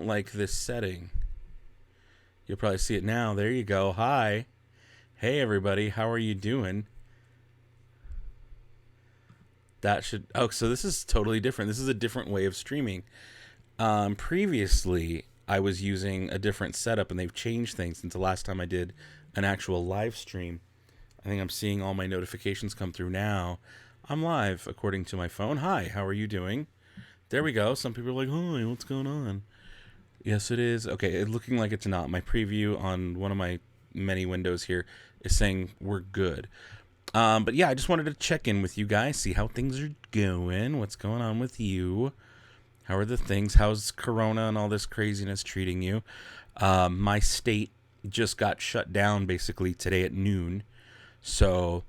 don't like this setting. You'll probably see it now. There you go. Hi. Hey, everybody. How are you doing? That should... Oh, so this is totally different. This is a different way of streaming. Previously, I was using a different setup, and they've changed things since the last time I did an actual live stream. I think I'm seeing all my notifications come through now. I'm live, according to my phone. Hi, how are you doing? There we go. Some people are like, hi, what's going on? Yes, it is. Okay, it's looking like it's not. My preview on one of my many windows here is saying we're good. But yeah, I just wanted to check in with you guys, see how things are going, what's going on with you. How are the things? How's Corona and all this craziness treating you? My state just got shut down basically today at noon. So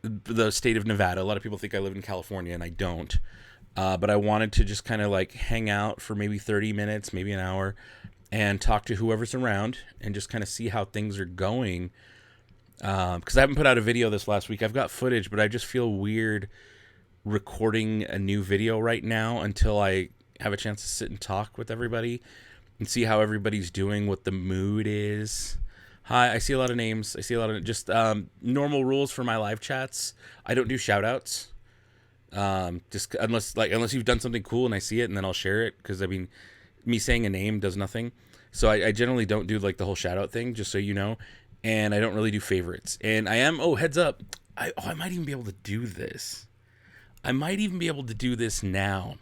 the state of Nevada, a lot of people think I live in California, and I don't. But I wanted to just kind of like hang out for maybe 30 minutes, maybe an hour, and talk to whoever's around and just kind of see how things are going. Because I haven't put out a video this last week. I've got footage, but I just feel weird recording a new video right now until I have a chance to sit and talk with everybody and see how everybody's doing, what the mood is. Hi, I see a lot of names. I see a lot of just normal rules for my live chats. I don't do shout outs. Just unless you've done something cool and I see it, and then I'll share it, because I mean, me saying a name does nothing. So I generally don't do like the whole shout out thing, just so you know. And I don't really do favorites. And I am, heads up, I might even be able to do this. I might even be able to do this now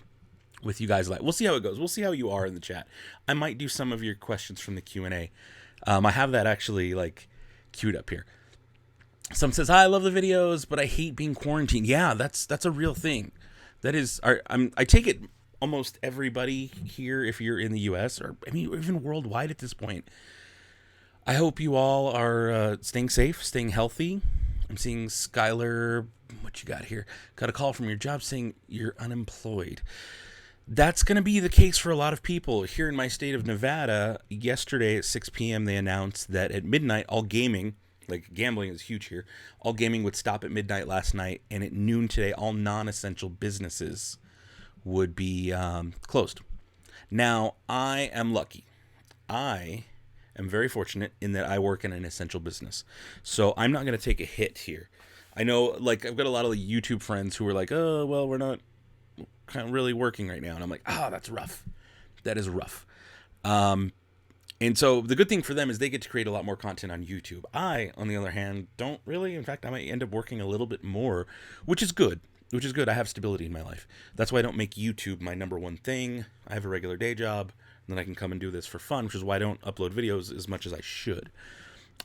with you guys live. We'll see how it goes. We'll see how you are in the chat. I might do some of your questions from the Q&A. I have that actually like queued up here. Someone says, hi, I love the videos, but I hate being quarantined. Yeah, that's a real thing. That is, I take it almost everybody here, if you're in the U.S., or I mean, even worldwide at this point. I hope you all are staying safe, staying healthy. I'm seeing Skylar, what you got here? Got a call from your job saying you're unemployed. That's going to be the case for a lot of people. Here in my state of Nevada, yesterday at 6 p.m., they announced that at midnight, all gaming, like gambling is huge here, all gaming would stop at midnight last night, and at noon today, all non-essential businesses would be closed. Now, I am lucky. I am very fortunate in that I work in an essential business. So I'm not going to take a hit here. I know, like, I've got a lot of YouTube friends who are like, oh, well, we're not kind of really working right now. And I'm like, that's rough. That is rough. And so the good thing for them is they get to create a lot more content on YouTube. I, on the other hand, don't really. In fact, I might end up working a little bit more, which is good. I have stability in my life. That's why I don't make YouTube my number one thing. I have a regular day job. And then I can come and do this for fun, which is why I don't upload videos as much as I should.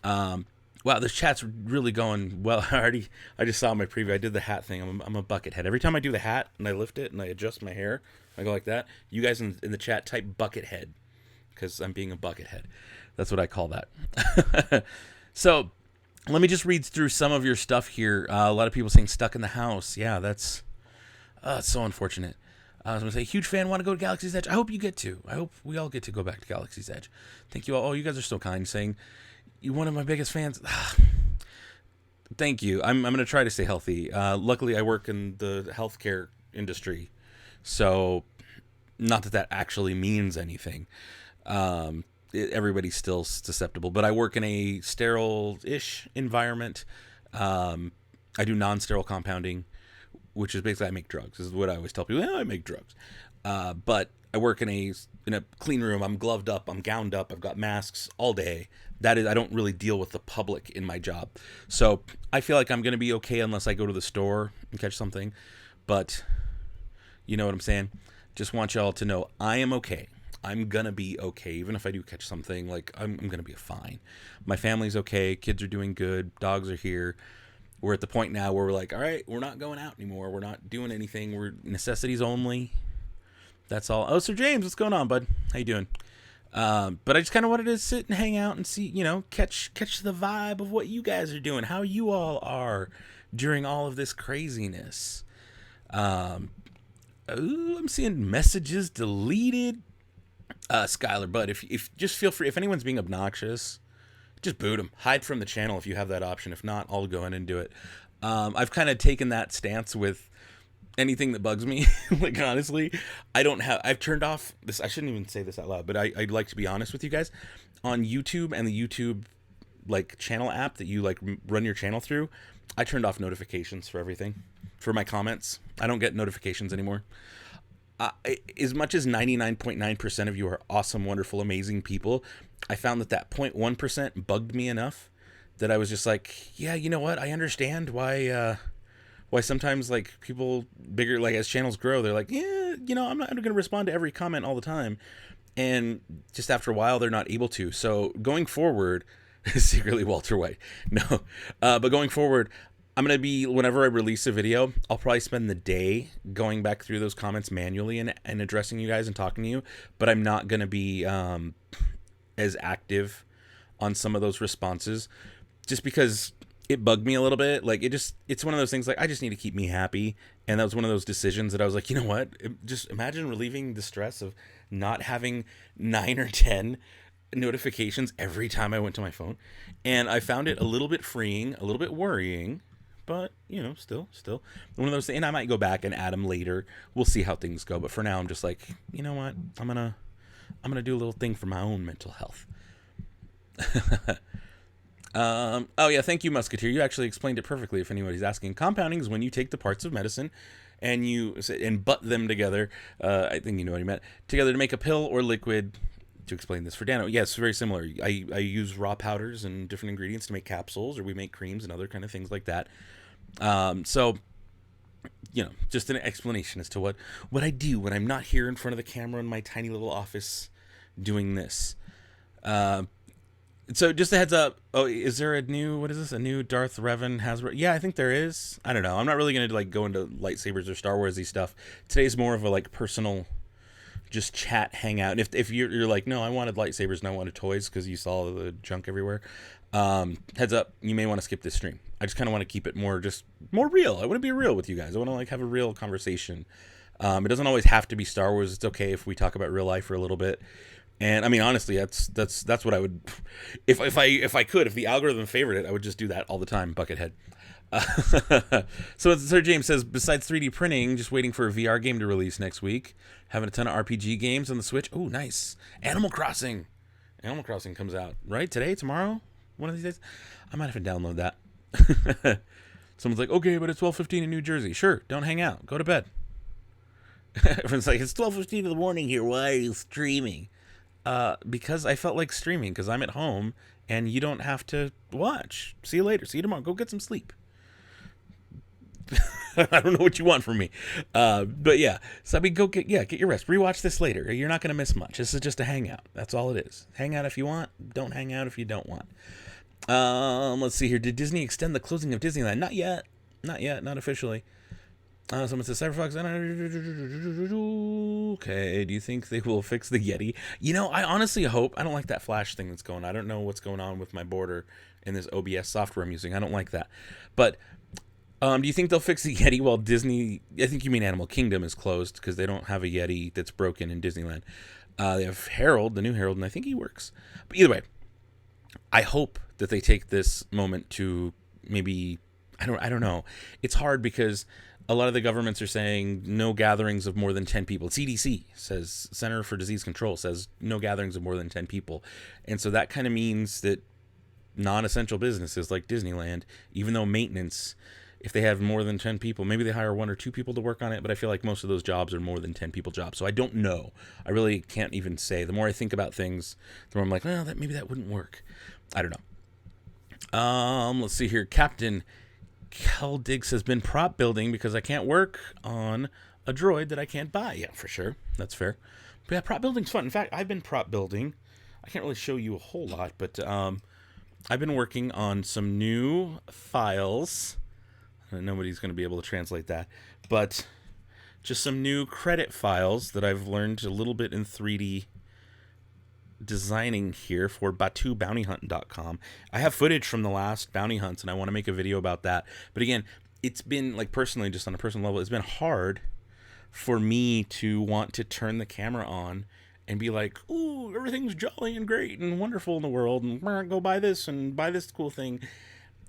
Wow, this chat's really going well. I just saw my preview. I did the hat thing. I'm a bucket head. Every time I do the hat and I lift it and I adjust my hair, I go like that. You guys in the chat type bucket head, because I'm being a bucket head. That's what I call that. So let me just read through some of your stuff here. A lot of people saying stuck in the house. Yeah, that's so unfortunate. I was going to say, huge fan, want to go to Galaxy's Edge. I hope you get to. I hope we all get to go back to Galaxy's Edge. Thank you all. Oh, you guys are so kind, saying you're one of my biggest fans. Thank you. I'm going to try to stay healthy. Luckily, I work in the healthcare industry, so not that actually means anything. Everybody's still susceptible, but I work in a sterile-ish environment. I do non-sterile compounding, which is basically I make drugs. This is what I always tell people. I make drugs. But I work in a clean room. I'm gloved up. I'm gowned up. I've got masks all day. That is, I don't really deal with the public in my job. So I feel like I'm going to be okay unless I go to the store and catch something. But you know what I'm saying? Just want y'all to know I am okay. I'm going to be okay. Even if I do catch something, like I'm going to be fine. My family's okay. Kids are doing good. Dogs are here. We're at the point now where we're like, all right, we're not going out anymore. We're not doing anything. We're necessities only. That's all. Oh, Sir James, what's going on, bud? How you doing? But I just kind of wanted to sit and hang out and see, catch the vibe of what you guys are doing, how you all are during all of this craziness. I'm seeing messages deleted. Skylar, bud, if just feel free. If anyone's being obnoxious, just boot them. Hide from the channel if you have that option. If not, I'll go in and do it. I've kind of taken that stance with anything that bugs me. Like, honestly, I've turned off this. I shouldn't even say this out loud, but I'd like to be honest with you guys. On YouTube and the YouTube like channel app that you like run your channel through, I turned off notifications for everything, for my comments. I don't get notifications anymore. As much as 99.9% of you are awesome, wonderful, amazing people, I found that 0.1% bugged me enough that I was just like, yeah, you know what? I understand why sometimes like people bigger, like as channels grow, they're like, yeah, you know, I'm not going to respond to every comment all the time. And just after a while, they're not able to. So going forward, secretly Walter White, no, but going forward, I'm going to be, whenever I release a video, I'll probably spend the day going back through those comments manually and addressing you guys and talking to you, but I'm not going to be as active on some of those responses just because it bugged me a little bit. Like, it's one of those things, like, I just need to keep me happy, and that was one of those decisions that I was like, you know what, just imagine relieving the stress of not having 9 or 10 notifications every time I went to my phone, and I found it a little bit freeing, a little bit worrying, but, you know, still one of those things. And I might go back and add them later. We'll see how things go. But for now, I'm just like, you know what? I'm gonna do a little thing for my own mental health. Oh yeah, thank you, Musketeer. You actually explained it perfectly. If anybody's asking, compounding is when you take the parts of medicine and butt them together. I think you know what he meant. Together to make a pill or liquid. To explain this for Dano, yes, very similar. I use raw powders and different ingredients to make capsules, or we make creams and other kind of things like that. So, you know, just an explanation as to what I do when I'm not here in front of the camera in my tiny little office doing this. So just a heads up. Oh, is there a new, what is this? A new Darth Revan Hasbro? Yeah, I think there is. I don't know. I'm not really going to like go into lightsabers or Star Warsy stuff. Today's more of a like personal, just chat, hang out. And if you're like, no, I wanted lightsabers and I wanted toys because you saw the junk everywhere. Heads up, you may want to skip this stream. I just kind of want to keep it more real. I want to be real with you guys. I want to like have a real conversation. It doesn't always have to be Star Wars. It's okay if we talk about real life for a little bit. And I mean, honestly, that's what I would, if the algorithm favored it, I would just do that all the time, Buckethead. So Sir James says, besides 3D printing, just waiting for a VR game to release next week. Having a ton of RPG games on the Switch. Oh, nice. Animal Crossing comes out, right? Today, tomorrow? One of these days? I might have to download that. Someone's like, okay, but it's 12:15 in New Jersey. Sure, don't hang out. Go to bed. Everyone's like, it's 12:15 in the morning here. Why are you streaming? Because I felt like streaming, because I'm at home, and you don't have to watch. See you later. See you tomorrow. Go get some sleep. I don't know what you want from me. But yeah. So I mean, get your rest. Rewatch this later. You're not going to miss much. This is just a hangout. That's all it is. Hang out if you want. Don't hang out if you don't want. Let's see here. Did Disney extend the closing of Disneyland? Not yet. Not officially. Someone says Cyberfox. Okay. Do you think they will fix the Yeti? You know, I honestly hope. I don't like that flash thing that's going on. I don't know what's going on with my border in this OBS software I'm using. I don't like that. But do you think they'll fix the Yeti while Disney, I think you mean Animal Kingdom, is closed because they don't have a Yeti that's broken in Disneyland. They have Harold, the new Harold, and I think he works. But either way, I hope that they take this moment to maybe, I don't know. It's hard because a lot of the governments are saying no gatherings of more than 10 people. CDC says, Center for Disease Control says no gatherings of more than 10 people. And so that kind of means that non-essential businesses like Disneyland, even though maintenance, if they have more than 10 people, maybe they hire 1 or 2 people to work on it, but I feel like most of those jobs are more than 10 people jobs. So I don't know. I really can't even say. The more I think about things, the more I'm like, well, maybe that wouldn't work. I don't know. Let's see here. Captain Keldix has been prop building because I can't work on a droid that I can't buy. Yeah, for sure. That's fair. But yeah, prop building's fun. In fact, I've been prop building. I can't really show you a whole lot, but I've been working on some new files. Nobody's going to be able to translate that, but just some new credit files that I've learned a little bit in 3D designing here for BatuBountyHunt.com. I have footage from the last bounty hunts, and I want to make a video about that. But again, it's been, like, personally, just on a personal level, it's been hard for me to want to turn the camera on and be like, ooh, everything's jolly and great and wonderful in the world, and go buy this and buy this cool thing.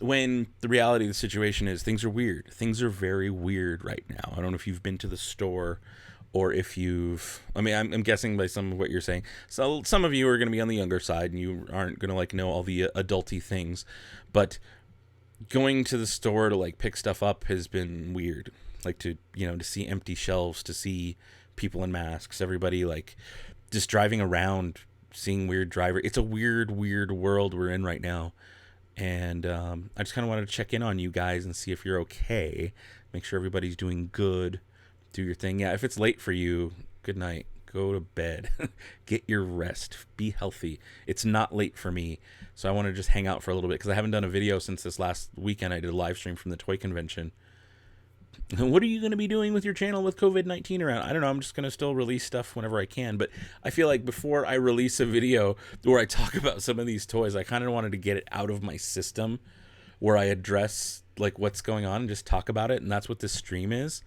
when the reality of the situation is things are weird. Things are very weird right now. I don't know if you've been to the store or if you've, I mean, I'm guessing by some of what you're saying. So some of you are going to be on the younger side and you aren't going to like know all the adulty things, but going to the store to like pick stuff up has been weird. Like to, you know, to see empty shelves, to see people in masks, everybody like just driving around, seeing weird driver. It's a weird world we're in right now. And I just kind of wanted to check in on you guys and see if you're okay. Make sure everybody's doing good. Do your thing. Yeah, if it's late for you, good night. Go to bed. Get your rest. Be healthy. It's not late for me. So I want to just hang out for a little bit because I haven't done a video since this last weekend. I did a live stream from the toy convention. What are you going to be doing with your channel with COVID-19 around? I don't know. I'm just going to still release stuff whenever I can. But I feel like before I release a video where I talk about some of these toys, I kind of wanted to get it out of my system where I address like what's going on and just talk about it. And that's what this stream is.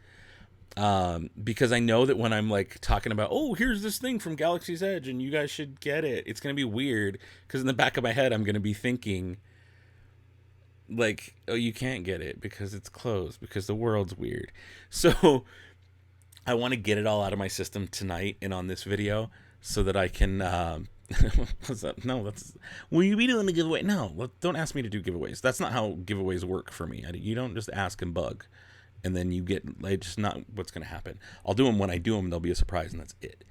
Because I know that when I'm like talking about, oh, here's this thing from Galaxy's Edge and you guys should get it, it's going to be weird. Because in the back of my head, I'm going to be thinking, like, oh, you can't get it because it's closed because the world's weird. So I want to get it all out of my system tonight and on this video so that I can what's that? No, that's, will you be doing a giveaway? No, don't ask me to do giveaways. That's not how giveaways work for me. You don't just ask and bug and then you get, like, just not what's going to happen. I'll do them when I do them. They'll be a surprise and that's it.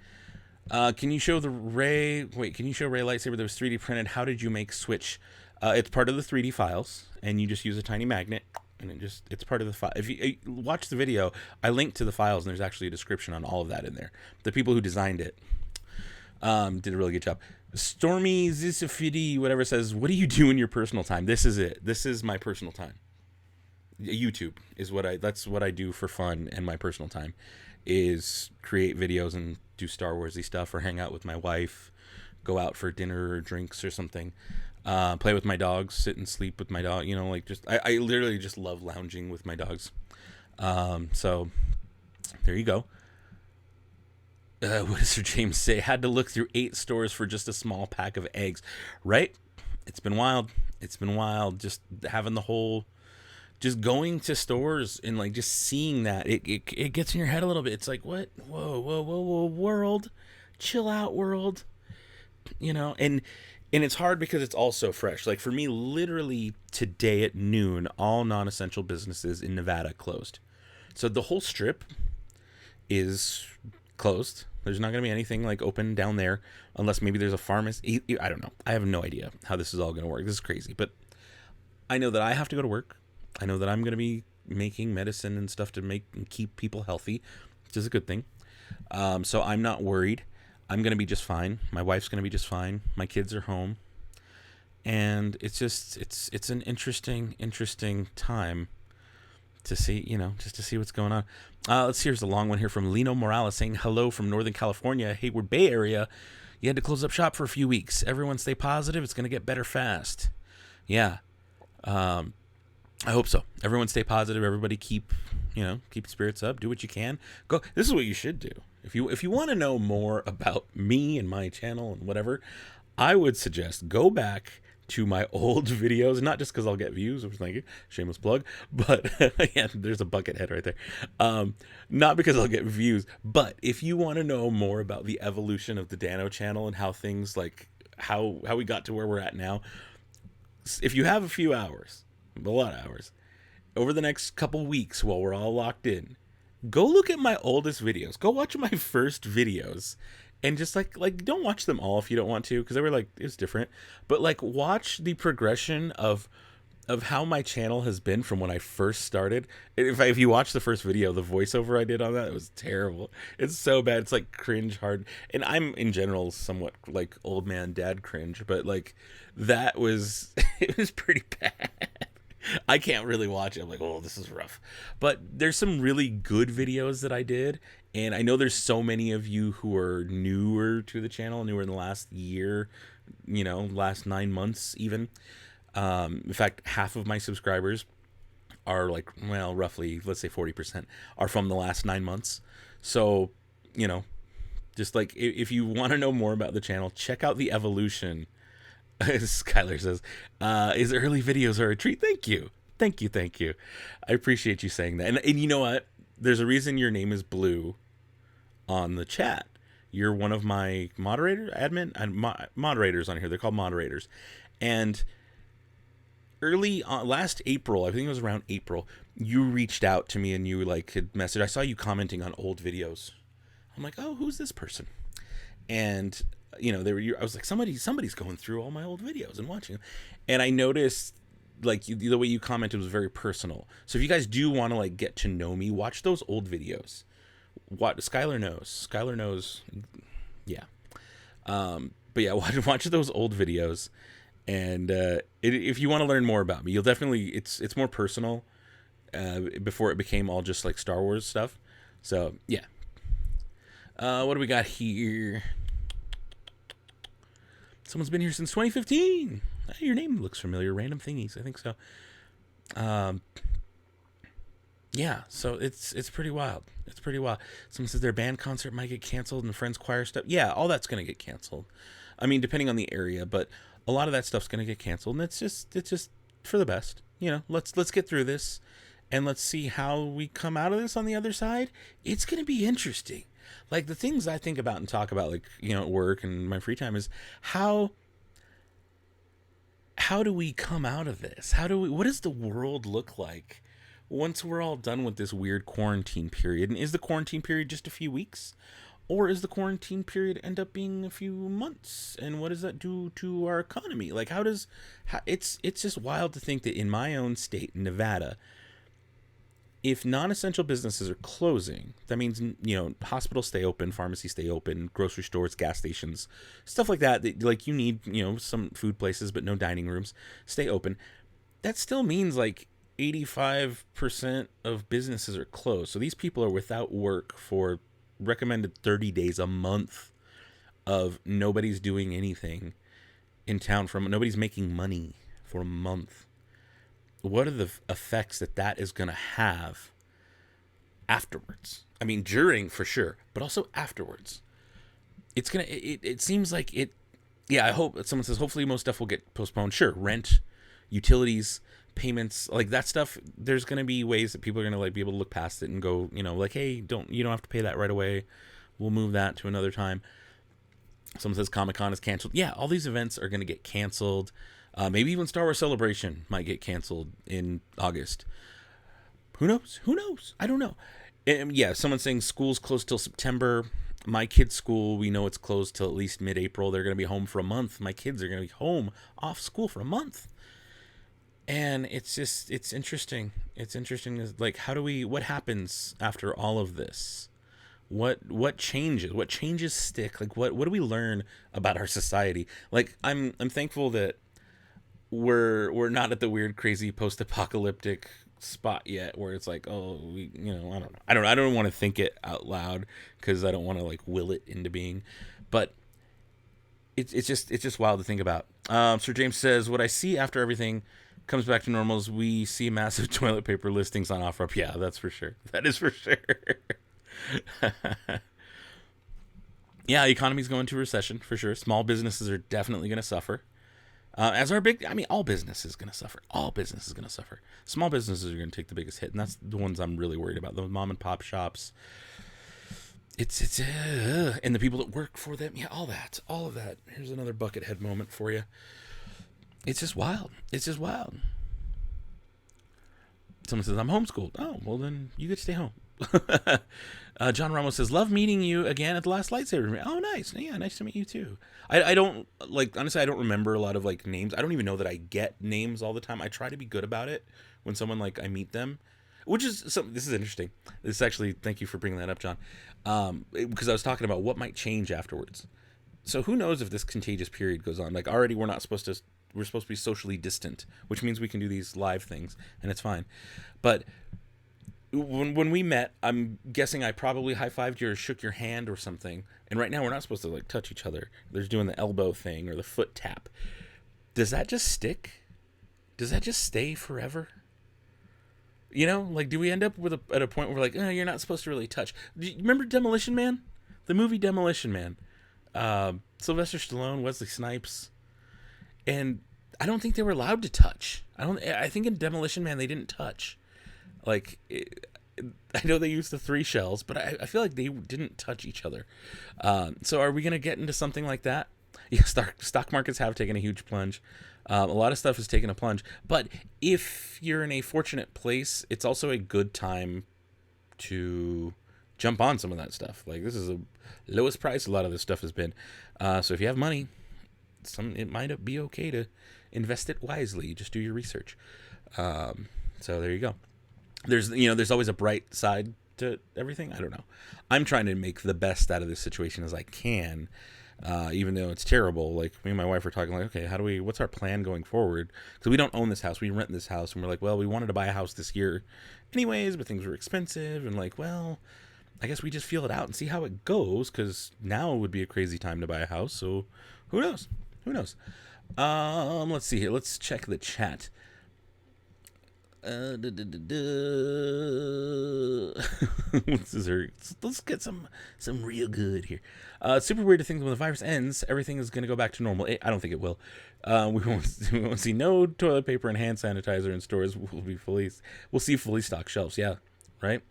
Can you show Ray lightsaber that was 3D printed? How did you make Switch? It's part of the 3D files, and you just use a tiny magnet, and it's part of the file. If you watch the video, I linked to the files, and there's actually a description on all of that in there. The people who designed it did a really good job. Stormy Zisafidi, whatever, says, what do you do in your personal time? This is it. This is my personal time. YouTube is that's what I do for fun, and my personal time is create videos and do Star Warsy stuff or hang out with my wife, go out for dinner or drinks or something. Play with my dogs, sit and sleep with my dog, you know, like just, I literally just love lounging with my dogs. So there you go. What does Sir James say? Had to look through 8 stores for just a small pack of eggs, right? It's been wild. It's been wild. Just having the whole, just going to stores and like just seeing that it gets in your head a little bit. It's like, what? Whoa, world, chill out, world, you know, and it's hard because it's all so fresh. Like for me, literally today at noon, all non-essential businesses in Nevada closed. So the whole strip is closed. There's not going to be anything like open down there unless maybe there's a pharmacy. I don't know. I have no idea how this is all going to work. This is crazy. But I know that I have to go to work. I know that I'm going to be making medicine and stuff to make and keep people healthy, which is a good thing. So I'm not worried. I'm going to be just fine. My wife's going to be just fine. My kids are home. And it's just, it's an interesting time to see, you know, just to see what's going on. Let's see, here's a long one here from Lino Morales saying, hello from Northern California, Hayward Bay area. You had to close up shop for a few weeks. Everyone stay positive. It's going to get better fast. Yeah. I hope so. Everyone stay positive. Everybody keep spirits up. Do what you can. Go. This is what you should do. If you want to know more about me and my channel and whatever, I would suggest go back to my old videos, not just because I'll get views, which, thank you, shameless plug, but yeah, there's a bucket head right there. Not because I'll get views, but if you want to know more about the evolution of the Dano channel and how things like how we got to where we're at now, if you have a few hours, a lot of hours, over the next couple weeks while we're all locked in, go look at my oldest videos. Go watch my first videos. And just like don't watch them all if you don't want to, because they were like, it's different. But like watch the progression of how my channel has been from when I first started. If you watch the first video, the voiceover I did on that, it was terrible. It's so bad. It's like cringe hard. And I'm in general somewhat like old man dad cringe, but like that was it was pretty bad. I can't really watch it. I'm like, oh, this is rough. But there's some really good videos that I did. And I know there's so many of you who are newer to the channel, newer in the last year, you know, last 9 months even. In fact, half of my subscribers are like, well, roughly, let's say 40% are from the last 9 months. So, you know, just like if you want to know more about the channel, check out the evolution Skylar says, "Is early videos are a treat?" Thank you, thank you, thank you. I appreciate you saying that. And you know what? There's a reason your name is Blue on the chat. You're one of my moderators on here. They're called moderators. And early on, last April, I think it was around April, you reached out to me and you like had messaged. I saw you commenting on old videos. I'm like, oh, who's this person? And I was like, somebody's going through all my old videos and watching them. And I noticed like the way you commented was very personal. So if you guys do want to like get to know me, watch those old videos. What Skylar knows. Yeah. But yeah, watch those old videos. And if you want to learn more about me, you'll definitely, it's more personal before it became all just like Star Wars stuff. So yeah. What do we got here? Someone's been here since 2015. Your name looks familiar. Random thingies. I think so. Yeah, so it's pretty wild. It's pretty wild. Someone says their band concert might get canceled and Friends choir stuff. Yeah, all that's going to get canceled. I mean, depending on the area, but a lot of that stuff's going to get canceled, and it's just for the best. Let's get through this, and let's see how we come out of this on the other side. It's going to be interesting. Like, the things I think about and talk about, like, at work and my free time is how do we come out of this? What does the world look like once we're all done with this weird quarantine period? And is the quarantine period just a few weeks? Or is the quarantine period end up being a few months? And what does that do to our economy? Like, it's just wild to think that in my own state, Nevada, if non-essential businesses are closing, that means, hospitals stay open, pharmacies stay open, grocery stores, gas stations, stuff like that like you need, some food places, but no dining rooms, stay open. That still means like 85% of businesses are closed. So these people are without work for recommended 30 days a month of nobody's doing anything in town, nobody's making money for a month. What are the effects that is going to have afterwards? I mean, during for sure, but also afterwards. It seems like it. Yeah, I hope someone says hopefully most stuff will get postponed. Sure, rent, utilities, payments, like that stuff. There's going to be ways that people are going to like be able to look past it and go, like, hey, you don't have to pay that right away. We'll move that to another time. Someone says Comic-Con is canceled. Yeah, all these events are going to get canceled. Maybe even Star Wars Celebration might get canceled in August. Who knows? I don't know. And yeah, someone's saying school's closed till September. My kids' school, we know it's closed till at least mid-April. They're going to be home for a month. My kids are going to be home off school for a month. And it's interesting. It's interesting. Like, what happens after all of this? What changes? What changes stick? Like, what do we learn about our society? Like, I'm thankful that we're not at the weird, crazy post-apocalyptic spot yet where it's like, oh, I don't want to think it out loud because I don't want to like will it into being, but it's just wild to think about. Sir James says, what I see after everything comes back to normal is we see massive toilet paper listings on OfferUp. Yeah, that's for sure. That is for sure. Yeah, the economy's going into recession for sure. Small businesses are definitely going to suffer. All business is going to suffer. All business is going to suffer. Small businesses are going to take the biggest hit, and that's the ones I'm really worried about. Those mom and pop shops. And the people that work for them. Yeah, all of that. Here's another Buckethead moment for you. It's just wild. Someone says, I'm homeschooled. Oh, well then you get to stay home. John Ramos says, love meeting you again at the last lightsaber. Oh, nice. Yeah, nice to meet you too. I don't, like, honestly, I don't remember a lot of, like, names. I don't even know that I get names all the time. I try to be good about it when someone, like, I meet them. This is interesting. This actually, thank you for bringing that up, John. Because I was talking about what might change afterwards. So who knows if this contagious period goes on. Like, already we're supposed to be socially distant, which means we can do these live things, and it's fine. But when we met, I'm guessing I probably high-fived you or shook your hand or something. And right now we're not supposed to like touch each other. There's doing the elbow thing or the foot tap. Does that just stick? Does that just stay forever? Like, do we end up at a point where we're like, oh, you're not supposed to really touch? Do you remember Demolition Man? The movie Demolition Man. Sylvester Stallone, Wesley Snipes. and I don't think they were allowed to touch. I think in Demolition Man they didn't touch. Like, I know they used the 3 shells, but I feel like they didn't touch each other. So are we going to get into something like that? Yeah, stock markets have taken a huge plunge. A lot of stuff has taken a plunge. But if you're in a fortunate place, it's also a good time to jump on some of that stuff. Like, this is the lowest price a lot of this stuff has been. So if you have money, it might be okay to invest it wisely. Just do your research. So there you go. There's always a bright side to everything. I don't know. I'm trying to make the best out of this situation as I can, even though it's terrible. Like, me and my wife were talking, like, okay, what's our plan going forward? Because we don't own this house. We rent this house, and we're like, well, we wanted to buy a house this year anyways, but things were expensive, and like, well, I guess we just feel it out and see how it goes, because now would be a crazy time to buy a house, so who knows? Let's see here. Let's check the chat. Let's get some real good here. Super weird to think when the virus ends, everything is going to go back to normal. I don't think it will. We won't see no toilet paper and hand sanitizer in stores. We'll see fully stocked shelves. Yeah, right.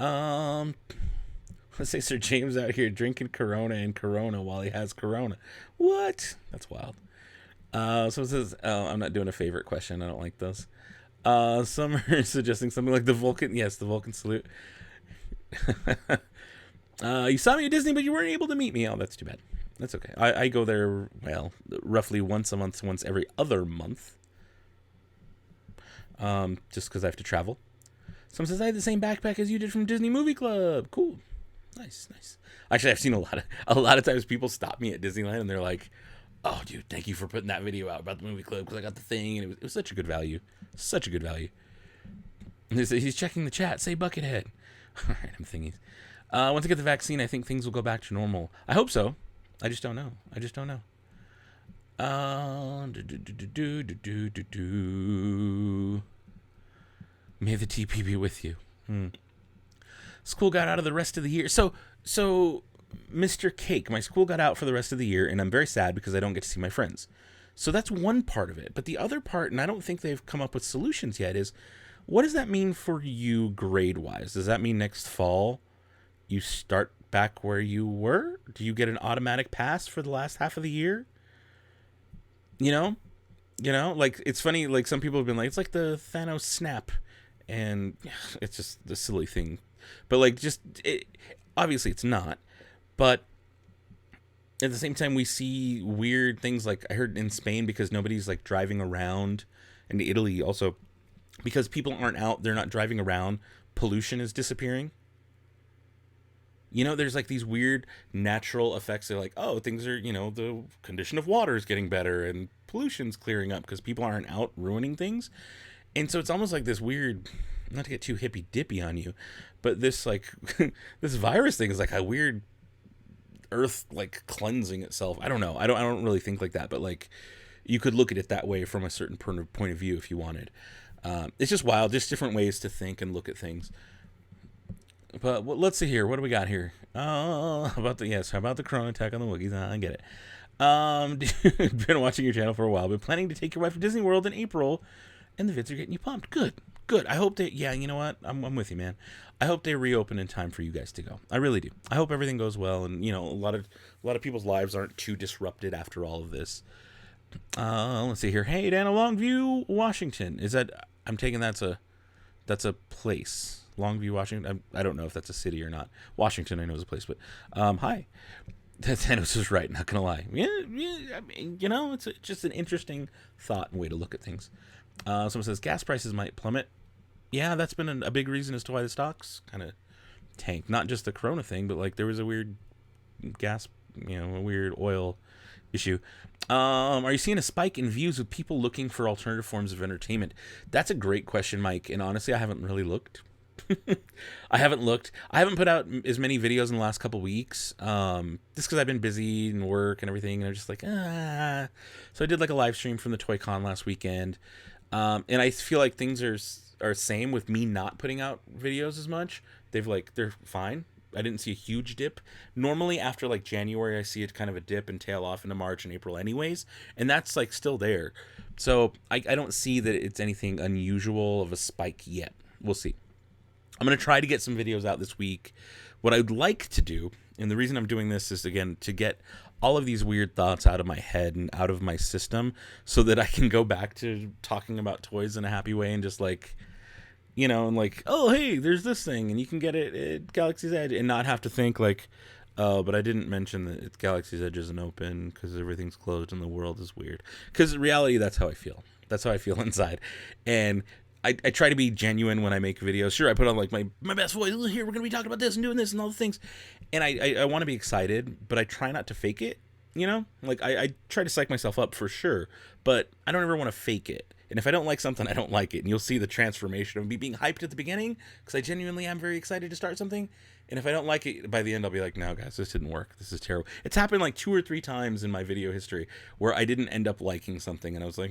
Let's say Sir James out here drinking Corona and Corona while he has Corona. What? That's wild. So it says, I'm not doing a favorite question. I don't like those. Some are suggesting something like the Vulcan. Yes, the Vulcan salute. You saw me at Disney, but you weren't able to meet me. Oh, that's too bad. That's okay. I go there, well, roughly once a month, once every other month. Just because I have to travel. Someone says, I had the same backpack as you did from Disney Movie Club. Cool. Nice. Actually, I've seen a lot of times people stop me at Disneyland and they're like, oh, dude, thank you for putting that video out about the movie club because I got the thing, and it was such a good value. Such a good value. And he's checking the chat. Say Buckethead. All right, I'm thinking. Once I get the vaccine, I think things will go back to normal. I hope so. I just don't know. May the TP be with you. School got out of the rest of the year. So Mr. Cake, my school got out for the rest of the year, and I'm very sad because I don't get to see my friends. So that's one part of it. But the other part, and I don't think they've come up with solutions yet, is what does that mean for you grade-wise? Does that mean next fall you start back where you were? Do you get an automatic pass for the last half of the year? You know, like, it's funny, like, some people have been like, it's like the Thanos snap, and it's just the silly thing. But, like, obviously it's not. But at the same time, we see weird things, like I heard in Spain, because nobody's like driving around, and Italy also, because people aren't out, they're not driving around, pollution is disappearing. There's like these weird natural effects. They're like, oh, things are, the condition of water is getting better and pollution's clearing up because people aren't out ruining things. And so it's almost like this weird, not to get too hippy dippy on you, but this like this virus thing is like a weird earth like cleansing itself. I don't know. I don't really think like that, but like you could look at it that way from a certain point of view if you wanted. It's just wild, just different ways to think and look at things. But let's see here. What do we got here? How about the Corona attack on the Wookiees? I get it. Been watching your channel for a while. Been planning to take your wife to Disney World in April, and the vids are getting you pumped. Good. I hope they. Yeah, you know what? I'm with you, man. I hope they reopen in time for you guys to go. I really do. I hope everything goes well, and a lot of people's lives aren't too disrupted after all of this. Let's see here. Hey, Dan, Longview, Washington. Is that? I'm taking that's a place. Longview, Washington. I don't know if that's a city or not. Washington, I know is a place, but hi. Thanos was right. Not gonna lie. Yeah. I mean, it's just an interesting thought and way to look at things. Someone says gas prices might plummet. Yeah, that's been a big reason as to why the stocks kind of tanked. Not just the Corona thing, but like there was a weird gas, a weird oil issue. Are you seeing a spike in views with people looking for alternative forms of entertainment? That's a great question, Mike. And honestly, I haven't really looked. I haven't put out as many videos in the last couple weeks, just because I've been busy and work and everything, and I'm just like, So I did like a live stream from the Toy Con last weekend, and I feel like things are same with me not putting out videos as much. They're fine. I didn't see a huge dip. Normally after like January, I see it kind of a dip and tail off into March and April anyways. And that's like still there. So I don't see that it's anything unusual of a spike yet. We'll see. I'm going to try to get some videos out this week. What I'd like to do, and the reason I'm doing this is, again, to get all of these weird thoughts out of my head and out of my system so that I can go back to talking about toys in a happy way and just like, you know, and like, oh, hey, there's this thing and you can get it at Galaxy's Edge, and not have to think like, oh, but I didn't mention that Galaxy's Edge isn't open because everything's closed and the world is weird. Because in reality, that's how I feel. That's how I feel inside. And I try to be genuine when I make videos. Sure, I put on like my best voice. Here, we're going to be talking about this and doing this and all the things. And I want to be excited, but I try not to fake it, you know? Like, I try to psych myself up for sure, but I don't ever want to fake it. And if I don't like something, I don't like it. And you'll see the transformation of me being hyped at the beginning because I genuinely am very excited to start something. And if I don't like it, by the end, I'll be like, no, guys, this didn't work. This is terrible. It's happened like 2 or 3 times in my video history where I didn't end up liking something. And I was like,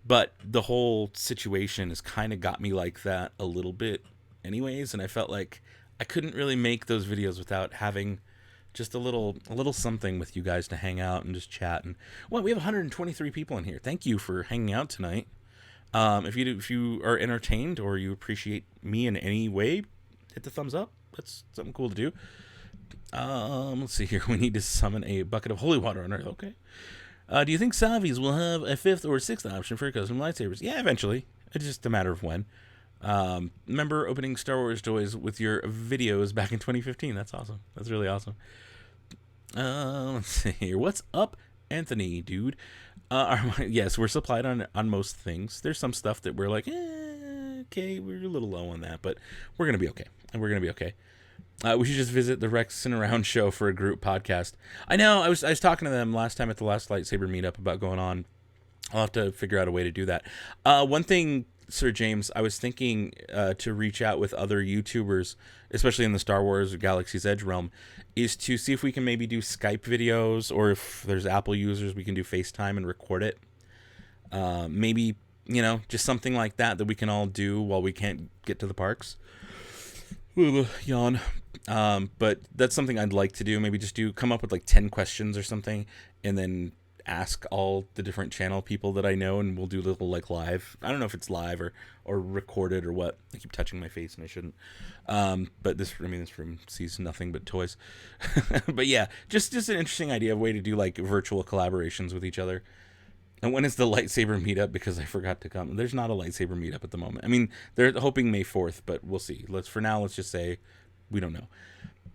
But the whole situation has kind of got me like that a little bit anyways. And I felt like I couldn't really make those videos without having just a little something with you guys to hang out and just chat. And well, we have 123 people in here. Thank you for hanging out tonight. If you are entertained or you appreciate me in any way, hit the thumbs up. That's something cool to do. Let's see here. We need to summon a bucket of holy water on Earth. Okay. Do you think Savi's will have a 5th or 6th option for custom lightsabers? Yeah, eventually. It's just a matter of when. Remember opening Star Wars toys with your videos back in 2015? That's awesome. That's really awesome. Let's see here. What's up, Anthony, dude? Yes, we're supplied on most things. There's some stuff that we're like, okay, we're a little low on that, but we're going to be okay. And we're going to be okay. We should just visit the Rex and Around show for a group podcast. I know, I was talking to them last time at the last lightsaber meetup about going on. I'll have to figure out a way to do that. One thing, Sir James, I was thinking to reach out with other YouTubers, especially in the Star Wars or Galaxy's Edge realm, is to see if we can maybe do Skype videos, or if there's Apple users, we can do FaceTime and record it. Maybe, you know, just something like that we can all do while we can't get to the parks. Ooh, yawn. But that's something I'd like to do. Maybe just come up with like 10 questions or something, and then ask all the different channel people that I know, and we'll do a little like live. I don't know if it's live or recorded or what. I keep touching my face and I shouldn't. But this room sees nothing but toys. But yeah, just an interesting idea, of way to do like virtual collaborations with each other. And when is the lightsaber meetup? Because I forgot to come. There's not a lightsaber meetup at the moment. I mean, they're hoping May 4th, but we'll see. Let's just say we don't know.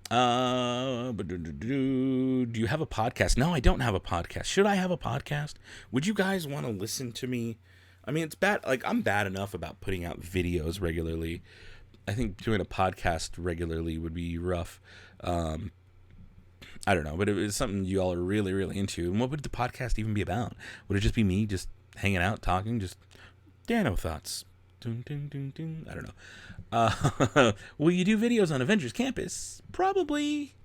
But do you have a podcast? No, I don't have a podcast. Should I have a podcast? Would you guys want to listen to me? I mean, it's bad. Like, I'm bad enough about putting out videos regularly. I think doing a podcast regularly would be rough. I don't know, but it was something you all are really, really into. And what would the podcast even be about? Would it just be me just hanging out, talking, just Dano thoughts? Dun, dun, dun, dun. I don't know. Will you do videos on Avengers Campus? Probably.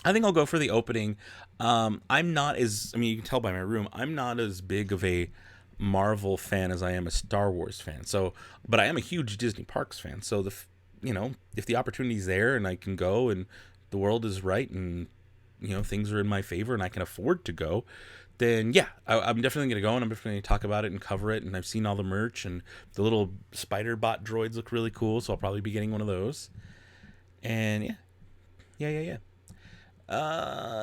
I think I'll go for the opening. I'm not as, I mean, you can tell by my room, I'm not as big of a Marvel fan as I am a Star Wars fan. So, but I am a huge Disney Parks fan. So if the opportunity's there and I can go and the world is right and, things are in my favor and I can afford to go, then yeah, I'm definitely going to go, and I'm definitely going to talk about it and cover it. And I've seen all the merch, and the little spider bot droids look really cool. So I'll probably be getting one of those. And yeah.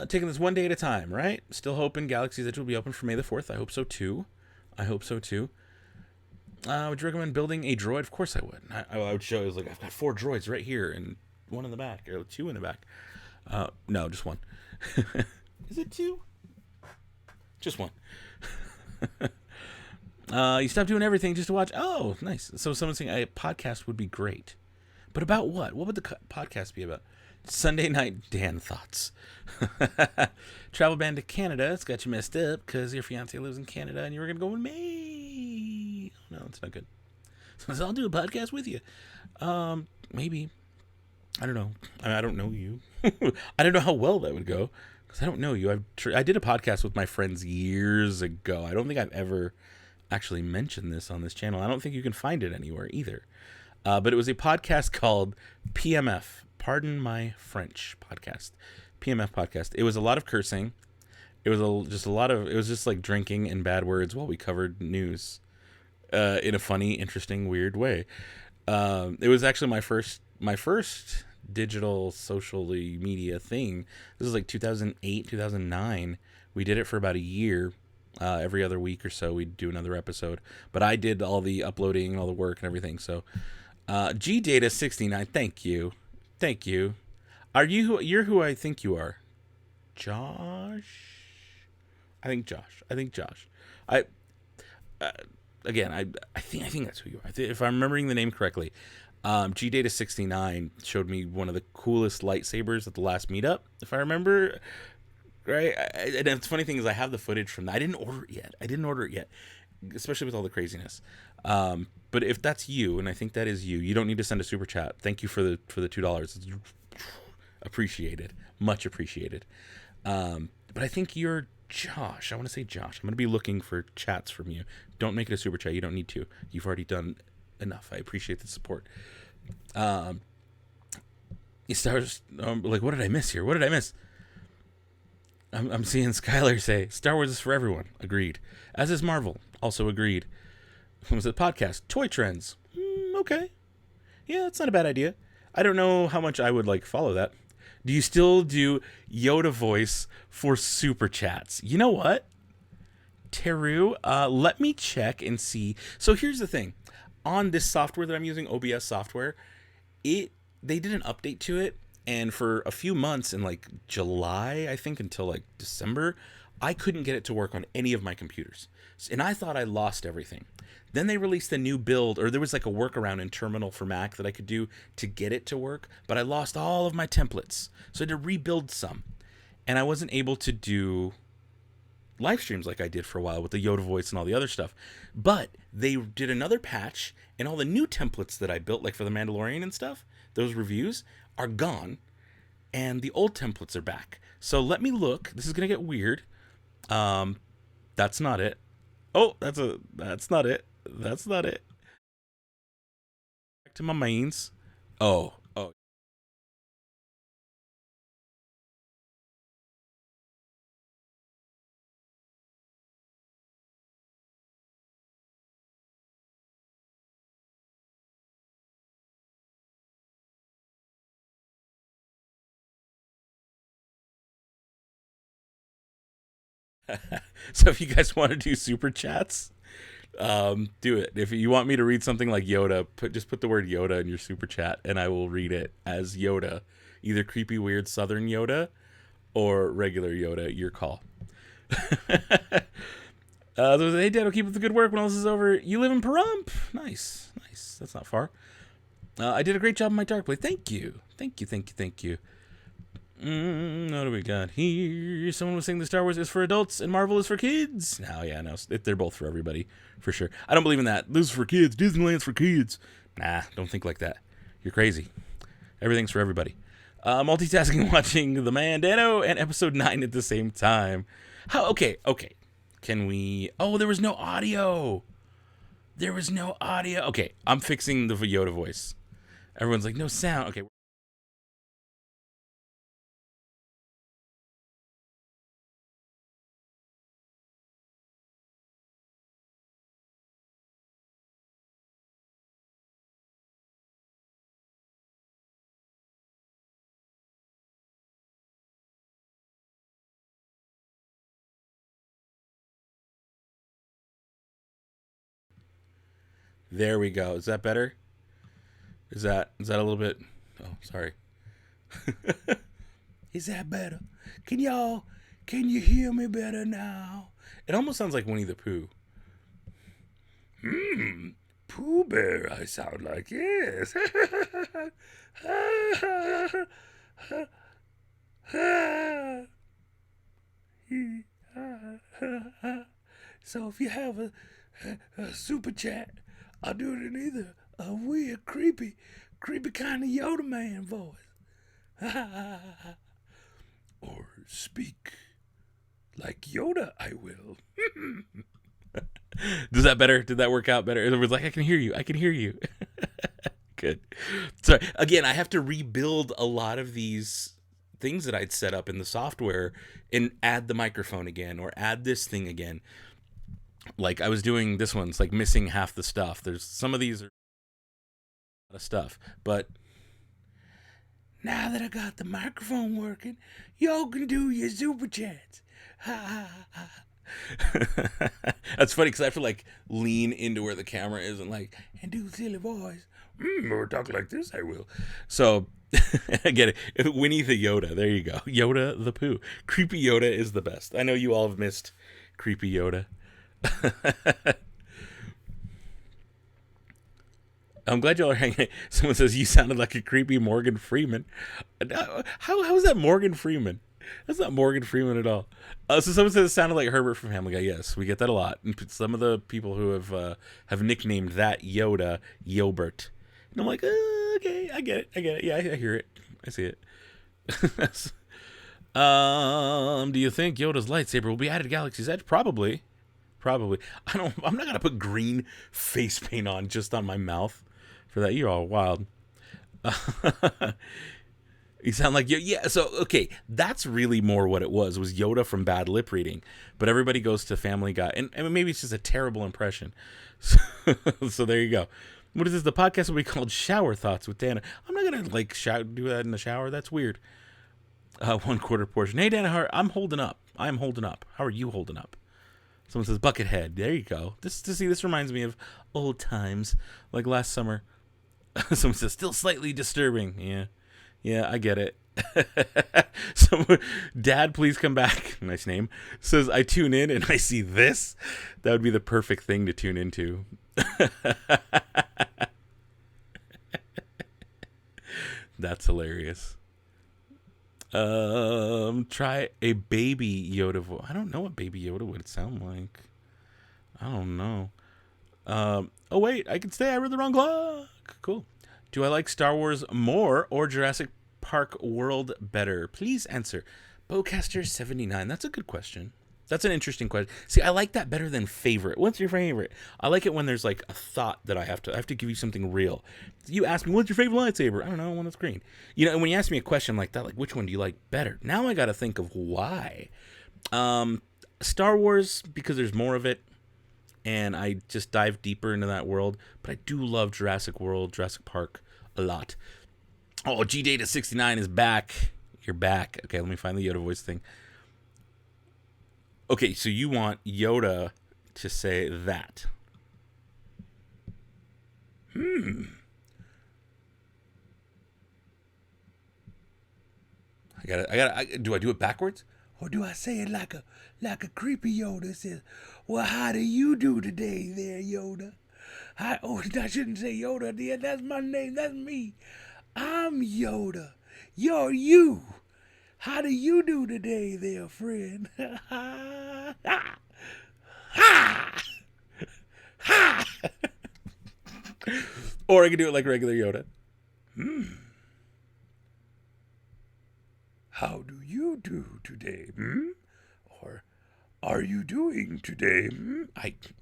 Taking this one day at a time, right? Still hoping Galaxy's Edge will be open for May the 4th. I hope so too. Would you recommend building a droid? Of course I would. I would show, I've got 4 droids right here and one in the back, or 2 in the back. No, just 1. Is it 2? Just 1. You stopped doing everything just to watch. Oh, nice. So someone's saying a podcast would be great. But about what? What would the podcast be about? Sunday night Dan thoughts. Travel ban to Canada. It's got you messed up because your fiance lives in Canada and you were going to go in May. Oh, no, it's not good. So I'll do a podcast with you. Maybe. I don't know. I don't know you. I don't know how well that would go because I don't know you. I did a podcast with my friends years ago. I don't think I've ever actually mentioned this on this channel. I don't think you can find it anywhere either. But it was a podcast called PMF. Pardon My French podcast, PMF podcast. It was a lot of cursing. It was it was just like drinking and bad words while we covered news in a funny, interesting, weird way. It was actually my first digital socially media thing. This is like 2008, 2009. We did it for about a year. Every other week or so we'd do another episode, but I did all the uploading and all the work and everything. So GData69, thank you you're who I think you are. I think Josh. I again, I think that's who you are. If I'm remembering the name correctly, GData69 showed me one of the coolest lightsabers at the last meetup, if I remember right. And the funny thing is, I have the footage from that. I didn't order it yet, especially with all the craziness. But if that's you, and I think that is you, you don't need to send a super chat. Thank you for the $2. It's appreciated, much appreciated. But I think you're Josh. I want to say Josh. I'm going to be looking for chats from you. Don't make it a super chat. You don't need to. You've already done enough. I appreciate the support. Stars, like, what did I miss here? What did I miss? I'm seeing Skylar say, Star Wars is for everyone. Agreed. As is Marvel. Also agreed. What was it? Podcast. Toy trends. Okay. Yeah, it's not a bad idea. I don't know how much I would follow that. Do you still do Yoda voice for super chats? You know what? Teru, let me check and see. So here's the thing. On this software that I'm using, OBS software, they did an update to it. And for a few months in July, I think, until December, I couldn't get it to work on any of my computers. And I thought I lost everything. Then they released a new build, or there was a workaround in Terminal for Mac that I could do to get it to work, but I lost all of my templates. So I had to rebuild some. And I wasn't able to do live streams like I did for a while with the Yoda voice and all the other stuff. But they did another patch, and all the new templates that I built, for The Mandalorian and stuff, those reviews, are gone, and the old templates are back. So let me look. This is gonna get weird. That's not it. Oh, that's not it. That's not it. Back to my mains. Oh. So if you guys want to do super chats, do it. If you want me to read something like Yoda, just put the word Yoda in your super chat, and I will read it as Yoda, either creepy, weird Southern Yoda or regular Yoda. Your call. Hey, Dad, keep up the good work when all this is over. You live in Pahrump. Nice. That's not far. I did a great job in my dark play. Thank you. What do we got here? Someone was saying the Star Wars is for adults and Marvel is for kids. No, they're both for everybody, for sure. I don't believe in that. This is for kids. Disneyland's for kids. Nah, don't think like that. You're crazy. Everything's for everybody. Multitasking, watching The Mandano and Episode 9 at the same time. How? Okay. Can we... Oh, there was no audio. Okay, I'm fixing the Yoda voice. Everyone's like, no sound. Okay. There we go. Is that better? Is that a little bit... Oh, sorry. Is that better? Can you hear me better now? It almost sounds like Winnie the Pooh. Pooh Bear, I sound like, yes. So if you have a super chat, I'll do it in either a weird, creepy kind of Yoda man voice. Or speak like Yoda, I will. Does that better? Did that work out better? It was like, I can hear you. Good. So again, I have to rebuild a lot of these things that I'd set up in the software and add the microphone again or add this thing again. Like I was doing this one's like missing half the stuff. There's some of these are a lot of stuff, but now that I got the microphone working, y'all can do your super chats. Ha ha ha. That's funny because I have to like lean into where the camera is and like and do silly voice. Or talk like this, I will. So I get it. Winnie the Yoda. There you go. Yoda the Pooh. Creepy Yoda is the best. I know you all have missed Creepy Yoda. I'm glad y'all are hanging. Someone says you sounded like a creepy Morgan Freeman. How is that Morgan Freeman? That's not Morgan Freeman at all. So someone says it sounded like Herbert from Family Guy. Yes, we get that a lot. And some of the people who have nicknamed that Yoda Yobert. And I'm like, okay, I get it. Yeah, I hear it. I see it. Do you think Yoda's lightsaber will be added to Galaxy's Edge? Probably. I'm not gonna put green face paint on just on my mouth for that. You're all wild. You sound like yeah. So okay, that's really more what it was Yoda from bad lip reading. But everybody goes to Family Guy, and maybe it's just a terrible impression. So there you go. What is this? The podcast will be called Shower Thoughts with Dana. I'm not gonna like do that in the shower. That's weird. 1/4 portion. Hey Dana, I'm holding up. I'm holding up. How are you holding up? Someone says Buckethead. There you go. This reminds me of old times, like last summer. Someone says still slightly disturbing. Yeah, I get it. Someone, Dad, please come back. Nice name. Says I tune in and I see this. That would be the perfect thing to tune into. That's hilarious. Try a baby Yoda voice. I don't know what baby Yoda would sound like. I don't know. Oh wait, I can stay. I read the wrong clock. Cool. Do I like Star Wars more or Jurassic Park World better? Please answer. Bowcaster79. That's a good question. That's an interesting question. See, I like that better than favorite. What's your favorite? I like it when there's like a thought that I have to give you something real. You ask me, what's your favorite lightsaber? I don't know, one that's green. You know, and when you ask me a question like that, like which one do you like better? Now I got to think of why. Star Wars, because there's more of it, and I just dive deeper into that world. But I do love Jurassic World, Jurassic Park a lot. Oh, GData69 is back. You're back. Okay, let me find the Yoda voice thing. Okay, so you want Yoda to say that. Do I do it backwards? Or do I say it like a creepy Yoda says, well, how do you do today there, Yoda? I shouldn't say Yoda, dear. That's my name. That's me. I'm Yoda. You're you. How do you do today there, friend? Or I can do it like regular Yoda. How do you do today? Or are you doing today?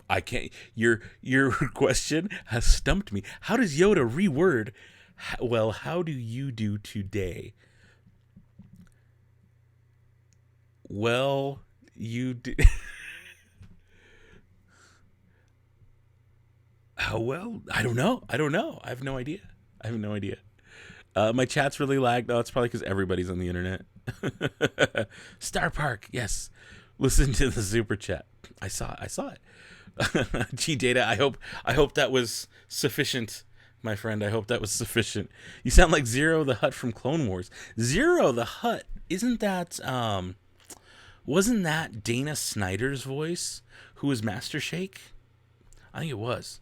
I can't. Your question has stumped me. How does Yoda reword? Well, how do you do today? Well, you do. How well? I don't know. I have no idea. My chat's really lagged. No, it's probably because everybody's on the internet. Star Park, yes. Listen to the super chat. I saw it. G Data. I hope that was sufficient, my friend. I hope that was sufficient. You sound like Zero the Hutt from Clone Wars. Zero the Hutt. Isn't that wasn't that Dana Snyder's voice who was Master Shake? I think it was.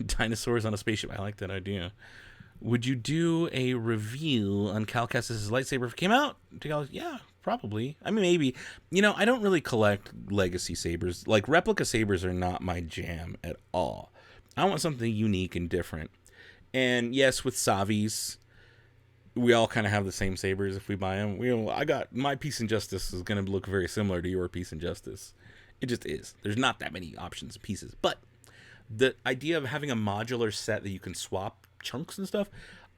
Dinosaurs on a spaceship. I like that idea. Would you do a review on Cal Kestis' lightsaber if it came out? Yeah, probably. I mean, maybe. You know, I don't really collect legacy sabers. Like, replica sabers are not my jam at all. I want something unique and different. And yes, with Savis, we all kind of have the same sabers if we buy them. I got my Peace and Justice is going to look very similar to your Peace and Justice. It just is. There's not that many options of pieces. But the idea of having a modular set that you can swap chunks and stuff,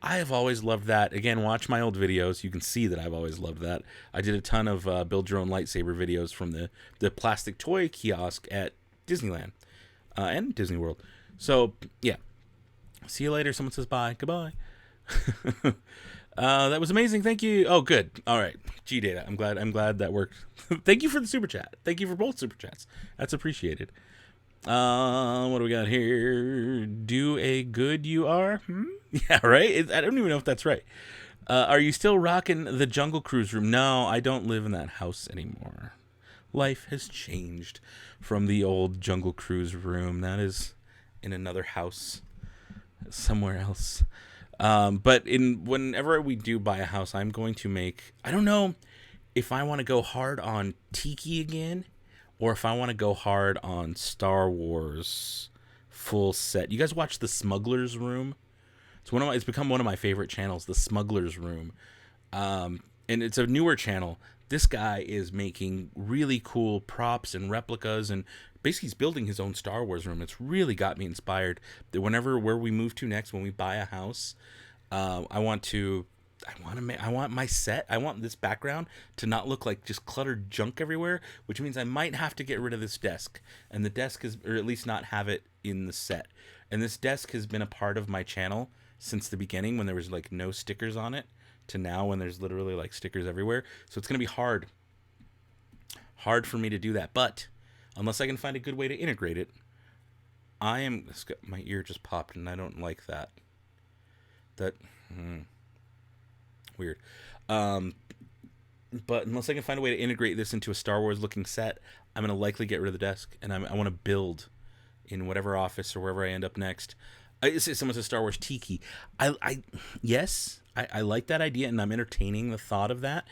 I have always loved that. Again, watch my old videos. You can see that I've always loved that. I did a ton of build your own lightsaber videos from the plastic toy kiosk at Disneyland and Disney World. So, yeah. See you later. Someone says bye. Goodbye. That was amazing. Thank you. Oh, good. All right. G-Data. I'm glad that worked. Thank you for the super chat. Thank you for both super chats. That's appreciated. What do we got here? Do a good you are? Yeah, right? I don't even know if that's right. Are you still rocking the Jungle Cruise room? No, I don't live in that house anymore. Life has changed from the old Jungle Cruise room. That is in another house somewhere else. But whenever we do buy a house, I'm going to make, I don't know if I want to go hard on Tiki again, or if I want to go hard on Star Wars full set. You guys watch The Smuggler's Room? It's become one of my favorite channels, The Smuggler's Room. And it's a newer channel. This guy is making really cool props and replicas, and basically he's building his own Star Wars room. It's really got me inspired that where we move to next, when we buy a house, I want my set. I want this background to not look like just cluttered junk everywhere, which means I might have to get rid of this desk. And the desk or at least not have it in the set. And this desk has been a part of my channel since the beginning, when there was like no stickers on it, to now when there's literally like stickers everywhere. So it's going to be hard for me to do that. But unless I can find a good way to integrate it, my ear just popped and I don't like that. Weird. But unless I can find a way to integrate this into a Star Wars looking set, I'm going to likely get rid of the desk, and I want to build in whatever office or wherever I end up next. Someone says Star Wars Tiki. Yes, I like that idea, and I'm entertaining the thought of that,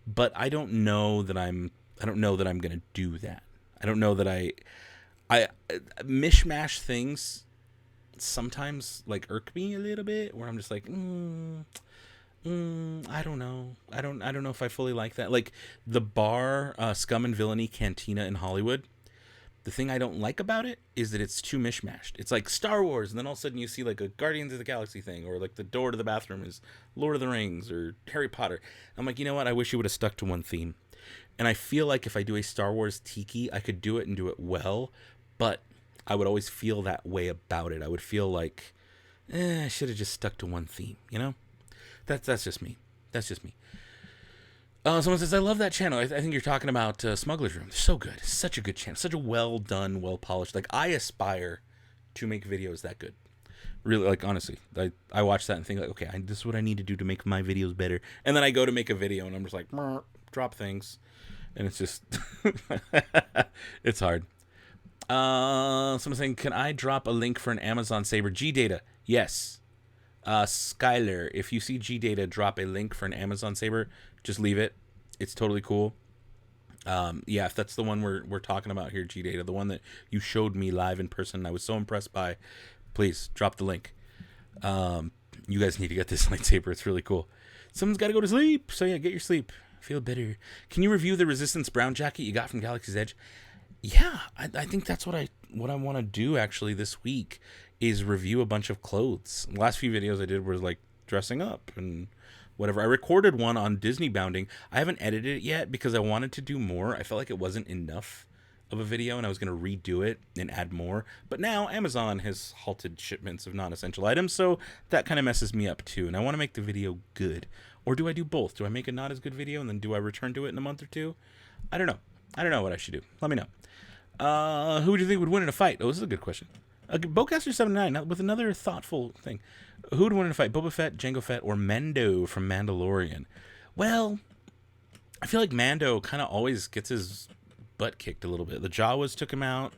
but I don't know that I'm going to do that. I don't know that I mishmash things sometimes like irk me a little bit, where I'm just like, I don't know. I don't know if I fully like that. Like the bar, Scum and Villainy Cantina in Hollywood. The thing I don't like about it is that it's too mishmashed. It's like Star Wars, and then all of a sudden you see like a Guardians of the Galaxy thing, or like the door to the bathroom is Lord of the Rings or Harry Potter. I'm like, you know what? I wish you would have stuck to one theme. And I feel like if I do a Star Wars Tiki, I could do it and do it well, but I would always feel that way about it. I would feel like, I should have just stuck to one theme, you know? That's just me. That's just me. Someone says, I love that channel. I think you're talking about Smuggler's Room. They're so good. Such a good channel. Such a well done, well polished. Like, I aspire to make videos that good. Really, like, honestly. I watch that and think, like, okay, this is what I need to do to make my videos better. And then I go to make a video and I'm just like, drop things. And it's just, it's hard. Someone saying, can I drop a link for an Amazon Saber? G-Data. Yes. Skylar, if you see G-Data drop a link for an Amazon Saber, just leave it. It's totally cool. Yeah, if that's the one we're talking about here, G-Data, the one that you showed me live in person and I was so impressed by, please drop the link. You guys need to get this lightsaber. It's really cool. Someone's got to go to sleep. So yeah, get your sleep. Feel better. Can you review the Resistance brown jacket you got from Galaxy's Edge? Yeah, I think that's what I want to do actually this week, is review a bunch of clothes. The last few videos I did were like dressing up and whatever. I recorded one on Disney bounding. I haven't edited it yet because I wanted to do more. I felt like it wasn't enough of a video and I was going to redo it and add more. But now Amazon has halted shipments of non-essential items, so that kind of messes me up too. And I want to make the video good. Or do I do both? Do I make a not as good video and then do I return to it in a month or two? I don't know. I don't know what I should do. Let me know. Who do you think would win in a fight? Oh, this is a good question. Bowcaster79 with another thoughtful thing. Who would win in a fight? Boba Fett, Jango Fett, or Mando from Mandalorian? Well, I feel like Mando kind of always gets his butt kicked a little bit. The Jawas took him out.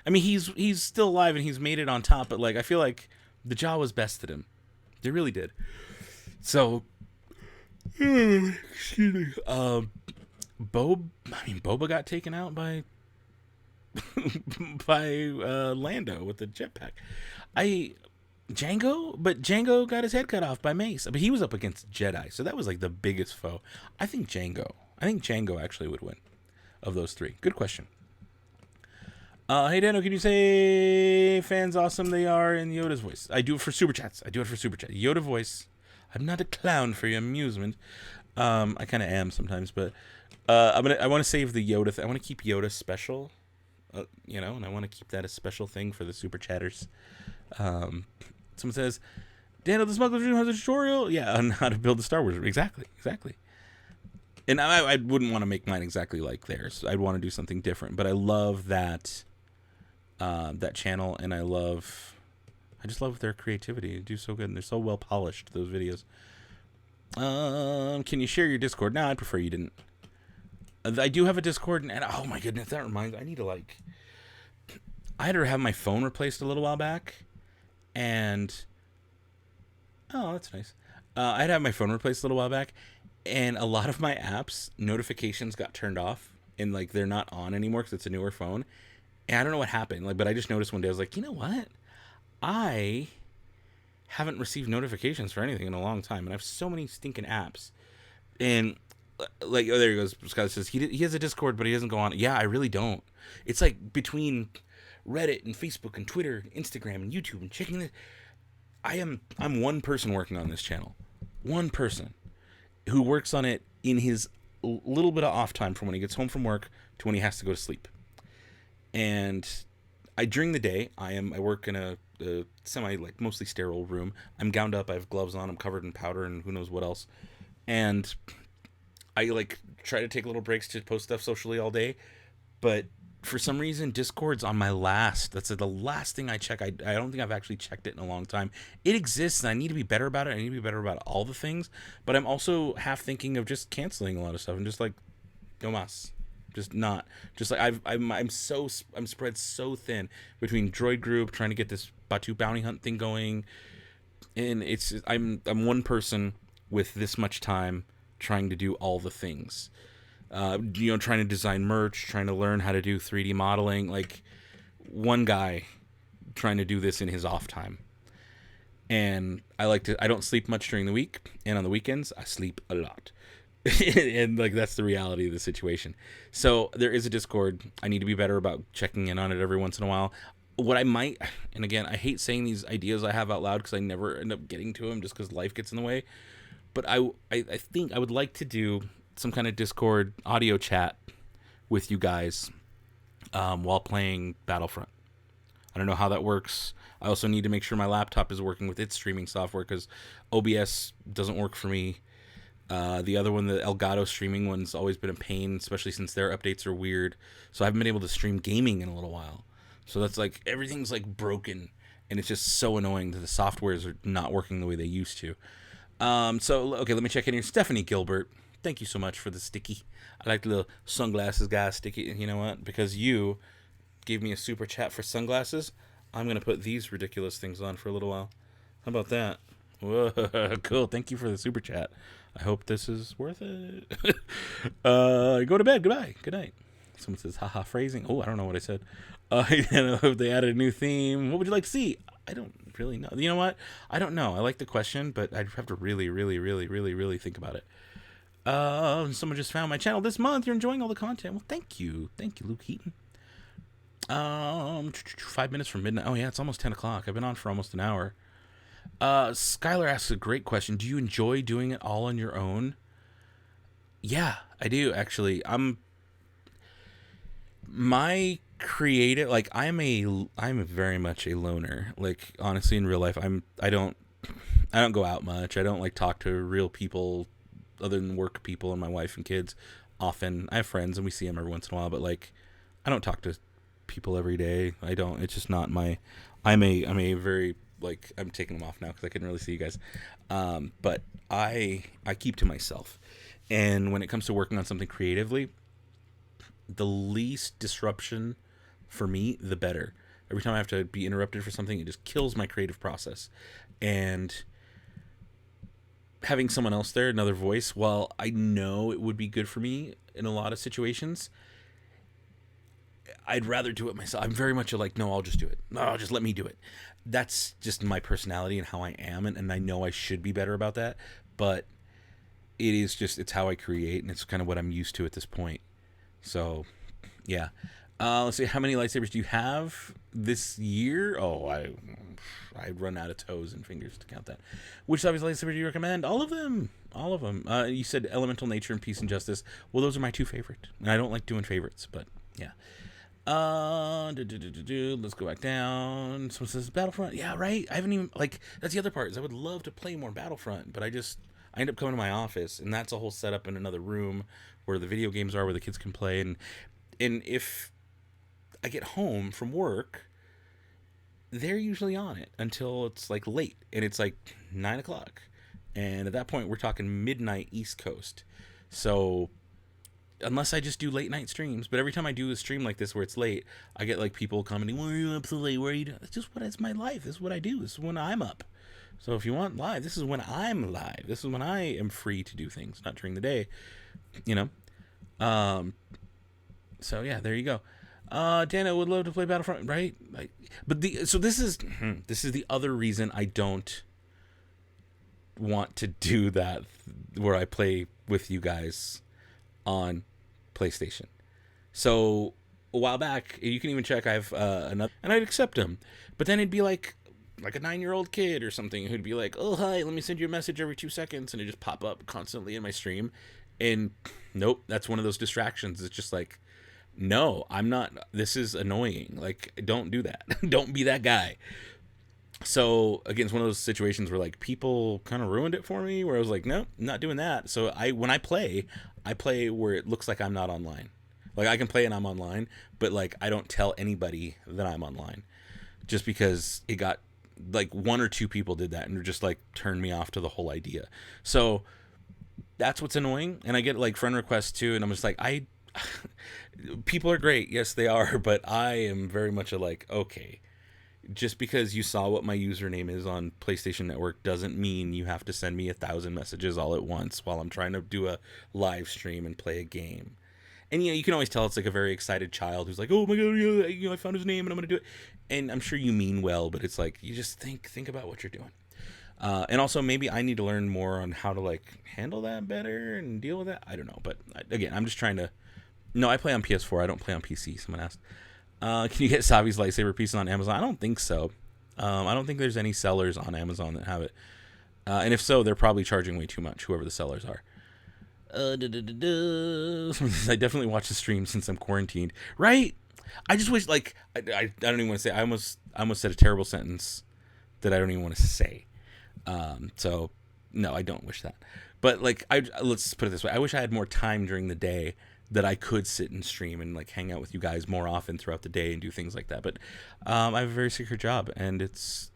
I mean, he's still alive and he's made it on top, but like I feel like the Jawas bested him. They really did. So, excuse me. Boba got taken out by Lando with the jetpack. Django got his head cut off by Mace. But he was up against Jedi, so that was like the biggest foe. I think Django actually would win of those three. Good question. Hey Dano, can you say fans awesome they are in Yoda's voice? I do it for super chats. Yoda voice. I'm not a clown for your amusement. I kind of am sometimes, but I want to save the Yoda. I want to keep Yoda special, and I want to keep that a special thing for the super chatters. Someone says, Daniel, the Smuggler's Dream has a tutorial. Yeah, on how to build the Star Wars. Exactly. And I wouldn't want to make mine exactly like theirs. I'd want to do something different. But I love that channel, and I just love their creativity. They do so good, and they're so well polished, those videos. Can you share your Discord? No, I'd prefer you didn't. I do have a Discord, and oh my goodness, that reminds me. I had to have my phone replaced a little while back, and oh, that's nice. I had to have my phone replaced a little while back, and a lot of my apps notifications got turned off, and like they're not on anymore because it's a newer phone. And I don't know what happened, but I just noticed one day I was like, you know what? I haven't received notifications for anything in a long time, and I have so many stinking apps. And like, oh, there he goes. Scott says he has a Discord, but he doesn't go on. Yeah, I really don't. It's like between Reddit and Facebook and Twitter, and Instagram and YouTube and checking this. I'm one person working on this channel, one person who works on it in his little bit of off time from when he gets home from work to when he has to go to sleep. And during the day, I work in a semi mostly sterile room. I'm gowned up. I have gloves on. I'm covered in powder and who knows what else. And I try to take little breaks to post stuff socially all day, but for some reason Discord's on my last. That's the last thing I check. I don't think I've actually checked it in a long time. It exists, and I need to be better about it. I need to be better about all the things, but I'm also half thinking of just canceling a lot of stuff and just no mas. I'm spread so thin between Droid Group trying to get this Batu bounty hunt thing going, and I'm one person with this much time trying to do all the things. Trying to design merch, trying to learn how to do 3D modeling, like one guy trying to do this in his off time. And I don't sleep much during the week, and on the weekends I sleep a lot. And that's the reality of the situation. So there is a Discord. I need to be better about checking in on it every once in a while. What I might, and again, I hate saying these ideas I have out loud because I never end up getting to them just because life gets in the way. But I think I would like to do some kind of Discord audio chat with you guys while playing Battlefront. I don't know how that works. I also need to make sure my laptop is working with its streaming software because OBS doesn't work for me. The other one, the Elgato streaming one's always been a pain, especially since their updates are weird. So I haven't been able to stream gaming in a little while. So that's everything's broken, and it's just so annoying that the softwares are not working the way they used to. Okay, let me check in here. Stephanie Gilbert, thank you so much for the sticky. I like the little sunglasses guy sticky. You know what? Because you gave me a super chat for sunglasses, I'm going to put these ridiculous things on for a little while. How about that? Whoa, cool. Thank you for the super chat. I hope this is worth it. Go to bed. Goodbye. Good night. Someone says, haha, phrasing. Oh, I don't know what I said. I don't know if they added a new theme. What would you like to see? I don't really know. You know what? I don't know. I like the question, but I'd have to really, really, really, really, really think about it. Someone just found my channel this month. You're enjoying all the content. Well, thank you. Thank you, Luke Heaton. 5 minutes from midnight. Oh, yeah, it's almost 10 o'clock. I've been on for almost an hour. Skylar asks a great question. Do you enjoy doing it all on your own? Yeah, I do, actually. My creative, I'm very much a loner. Honestly, in real life, I don't go out much. I don't talk to real people other than work people and my wife and kids often. I have friends and we see them every once in a while, but I don't talk to people every day. I don't. It's just not my. I'm a very I'm taking them off now because I couldn't really see you guys. But I keep to myself, and when it comes to working on something creatively, the least disruption for me, the better. Every time I have to be interrupted for something, it just kills my creative process. And having someone else there, another voice, while I know it would be good for me in a lot of situations, I'd rather do it myself. I'm very much no, I'll just do it. No, just let me do it. That's just my personality and how I am, and I know I should be better about that, but it's how I create, and it's kind of what I'm used to at this point. So, yeah. Let's see. How many lightsabers do you have this year? Oh, I run out of toes and fingers to count that. Which Savi's lightsaber do you recommend? All of them. All of them. You said Elemental Nature and Peace and Justice. Well, those are my two favorite. And I don't like doing favorites, but yeah. Let's go back down. Someone says Battlefront. Yeah, right. I haven't even, like, that's the other part, is I would love to play more Battlefront, but I end up coming to my office, and that's a whole setup in another room where the video games are, where the kids can play. And if I get home from work, they're usually on it until it's like late, and it's like 9 o'clock. And at that point, we're talking midnight East Coast. So unless I just do late night streams, but every time I do a stream like this where it's late, I get like people commenting, "Why are you up so late? Where are you doing?" It's just it's my life. This is what I do. This is when I'm up. So if you want live, this is when I'm live. This is when I am free to do things, not during the day, you know. So yeah, there you go. Dana would love to play Battlefront, right? So this is the other reason I don't want to do that, where I play with you guys on PlayStation. So a while back, you can even check, I have another, and I'd accept him, but then it'd be like a 9-year-old kid or something who'd be like, "Oh hi, let me send you a message every 2 seconds," and it just pop up constantly in my stream. And nope, that's one of those distractions. It's just like, no, I'm not. This is annoying. Like, don't do that. Don't be that guy. So again, it's one of those situations where like people kind of ruined it for me, where I was like, nope, not doing that. So when I play where it looks like I'm not online. Like, I can play and I'm online, but like I don't tell anybody that I'm online, just because it got like 1 or 2 people did that and just like turned me off to the whole idea. So that's what's annoying. And I get like friend requests too, and I'm just like, people are great, yes they are, but I am very much like, okay, just because you saw what my username is on PlayStation Network doesn't mean you have to send me 1,000 messages all at once while I'm trying to do a live stream and play a game. And you can always tell it's like a very excited child who's like, "Oh my god, I found his name and I'm gonna do it." And I'm sure you mean well, but it's like, you just think about what you're doing. And also, maybe I need to learn more on how to like handle that better and deal with that. I don't know, but again, I'm just trying to. No, I play on PS4. I don't play on PC. Someone asked. Can you get Savi's lightsaber piece on Amazon? I don't think so. I don't think there's any sellers on Amazon that have it. And if so, they're probably charging way too much, whoever the sellers are. I definitely watch the stream since I'm quarantined. Right? I just wish, like, I don't even want to say, I almost said a terrible sentence that I don't even want to say. So, no, I don't wish that. But, like, let's put it this way. I wish I had more time during the day that I could sit and stream and like hang out with you guys more often throughout the day and do things like that. But I have a very secure job, and it's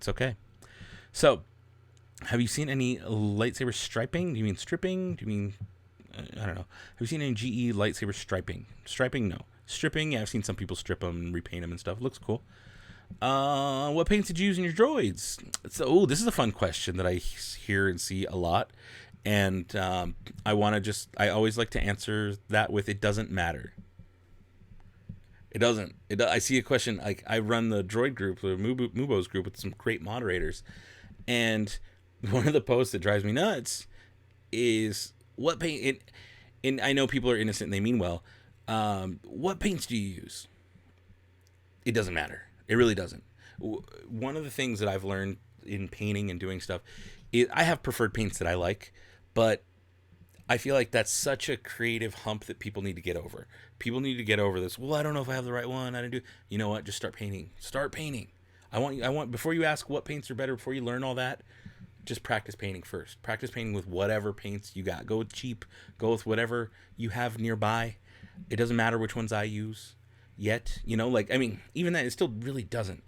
okay. So, have you seen any lightsaber striping? Do you mean stripping? Do you mean I don't know? Have you seen any GE lightsaber striping? Striping, no. Stripping, yeah, I've seen some people strip them and repaint them and stuff. It looks cool. What paints did you use in your droids? So, this is a fun question that I hear and see a lot. And I always like to answer that with, it doesn't matter. It doesn't. I see a question, like, I run the droid group, the Mubos group, with some great moderators. And one of the posts that drives me nuts is, what paint, and I know people are innocent and they mean well, what paints do you use? It doesn't matter. It really doesn't. One of the things that I've learned in painting and doing stuff is, I have preferred paints that I like, but I feel like that's such a creative hump that people need to get over. People need to get over this. Well, I don't know if I have the right one. I didn't do. You know what? Just start painting. Start painting. I want before you ask what paints are better, before you learn all that, just practice painting first. Practice painting with whatever paints you got. Go with cheap. Go with whatever you have nearby. It doesn't matter which ones I use yet. Like, I mean, even that, it still really doesn't.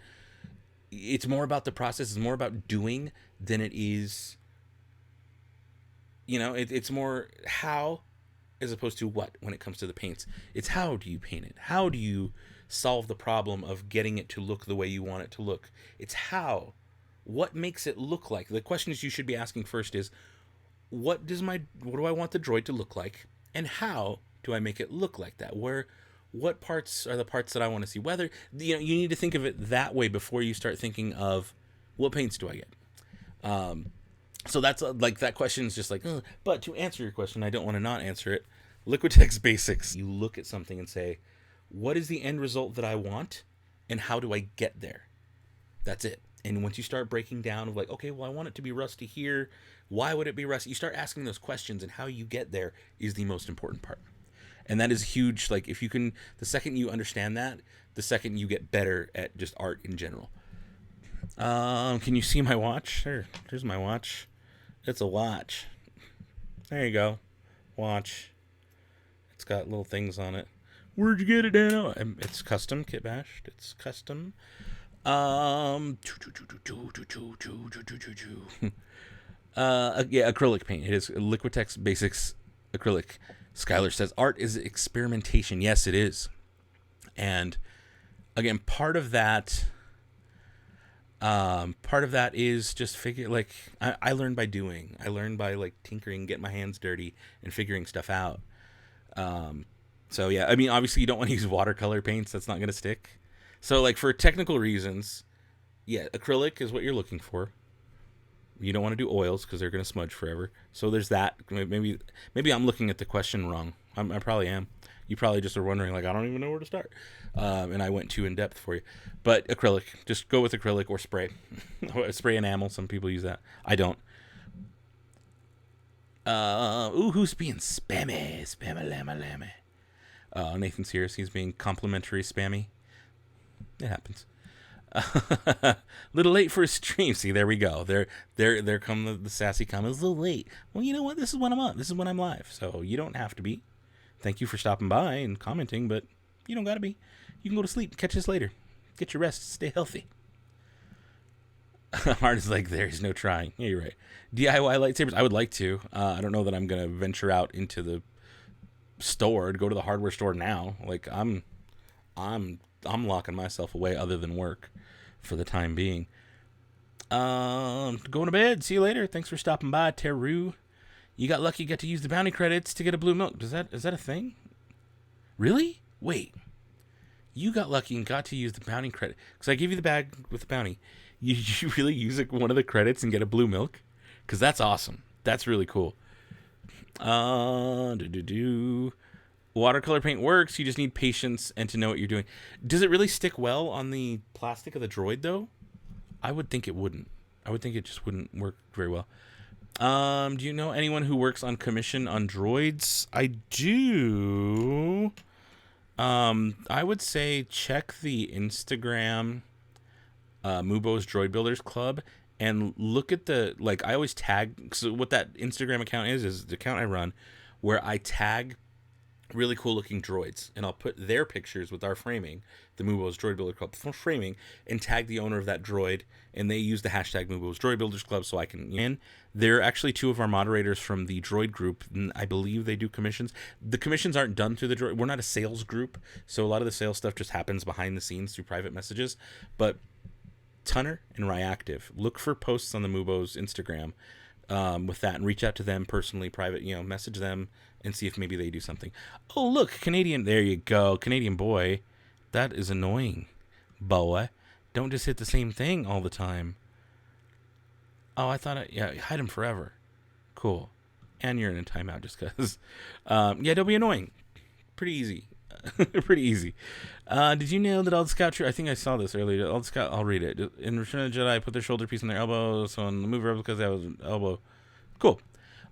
It's more about the process. It's more about doing than it is. It's more how as opposed to what when it comes to the paints. It's how do you paint it? How do you solve the problem of getting it to look the way you want it to look? It's how. What makes it look like? The questions you should be asking first is, what do I want the droid to look like? And how do I make it look like that? What parts are the parts that I want to see? Whether, you need to think of it that way before you start thinking of, what paints do I get? So that's like, that question is just like, but to answer your question, I don't want to not answer it. Liquitex basics. You look at something and say, What is the end result that I want, and how do I get there? That's it. And once you start breaking down of like, okay, well, I want it to be rusty here. Why would it be rusty? You start asking those questions, and how you get there is the most important part. And that is huge. Like, if you can, the second you understand that, the second you get better at just art in general. Can you see my watch? Sure. Here's my watch. It's a watch. There you go. Watch. It's got little things on it. Where'd you get it, Dano? It's custom, kit bashed. It's custom. Yeah, acrylic paint. It is Liquitex Basics acrylic. Skylar says art is experimentation. Yes, it is. And again, part of that is just like I learned by doing. I learned by like tinkering, getting my hands dirty, and figuring stuff out. So yeah, I mean, obviously you don't want to use watercolor paints. That's not going to stick. So like for technical reasons, yeah, acrylic is what you're looking for. You don't want to do oils because they're going to smudge forever. So there's that. Maybe I'm looking at the question wrong. I probably am. You probably just are wondering, like, I don't even know where to start. And I went too in depth for you. But acrylic, just go with acrylic or spray. Spray enamel. Some people use that. I don't. Who's being spammy? Spammy, lammy, lammy. Nathan's here. So he's being complimentary spammy. It happens. Little late for a stream. See, there we go. There come the sassy comments. A little late. Well, you know what? This is when I'm on. This is when I'm live. So you don't have to be. Thank you for stopping by and commenting, but you don't gotta be. You can go to sleep. Catch us later. Get your rest. Stay healthy. Heart is like, there's no trying. Yeah, you're right. DIY lightsabers. I would like to. I don't know that I'm gonna venture out into the store to go to the hardware store now. Like I'm locking myself away other than work for the time being. Going to bed. See you later. Thanks for stopping by, Teru. You got lucky, you got to use the bounty credits to get a blue milk. Is that a thing? Really? Wait. You got lucky and got to use the bounty credit. Because I gave you the bag with the bounty. You really use one of the credits and get a blue milk? Because that's awesome. That's really cool. Watercolor paint works. You just need patience and to know what you're doing. Does it really stick well on the plastic of the droid, though? I would think it wouldn't. I would think it just wouldn't work very well. Do you know anyone who works on commission on droids? I do. I would say check the Instagram Mubo's Droid Builders Club and look at I always tag. So what that Instagram account is the account I run where I tag really cool looking droids, and I'll put their pictures with our framing, the Mubo's Droid Builder Club framing, and tag the owner of that droid, and they use the hashtag Mubo's Droid Builders Club so I can in. They're actually two of our moderators from the droid group, and I believe they do commissions. The commissions aren't done through the droid. We're not a sales group, so a lot of the sales stuff just happens behind the scenes through private messages. But Tunner and Ryactive, look for posts on the Mubo's Instagram with that, and reach out to them personally, private, message them and see if maybe they do something. Oh, look, Canadian. There you go. Canadian boy. That is annoying, boy. Don't just hit the same thing all the time. Oh, I thought, hide him forever. Cool. And you're in a timeout just because. Don't be annoying. Pretty easy. Pretty easy. Did you know that all the scout troopers, I think I saw this earlier, all the scout, I'll read it. In Return of the Jedi, put their shoulder piece on their elbow, so on the move replicas, that was an elbow. Cool.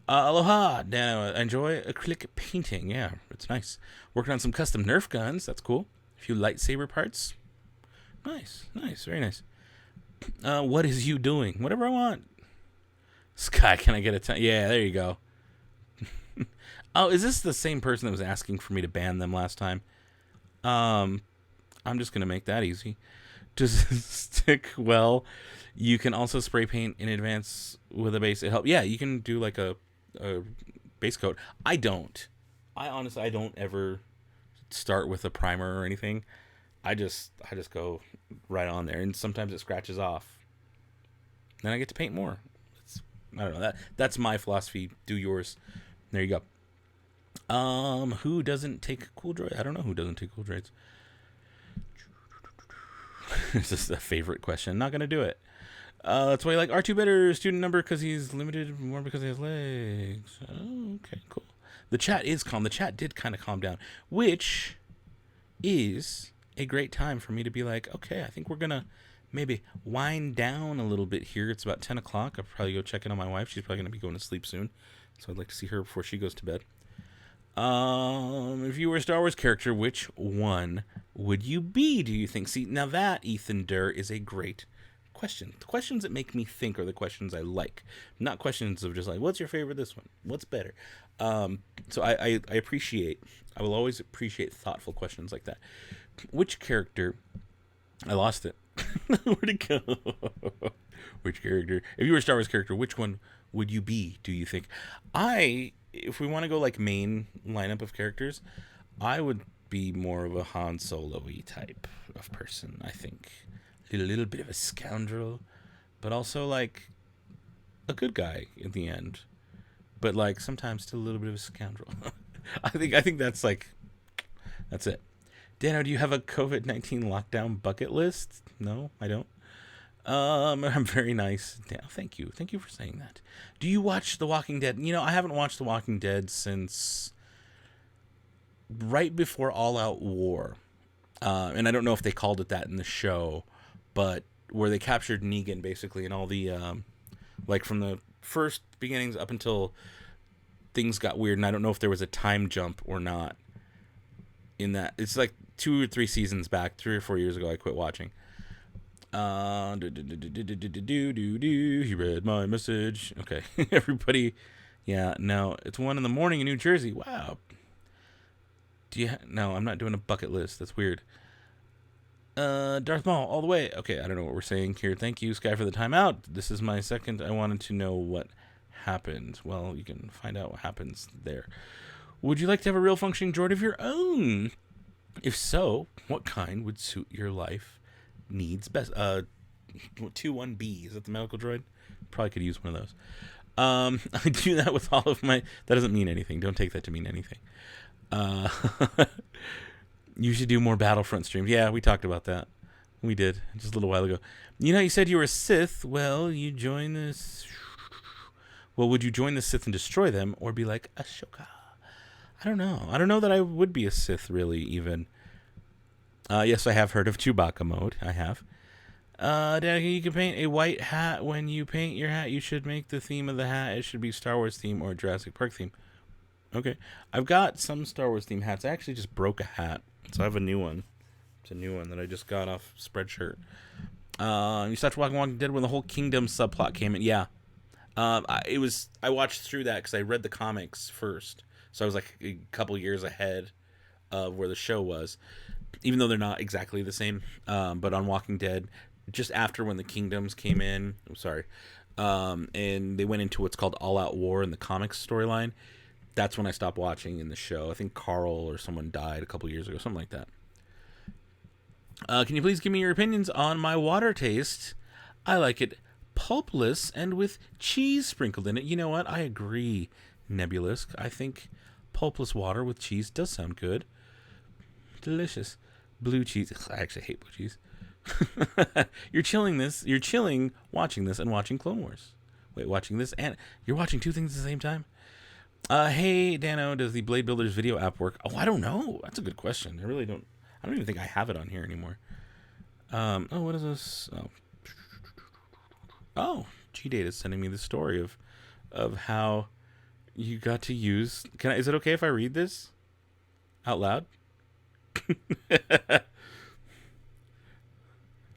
Aloha, Dan. Enjoy acrylic painting. Yeah, it's nice. Working on some custom Nerf guns. That's cool. A few lightsaber parts. Nice. Very nice. What is you doing? Whatever I want. Sky, can I get a time? Yeah, there you go. Oh, is this the same person that was asking for me to ban them last time? I'm just going to make that easy. Does it stick well? You can also spray paint in advance with a base. It helps. Yeah, you can do like a base coat. I honestly don't ever start with a primer or anything. I just go right on there, and sometimes it scratches off. Then I get to paint more. I don't know. That's my philosophy. Do yours. There you go. Who doesn't take cool droids? I don't know who doesn't take cool droids. This is a favorite question. Not gonna do it. That's why I like R2 better student number because he's limited more because he has legs. Oh, okay, cool. The chat is calm. The chat did kind of calm down, which is a great time for me to be like, okay, I think we're going to maybe wind down a little bit here. It's about 10 o'clock. I'll probably go check in on my wife. She's probably going to be going to sleep soon. So I'd like to see her before she goes to bed. If you were a Star Wars character, which one would you be, do you think? See, now that, Ethan Durr, is a great question. The questions that make me think are the questions I like. Not questions of just like, what's your favorite this one? What's better? So I will always appreciate thoughtful questions like that. Which character, I lost it. Where'd it go? Which character, if you were a Star Wars character, which one would you be, do you think? If we want to go like main lineup of characters, I would be more of a Han Solo-y type of person, I think. A little bit of a scoundrel, but also like a good guy in the end. But like sometimes still a little bit of a scoundrel. I think that's it. Dano, do you have a COVID-19 lockdown bucket list? No, I don't. I'm very nice. Dano, thank you. Thank you for saying that. Do you watch The Walking Dead? You know, I haven't watched The Walking Dead since right before All Out War. And I don't know if they called it that in the show, but where they captured Negan basically and all the, like from the first beginnings up until things got weird. And I don't know if there was a time jump or not in that. It's like 2 or 3 seasons back, 3 or 4 years ago, I quit watching. He read my message. Okay. Everybody. Yeah, no, it's 1 a.m. in New Jersey. Wow. No, I'm not doing a bucket list. That's weird. Darth Maul, all the way. Okay, I don't know what we're saying here. Thank you, Sky, for the timeout. This is my second. I wanted to know what happened. Well, you can find out what happens there. Would you like to have a real functioning droid of your own? If so, what kind would suit your life needs best? 21B, is that the medical droid? Probably could use one of those. I do that with all of my... That doesn't mean anything. Don't take that to mean anything. You should do more Battlefront streams. Yeah, we talked about that. We did, just a little while ago. You know, you said you were a Sith. Well, you join this... Well, would you join the Sith and destroy them, or be like Ashoka? I don't know. I don't know that I would be a Sith, really, even. Yes, I have heard of Chewbacca mode. I have. Daddy, you can paint a white hat. When you paint your hat, you should make the theme of the hat. It should be Star Wars theme or Jurassic Park theme. Okay. I've got some Star Wars theme hats. I actually just broke a hat, so I have a new one. It's a new one that I just got off Spreadshirt. You started Walking Dead when the whole Kingdom subplot came in. Yeah. I watched through that because I read the comics first. So I was like a couple years ahead of where the show was, even though they're not exactly the same. But on Walking Dead, just after when the Kingdoms came in, and they went into what's called All Out War in the comics storyline, that's when I stopped watching in the show. I think Carl or someone died a couple years ago, something like that. Can you please give me your opinions on my water taste? I like it pulpless and with cheese sprinkled in it. You know what? I agree, Nebulous. I think pulpless water with cheese does sound good. Delicious. Blue cheese. I actually hate blue cheese. You're chilling watching this and watching Clone Wars. Wait, watching this and you're watching 2 things at the same time? Hey, Dano, does the Blade Builders video app work? Oh, I don't know. That's a good question. I don't even think I have it on here anymore. What is this? Oh, G-Data is sending me the story of how you got to use... Is it okay if I read this out loud? I'm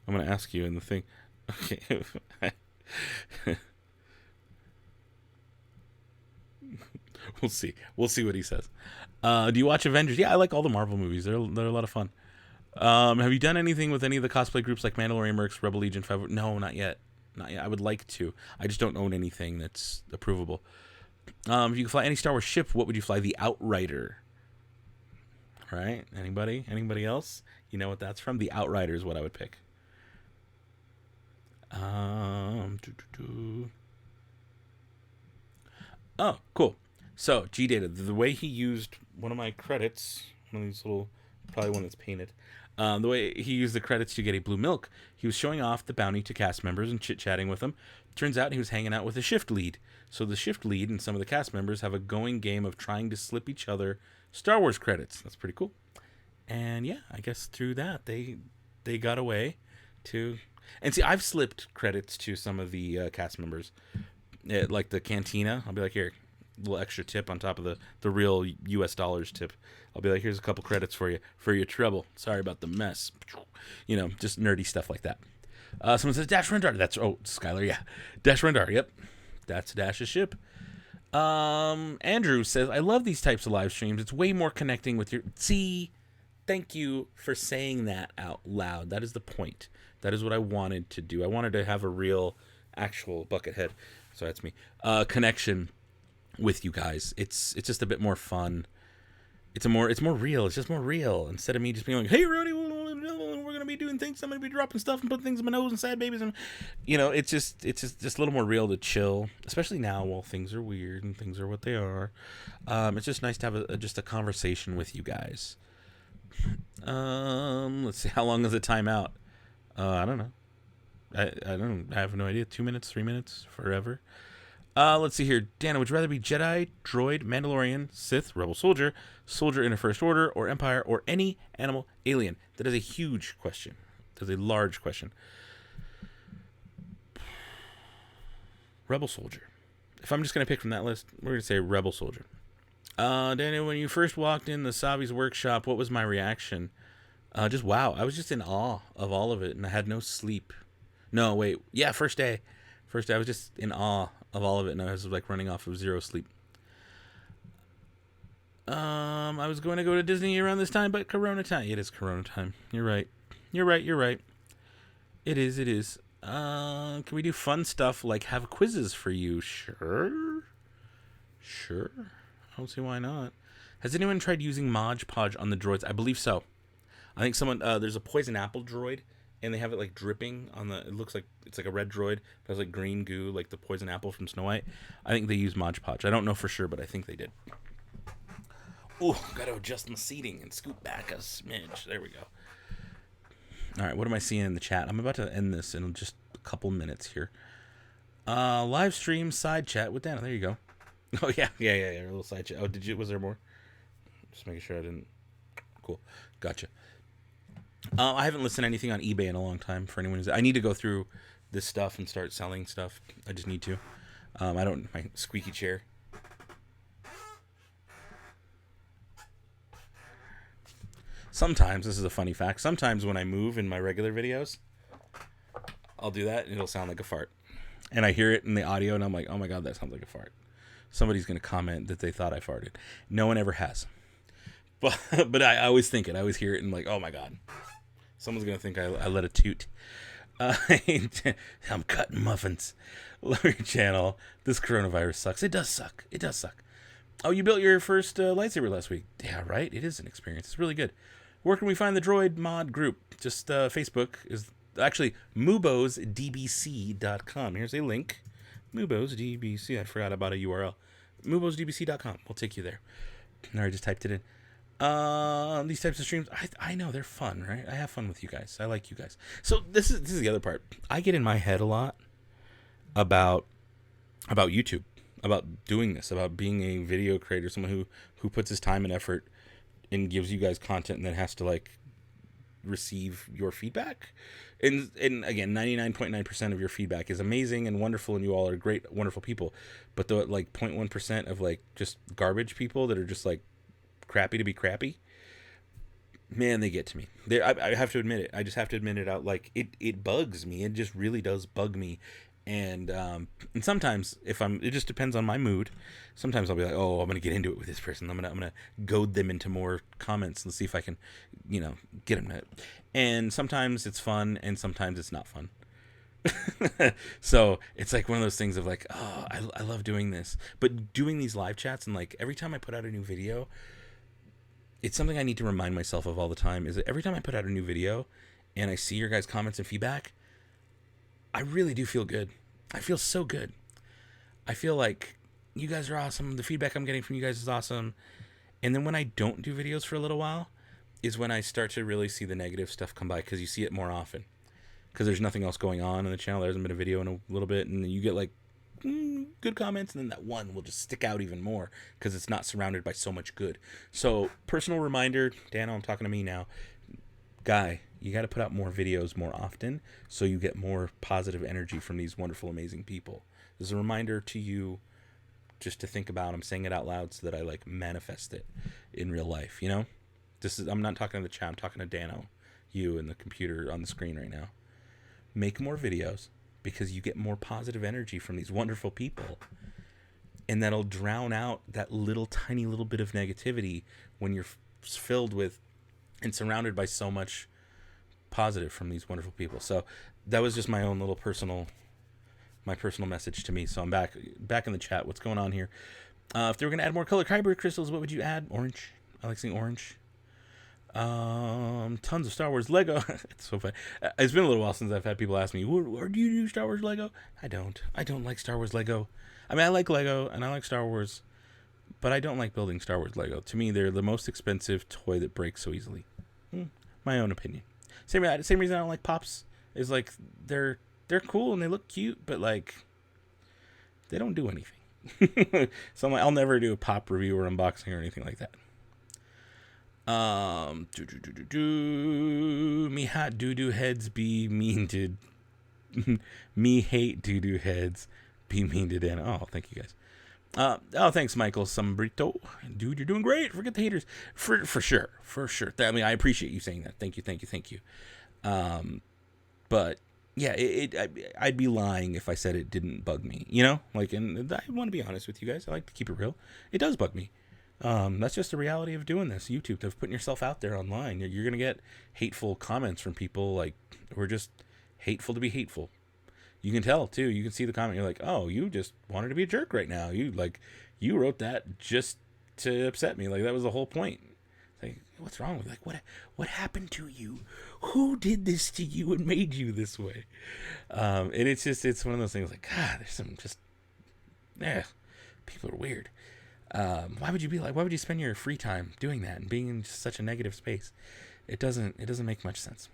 going to ask you in the thing. Okay. We'll see. We'll see what he says. Do you watch Avengers? Yeah, I like all the Marvel movies. They're a lot of fun. Have you done anything with any of the cosplay groups like Mandalorian Mercs, Rebel Legion 5? No, not yet. Not yet. I would like to. I just don't own anything that's approvable. If you could fly any Star Wars ship, what would you fly? The Outrider. Right? Anybody? Anybody else? You know what that's from? The Outrider is what I would pick. Oh, cool. So, G-Data, the way he used one of my credits, one of these little, probably one that's painted, the way he used the credits to get a blue milk, he was showing off the bounty to cast members and chit-chatting with them. Turns out he was hanging out with a shift lead. So the shift lead and some of the cast members have a going game of trying to slip each other Star Wars credits. That's pretty cool. And yeah, I guess through that they got away to. And see, I've slipped credits to some of the cast members. Like the cantina, I'll be like, here, a little extra tip on top of the real US dollars tip. I'll be like, here's a couple credits for you for your trouble. Sorry about the mess. Just nerdy stuff like that. Someone says Dash Rendar. That's Skylar, yeah. Dash Rendar, yep. That's Dash's ship. Andrew says, I love these types of live streams. It's way more connecting with your thank you for saying that out loud. That is the point. That is what I wanted to do. I wanted to have a real actual Buckethead. So that's me. Connection with you guys. It's just a bit more fun. It's more real. It's just more real instead of me just being like, hey, everybody, we're gonna be doing things. I'm gonna be dropping stuff and putting things in my nose and sad babies, and it's just a little more real to chill, especially now while things are weird and things are what they are. It's just nice to have just a conversation with you guys. Let's see, how long is the timeout? I don't know. I have no idea. 2 minutes, 3 minutes, forever. Let's see here. Dana, would you rather be Jedi, droid, Mandalorian, Sith, Rebel soldier, soldier in a First Order, or Empire, or any animal alien? That is a huge question. That is a large question. Rebel soldier. If I'm just going to pick from that list, we're going to say Rebel soldier. Dana, when you first walked in the Savi's workshop, what was my reaction? Just wow. I was just in awe of all of it, and I had no sleep. No, wait. Yeah, first day. I was just in awe of all of it, and I was like running off of zero sleep. I was going to go to Disney around this time, but Corona time. It is Corona time. You're right. It is. Can we do fun stuff like have quizzes for you? Sure. I don't see why not. Has anyone tried using Mod Podge on the droids? I believe so. I think someone, there's a poison apple droid, and they have it like dripping on it looks like it's like a red droid. It has like green goo, like the poison apple from Snow White. I think they use Mod Podge. I don't know for sure, but I think they did. Oh, got to adjust my seating and scoot back a smidge. There we go. All right, what am I seeing in the chat? I'm about to end this in just a couple minutes here. Live stream side chat with Dana. There you go. Oh, yeah. A little side chat. Oh, was there more? Just making sure I didn't. Cool. Gotcha. I haven't listened to anything on eBay in a long time for anyone I need to go through this stuff and start selling stuff. I just need to. My squeaky chair. Sometimes, this is a funny fact, sometimes when I move in my regular videos, I'll do that and it'll sound like a fart. And I hear it in the audio and I'm like, oh my God, that sounds like a fart. Somebody's going to comment that they thought I farted. No one ever has. But I always think it. I always hear it and like, oh my God. Someone's going to think I let a toot. I'm cutting muffins. Love your channel. This coronavirus sucks. It does suck. Oh, you built your first lightsaber last week. Yeah, right? It is an experience. It's really good. Where can we find the droid mod group? Just Facebook is actually mubosdbc.com. Here's a link. Mubosdbc. I forgot about a URL. Mubosdbc.com. We'll take you there. I just typed it in. These types of streams, I know they're fun, right? I have fun with you guys. I like you guys. So this is the other part. I get in my head a lot about YouTube, about doing this, about being a video creator, someone who puts his time and effort and gives you guys content and then has to like receive your feedback. And again, 99.9% of your feedback is amazing and wonderful, and you all are great, wonderful people. But the like 0.1% of like just garbage people that are just like crappy to be crappy, man, they get to me. I have to admit it. I just have to admit it out. Like it bugs me. It just really does bug me. And sometimes it just depends on my mood. Sometimes I'll be like, oh, I'm gonna get into it with this person. I'm gonna goad them into more comments and see if I can, get them to. And sometimes it's fun, and sometimes it's not fun. So it's like one of those things of like, oh, I love doing this, but doing these live chats and like every time I put out a new video, it's something I need to remind myself of all the time. Is that every time I put out a new video and I see your guys' comments and feedback, I really do feel good. I feel so good. I feel like you guys are awesome. The feedback I'm getting from you guys is awesome. And then when I don't do videos for a little while is when I start to really see the negative stuff come by, because you see it more often. Because there's nothing else going on the channel. There hasn't been a video in a little bit. And you get like good comments, and then that one will just stick out even more because it's not surrounded by so much good. So, personal reminder, Dano, I'm talking to me now. Guy, you got to put out more videos more often so you get more positive energy from these wonderful, amazing people. This is a reminder to you just to think about. I'm saying it out loud so that I like manifest it in real life, you know? I'm not talking to the chat, I'm talking to Dano, you and the computer on the screen right now. Make more videos because you get more positive energy from these wonderful people. And that'll drown out that little tiny little bit of negativity when you're filled with and surrounded by so much positive from these wonderful people. So that was just my own little personal message to me. So I'm back in the chat. What's going on here? If they were going to add more color hybrid crystals, what would you add? Orange. I like seeing orange. Tons of Star Wars Lego. It's so funny. It's been a little while since I've had people ask me, "Where do you do Star Wars Lego?" I don't like Star Wars Lego. I mean, I like Lego and I like Star Wars, but I don't like building Star Wars Lego. To me, they're the most expensive toy that breaks so easily. My own opinion. Same reason I don't like Pops is like they're cool and they look cute, but like they don't do anything. So I'll never do a Pop review or unboxing or anything like that. Me hot doo-doo heads be mean to me hate doo-doo heads be mean to Dan. Oh, thank you guys. Thanks, Michael Sombrito. Dude, you're doing great. Forget the haters. For sure. I mean, I appreciate you saying that. Thank you. But yeah, I'd be lying if I said it didn't bug me, you know? Like, and I want to be honest with you guys. I like to keep it real. It does bug me. That's just the reality of doing this, YouTube, of putting yourself out there online. You're going to get hateful comments from people like who are just hateful to be hateful. You can tell too. You can see the comment. You're like, oh, you just wanted to be a jerk right now. You wrote that just to upset me. Like that was the whole point. Like, what's wrong with you? Like what happened to you? Who did this to you and made you this way? And it's one of those things like, God, there's some people are weird. Why would you spend your free time doing that and being in such a negative space? It doesn't make much sense.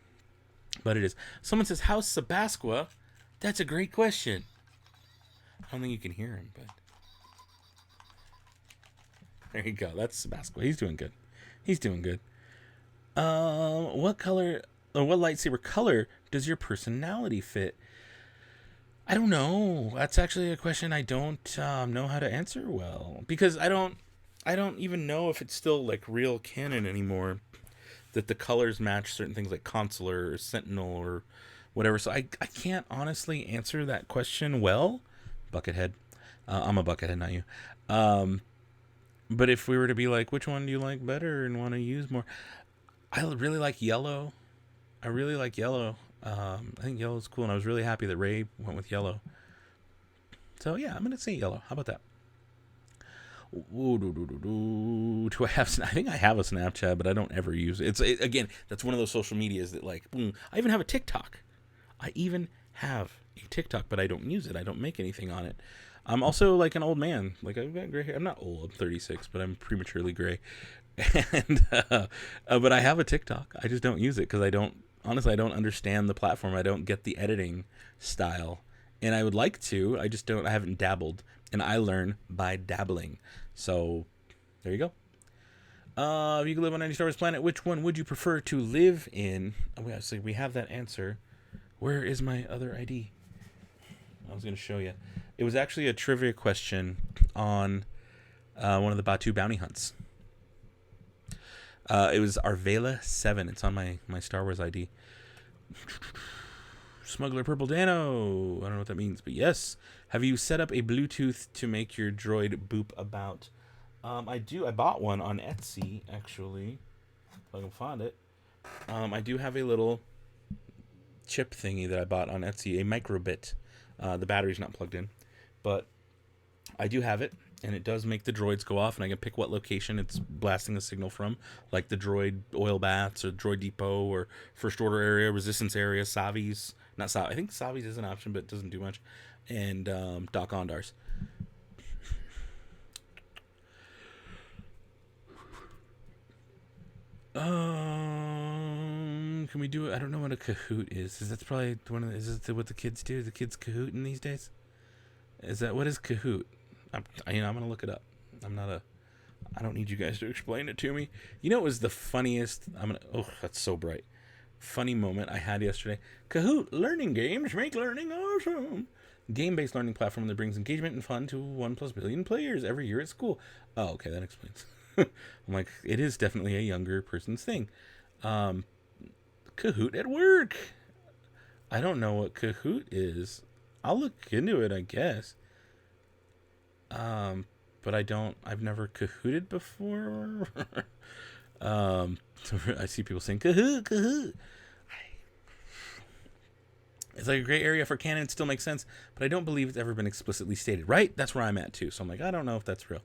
But it is. Someone says, how's Sabasqua? That's a great question. I don't think you can hear him, but there you go. That's Sabasqua. He's doing good. What color or what lightsaber color does your personality fit? I don't know. That's actually a question I don't know how to answer well, because I don't even know if it's still like real canon anymore that the colors match certain things like Consular or Sentinel or whatever. So I can't honestly answer that question well. Buckethead. I'm a Buckethead, not you. But if we were to be like, which one do you like better and want to use more? I really like yellow. I think yellow is cool, and I was really happy that Ray went with yellow. So yeah, I'm gonna say yellow. How about that? Do I have? I think I have a Snapchat, but I don't ever use it. Again, that's one of those social medias that like, boom. I even have a TikTok. But I don't use it. I don't make anything on it. I'm also like an old man. Like I've got gray hair. I'm not old. I'm 36, but I'm prematurely gray. And but I have a TikTok. I just don't use it because I don't understand the platform. I don't get the editing style, and I would like to. I just don't. I haven't dabbled, and I learn by dabbling. So there you go. If you could live on any Star Wars planet, which one would you prefer to live in? So we have that answer. Where is my other ID? I was going to show you. It was actually a trivia question on one of the Batu bounty hunts. It was Arvela 7. It's on my Star Wars ID. Smuggler Purple Dano. I don't know what that means, but yes. Have you set up a Bluetooth to make your droid boop about? I do. I bought one on Etsy, actually. If I can find it. I do have a little chip thingy that I bought on Etsy, a microbit. The battery's not plugged in, but I do have it. And it does make the droids go off, and I can pick what location it's blasting the signal from, like the droid oil baths or droid depot or first order area, resistance area, Savis. Not Savis. I think Savis is an option, but it doesn't do much. And Doc Ondars. Can we do it? I don't know what a Kahoot is. That's probably is it what the kids do? The kids Kahooting these days? Is that what is Kahoot? I'm gonna look it up. I don't need you guys to explain it to me. You know, it was the funniest. Oh, that's so bright. Funny moment I had yesterday. Kahoot, learning games make learning awesome. Game-based learning platform that brings engagement and fun to 1+ billion players every year at school. Oh, okay, that explains. I'm like, it is definitely a younger person's thing. Kahoot at work. I don't know what Kahoot is. I'll look into it, I guess. But I've never Kahooted before. I see people saying Kahoot. It's like a gray area for canon. It still makes sense, but I don't believe it's ever been explicitly stated. Right? That's where I'm at too. So I'm like, I don't know if that's real.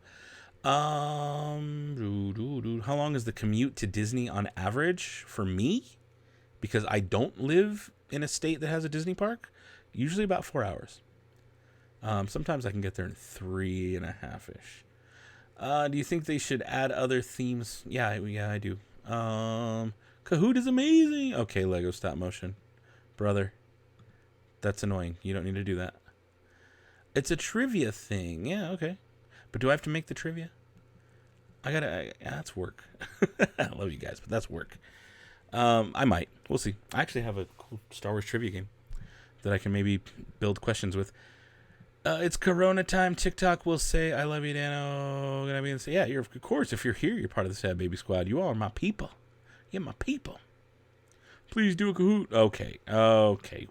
How long is the commute to Disney on average for me? Because I don't live in a state that has a Disney park. Usually about 4 hours. Sometimes I can get there in 3.5-ish. Do you think they should add other themes? Yeah, I do. Kahoot is amazing. Okay, Lego stop motion. Brother. That's annoying. You don't need to do that. It's a trivia thing. Yeah, okay. But do I have to make the trivia? That's work. I love you guys, but that's work. I might. We'll see. I actually have a cool Star Wars trivia game that I can maybe build questions with. It's Corona time. TikTok will say, I love you, Dano. Gonna be and say, yeah, of course, if you're here, you're part of the Sad Baby Squad. You are my people. You're my people. Please do a Kahoot. Okay.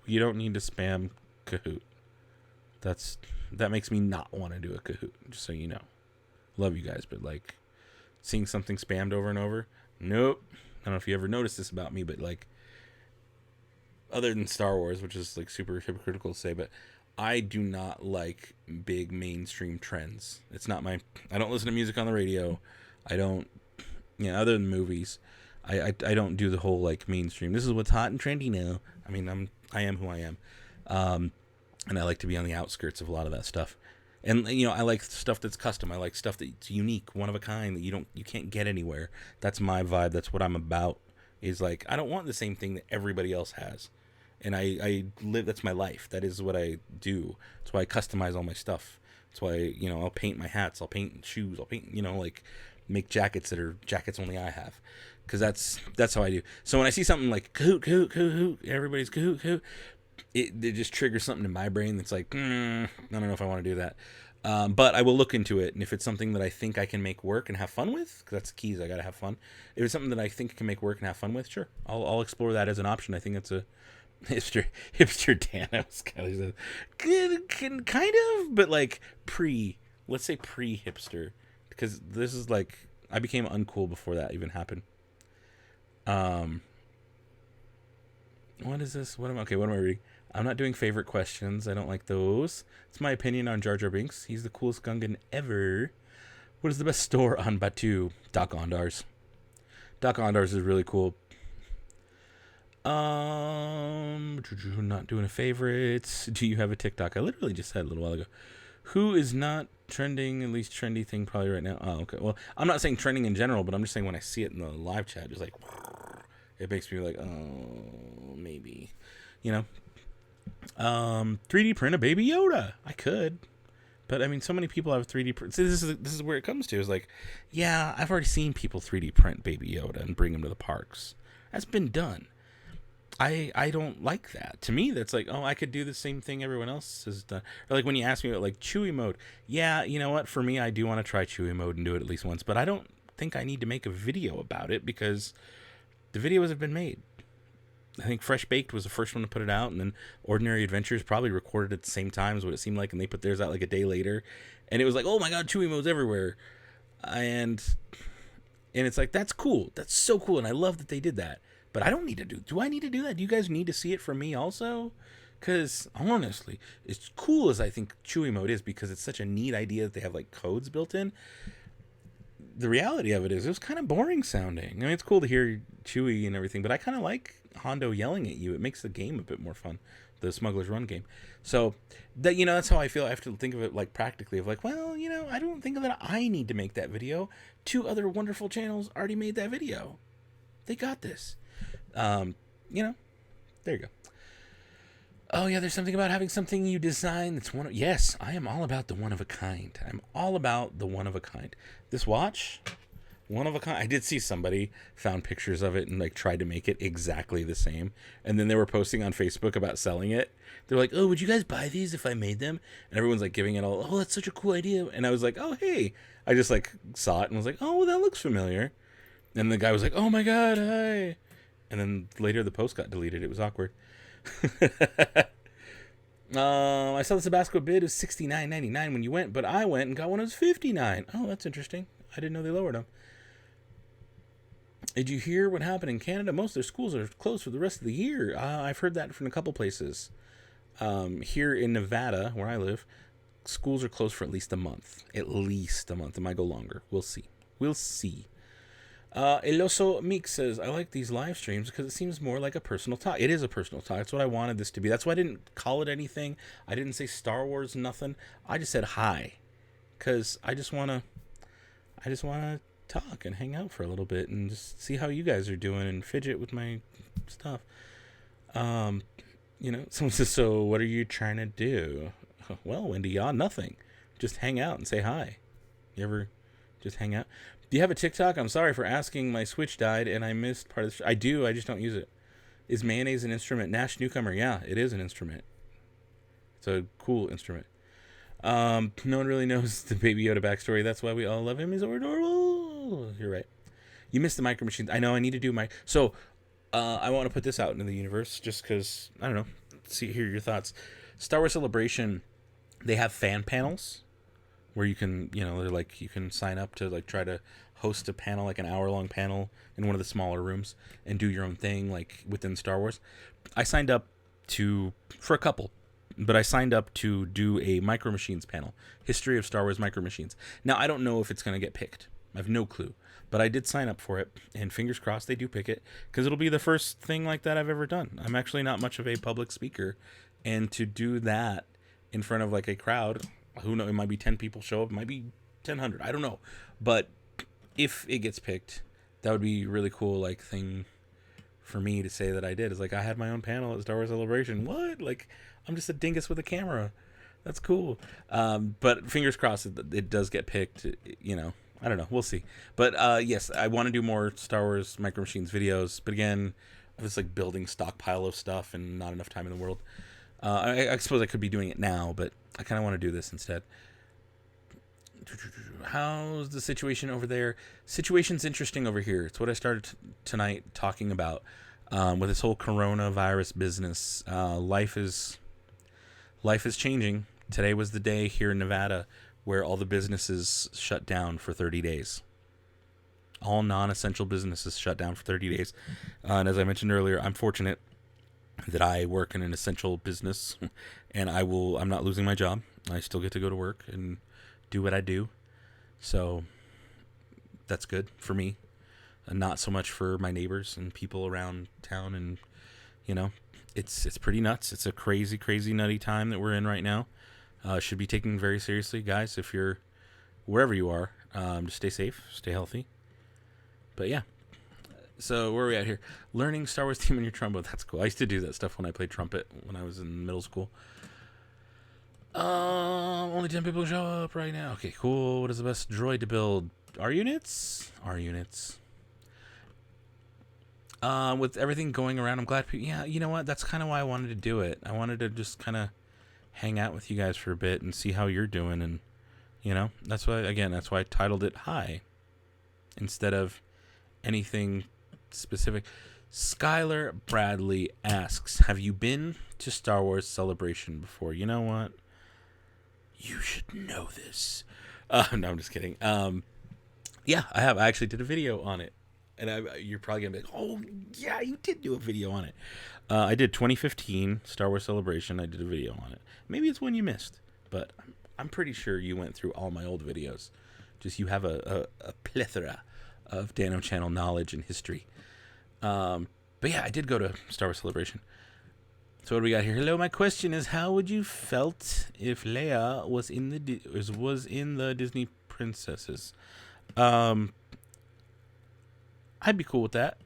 You don't need to spam Kahoot. That makes me not want to do a Kahoot, just so you know. Love you guys, but like seeing something spammed over and over, nope. I don't know if you ever noticed this about me, but like other than Star Wars, which is like super hypocritical to say, but I do not like big mainstream trends. I don't listen to music on the radio. I don't, other than movies. I don't do the whole like mainstream. This is what's hot and trendy now. I mean, I am who I am. And I like to be on the outskirts of a lot of that stuff. And I like stuff that's custom. I like stuff that's unique, one of a kind that you can't get anywhere. That's my vibe. That's what I'm about. Is like I don't want the same thing that everybody else has. And I live, that's my life. That is what I do. That's why I customize all my stuff. That's why, I'll paint my hats, I'll paint shoes, I'll paint, like make jackets that are jackets only I have. Because that's how I do. So when I see something like Kahoot, everybody's Kahoot, it just triggers something in my brain that's like, I don't know if I want to do that. But I will look into it, and if it's something that I think I can make work and have fun with, because that's the key, is I got to have fun. If it's something that I think I can make work and have fun with, sure, I'll explore that as an option. I think it's a hipster Dano. Skyler says, kind of, but like let's say pre-hipster, because this is like, I became uncool before that even happened. What is this? What am I reading? I'm not doing favorite questions. I don't like those. It's my opinion on Jar Jar Binks. He's the coolest Gungan ever. What is the best store on Batu? Doc Ondars. Doc Ondars is really cool. Not doing a favorites. Do you have a TikTok? I literally just said a little while ago. Who is not trending, at least trendy thing probably right now? Oh, okay. Well, I'm not saying trending in general, but I'm just saying when I see it in the live chat, just like, it makes me like, oh, maybe, 3D print a Baby Yoda. I could, but I mean, so many people have 3D print. See, this is where it comes to. Is like, yeah, I've already seen people 3D print Baby Yoda and bring him to the parks. That's been done. I don't like that. To me, that's like, oh, I could do the same thing everyone else has done. Or like when you ask me about like Chewy mode, yeah, you know what? For me, I do want to try Chewy mode and do it at least once, but I don't think I need to make a video about it because the videos have been made. I think Fresh Baked was the first one to put it out, and then Ordinary Adventures probably recorded at the same time is what it seemed like, and they put theirs out like a day later, and it was like, oh my god, Chewy mode's everywhere, and it's like, that's cool, that's so cool, and I love that they did that. But I don't need to do I need to do that? Do you guys need to see it from me also? Because, honestly, as cool as I think Chewy mode is, because it's such a neat idea that they have, like, codes built in, the reality of it is it was kind of boring sounding. I mean, it's cool to hear Chewy and everything, but I kind of like Hondo yelling at you. It makes the game a bit more fun, the Smuggler's Run game. So, that's how I feel. I have to think of it, like, practically, of like, well, I don't think that I need to make that video. 2 other wonderful channels already made that video. They got this. There you Oh yeah, there's something about having something you design that's one of, yes, I am all about the one of a kind. I'm all about the one of a kind. This watch, one of a kind. I did see somebody found pictures of it and like tried to make it exactly the same. And then they were posting on Facebook about selling it. They're like, "Oh, would you guys buy these if I made them?" And everyone's like giving it all, "Oh, that's such a cool idea." And I was like, "Oh, hey." I just like saw it and was like, "Oh, well, that looks familiar." And the guy was like, "Oh my god, hi." And then later the post got deleted. It was awkward. I saw the Tabasco bid is $69.99 when you went, but I went and got one that was $59. Oh, that's interesting. I didn't know they lowered them. Did you hear what happened in Canada? Most of their schools are closed for the rest of the year. I've heard that from a couple places. Here in Nevada, where I live, schools are closed for at least a month. At least a month. It might go longer. We'll see. We'll see. Eloso Meek says, I like these live streams because it seems more like a personal talk. It is a personal talk. That's what I wanted this to be. That's why I didn't call it anything. I didn't say Star Wars, nothing. I just said hi. Because I just want to talk and hang out for a little bit and just see how you guys are doing and fidget with my stuff. Someone says, so what are you trying to do? Well, Wendy, nothing. Just hang out and say hi. You ever just hang out? Do you have a TikTok? I'm sorry for asking. My Switch died and I missed part of the I do. I just don't use it. Is mayonnaise an instrument? Nash Newcomer. Yeah, it is an instrument. It's a cool instrument. No one really knows the Baby Yoda backstory. That's why we all love him. He's adorable. You're right. You missed the Micro Machines. I know. I need to do my... So, I want to put this out into the universe just because, I don't know, hear your thoughts. Star Wars Celebration, they have fan panels where you can, they're like, you can sign up to like try to host a panel, like an hour-long panel in one of the smaller rooms and do your own thing, like within Star Wars. I signed up for a couple, but I signed up to do a Micro Machines panel, History of Star Wars Micro Machines. Now, I don't know if it's going to get picked. I have no clue, but I did sign up for it, and fingers crossed they do pick it, because it'll be the first thing like that I've ever done. I'm actually not much of a public speaker, and to do that in front of like a crowd, who knows, it might be 10 people show up, it might be 1,000, I don't know. But if it gets picked, that would be a really cool like thing for me to say that I did. Is like, I had my own panel at Star Wars Celebration. What? Like, I'm just a dingus with a camera. That's cool. But fingers crossed it does get picked, I don't know. We'll see. But yes, I want to do more Star Wars Micro Machines videos. But again, I was like building stockpile of stuff and not enough time in the world. I suppose I could be doing it now, but I kind of want to do this instead. How's the situation over there? Situation's interesting over here. It's what I started tonight talking about with this whole coronavirus business. Life is changing. Today was the day here in Nevada where all the businesses shut down for 30 days. All non-essential businesses shut down for 30 days. And as I mentioned earlier, I'm fortunate that I work in an essential business, and I'm not losing my job. I still get to go to work and do what I do. So that's good for me, and not so much for my neighbors and people around town. And it's pretty nuts. It's a crazy, crazy nutty time that we're in right now. Should be taken very seriously, guys. If you're wherever you are, just stay safe, stay healthy. But yeah. So where are we at here? Learning Star Wars theme on your trombone. That's cool. I used to do that stuff when I played trumpet when I was in middle school. Only 10 people show up right now. Okay, cool. What is the best droid to build? R units? R units. With everything going around, I'm glad people... Yeah, you know what? That's kind of why I wanted to do it. I wanted to just kind of hang out with you guys for a bit and see how you're doing. And, that's why I titled it Hi. Instead of anything specific. Skylar Bradley asks, have you been to Star Wars Celebration before? You know what? You should know this. No, I'm just kidding. Yeah, I have. I actually did a video on it. And you're probably going to be like, oh, yeah, you did do a video on it. I did 2015 Star Wars Celebration. I did a video on it. Maybe it's one you missed. But I'm pretty sure you went through all my old videos. Just you have a plethora of Dano Channel knowledge and history. But yeah, I did go to Star Wars Celebration. So what do we got here? Hello, my question is, how would you felt if Leia was in the Disney Princesses? I'd be cool with that.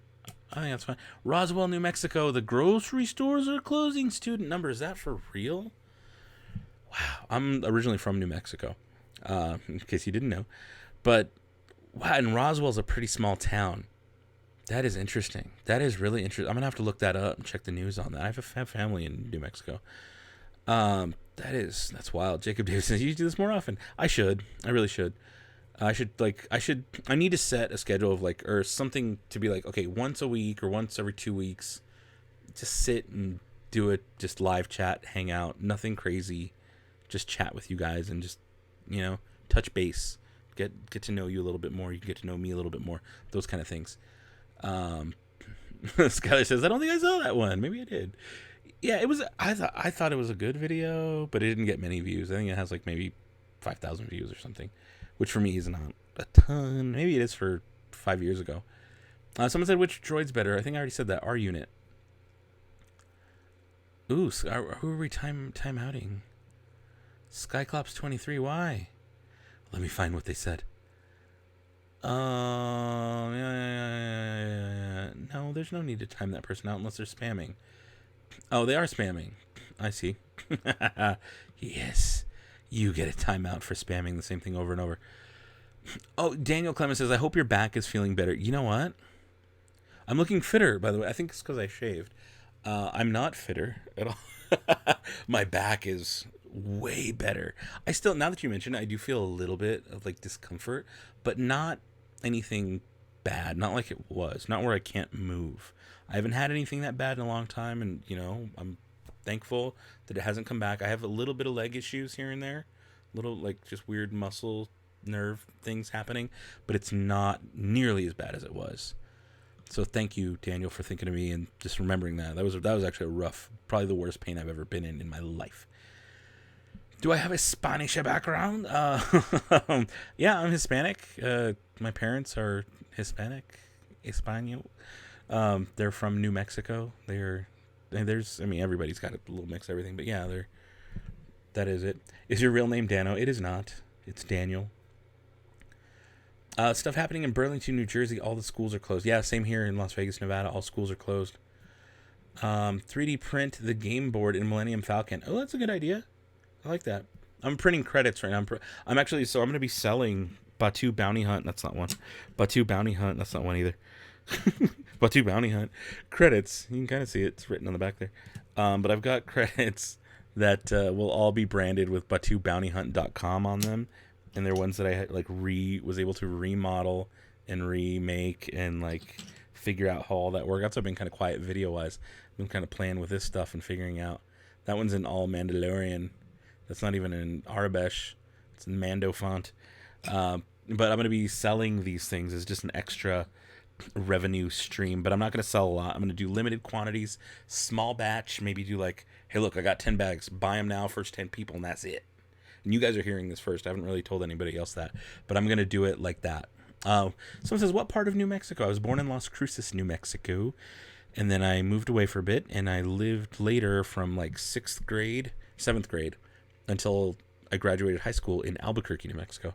I think that's fine. Roswell, New Mexico. The grocery stores are closing. Student number. Is that for real? Wow. I'm originally from New Mexico, in case you didn't know. But, wow, and Roswell's a pretty small town. That is interesting. That is really interesting. I'm going to have to look that up and check the news on that. I have family in New Mexico. That's wild. Jacob Davis says, you do this more often. I should. I really should. I need to set a schedule of like, or something to be like, okay, once a week or once every 2 weeks, just sit and do it. Just live chat, hang out, nothing crazy. Just chat with you guys and just, touch base, get to know you a little bit more. You can get to know me a little bit more. Those kind of things. Skylar says, I don't think I saw that one. Maybe I did. Yeah, it was. I thought it was a good video, but it didn't get many views. I think it has like maybe 5,000 views or something, which for me is not a ton. Maybe it is for 5 years ago. Someone said, which droid's better? I think I already said that. Our unit. Ooh, who are we time outing? Skyclops 23. Why? Let me find what they said. No, there's no need to time that person out unless they're spamming. Oh, they are spamming. I see. Yes. You get a timeout for spamming the same thing over and over. Oh, Daniel Clemens says, I hope your back is feeling better. You know what? I'm looking fitter, by the way. I think it's because I shaved. I'm not fitter at all. My back is way better. I still, now that you mention it, I do feel a little bit of like discomfort, but not anything bad. Not like it was. Not where I can't move. I haven't had anything that bad in a long time, and I'm thankful that it hasn't come back. I have a little bit of leg issues here and there, little like just weird muscle nerve things happening, but it's not nearly as bad as it was. So thank you, Daniel, for thinking of me and just remembering that. That was actually a rough, probably the worst pain I've ever been in my life. Do I have a Spanish background? Yeah, I'm Hispanic. My parents are Hispanic, Espanol. They're from New Mexico. Everybody's got a little mix of everything, but yeah, that is it. Is your real name Dano? It is not. It's Daniel. Stuff happening in Burlington, New Jersey. All the schools are closed. Yeah, same here in Las Vegas, Nevada. All schools are closed. 3D print the game board in Millennium Falcon. Oh, that's a good idea. I like that. I'm printing credits right now. I'm going to be selling Batu Bounty Hunt. That's not one. Batu Bounty Hunt. That's not one either. Batu Bounty Hunt credits. You can kind of see it. It's written on the back there. But I've got credits that will all be branded with BatuBountyHunt.com on them, and they're ones that I was able to remodel and remake and like figure out how all that works. That's why I've been kind of quiet video wise. I've been kind of playing with this stuff and figuring out. That one's in all Mandalorian. That's not even in Arabesh. It's in Mando font. But I'm going to be selling these things as just an extra revenue stream. But I'm not going to sell a lot. I'm going to do limited quantities, small batch, maybe do like, hey, look, I got 10 bags. Buy them now, first 10 people, and that's it. And you guys are hearing this first. I haven't really told anybody else that. But I'm going to do it like that. Someone says, what part of New Mexico? I was born in Las Cruces, New Mexico. And then I moved away for a bit. And I lived later from like 7th grade, until I graduated high school in Albuquerque, New Mexico.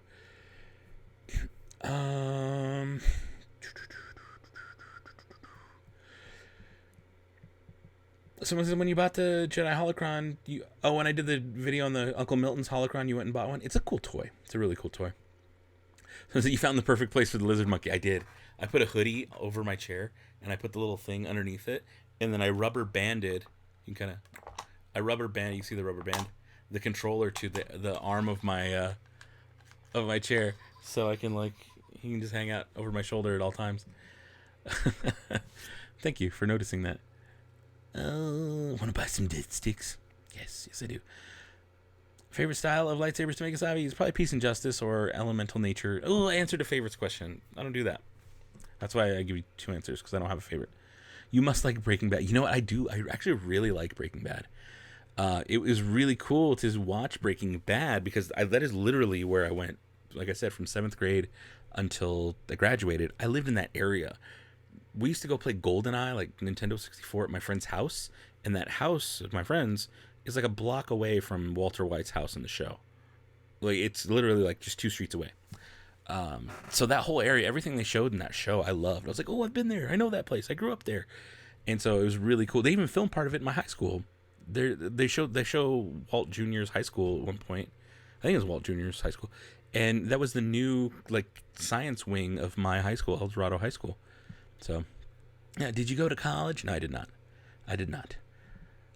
Someone says, when you bought the Jedi Holocron, when I did the video on the Uncle Milton's Holocron, you went and bought one? It's a cool toy. It's a really cool toy. So you found the perfect place for the lizard monkey. I did. I put a hoodie over my chair, and I put the little thing underneath it, and then I rubber banded. You see the rubber band, the controller to the arm of my chair, so I can he can just hang out over my shoulder at all times. Thank you for noticing that. Want to buy some dead sticks? Yes, I do. Favorite style of lightsabers to make a sabi is probably Peace and Justice or Elemental Nature. Oh, I answered a favorites question. I don't do that. That's why I give you 2 answers, because I don't have a favorite. You must like Breaking Bad. You know what? I do. I actually really like Breaking Bad. It was really cool to watch Breaking Bad because that is literally where I went. Like I said, from 7th grade until I graduated, I lived in that area. We used to go play GoldenEye, like Nintendo 64, at my friend's house. And that house of my friend's is like a block away from Walter White's house in the show. Like, it's literally like just 2 streets away. So that whole area, everything they showed in that show, I loved. I was like, oh, I've been there. I know that place. I grew up there. And so it was really cool. They even filmed part of it in my high school. They show Walt Jr.'s high school at one point. I think it was Walt Jr.'s high school. And that was the new like science wing of my high school, El Dorado High School. So, yeah, did you go to college? No, I did not.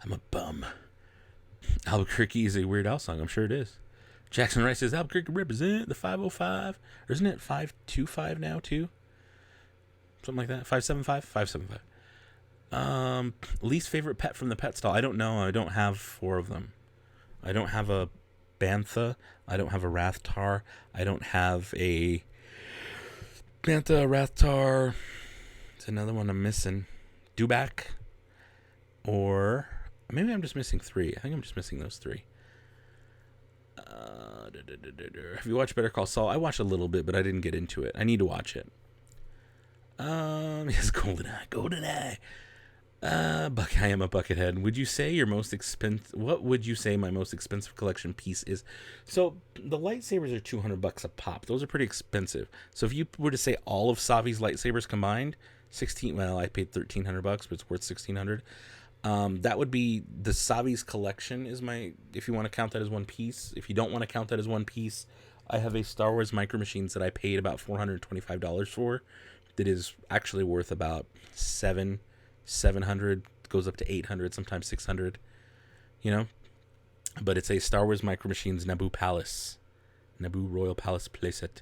I'm a bum. Albuquerque is a Weird Al song. I'm sure it is. Jackson Rice says, Albuquerque represent the 505. Or isn't it 525 now, too? Something like that. 575? 575. Least favorite pet from the pet stall. I don't know. I don't have 4 of them. I don't have a bantha. I don't have a rathtar. I don't have a bantha, rathtar. It's another one I'm missing. Dewback. Or maybe I'm just missing 3. I think I'm just missing those 3. Have you watched Better Call Saul? I watched a little bit, but I didn't get into it. I need to watch it. Yes, GoldenEye. I am a buckethead. Would you say your most expensive? What would you say my most expensive collection piece is? So the lightsabers are $200 a pop. Those are pretty expensive. So if you were to say all of Savi's lightsabers combined, 16. Well, I paid $1,300, but it's worth $1,600. That would be the Savi's collection. Is my, if you want to count that as one piece. If you don't want to count that as one piece, I have a Star Wars Micro Machines that I paid about $425 for. That is actually worth about $700, goes up to $800, sometimes $600, but it's a Star Wars Micro Machines Naboo Royal Palace playset.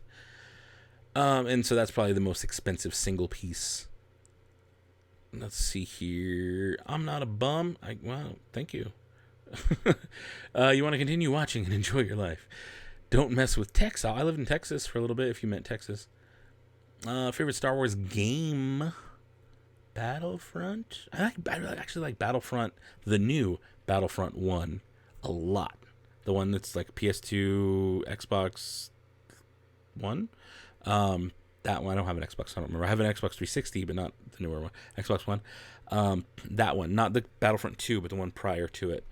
And so that's probably the most expensive single piece. Let's see here. I'm not a bum. Well, thank you. You want to continue watching and enjoy your life. Don't mess with Texas. I lived in Texas for a little bit, if you meant Texas. Favorite Star Wars game? Battlefront. I actually like Battlefront, the new Battlefront 1, a lot. The one that's like PS2, Xbox One. That one, I don't have an Xbox. I don't remember. I have an Xbox 360, but not the newer one. Xbox One. That one, not the Battlefront 2, but the one prior to it.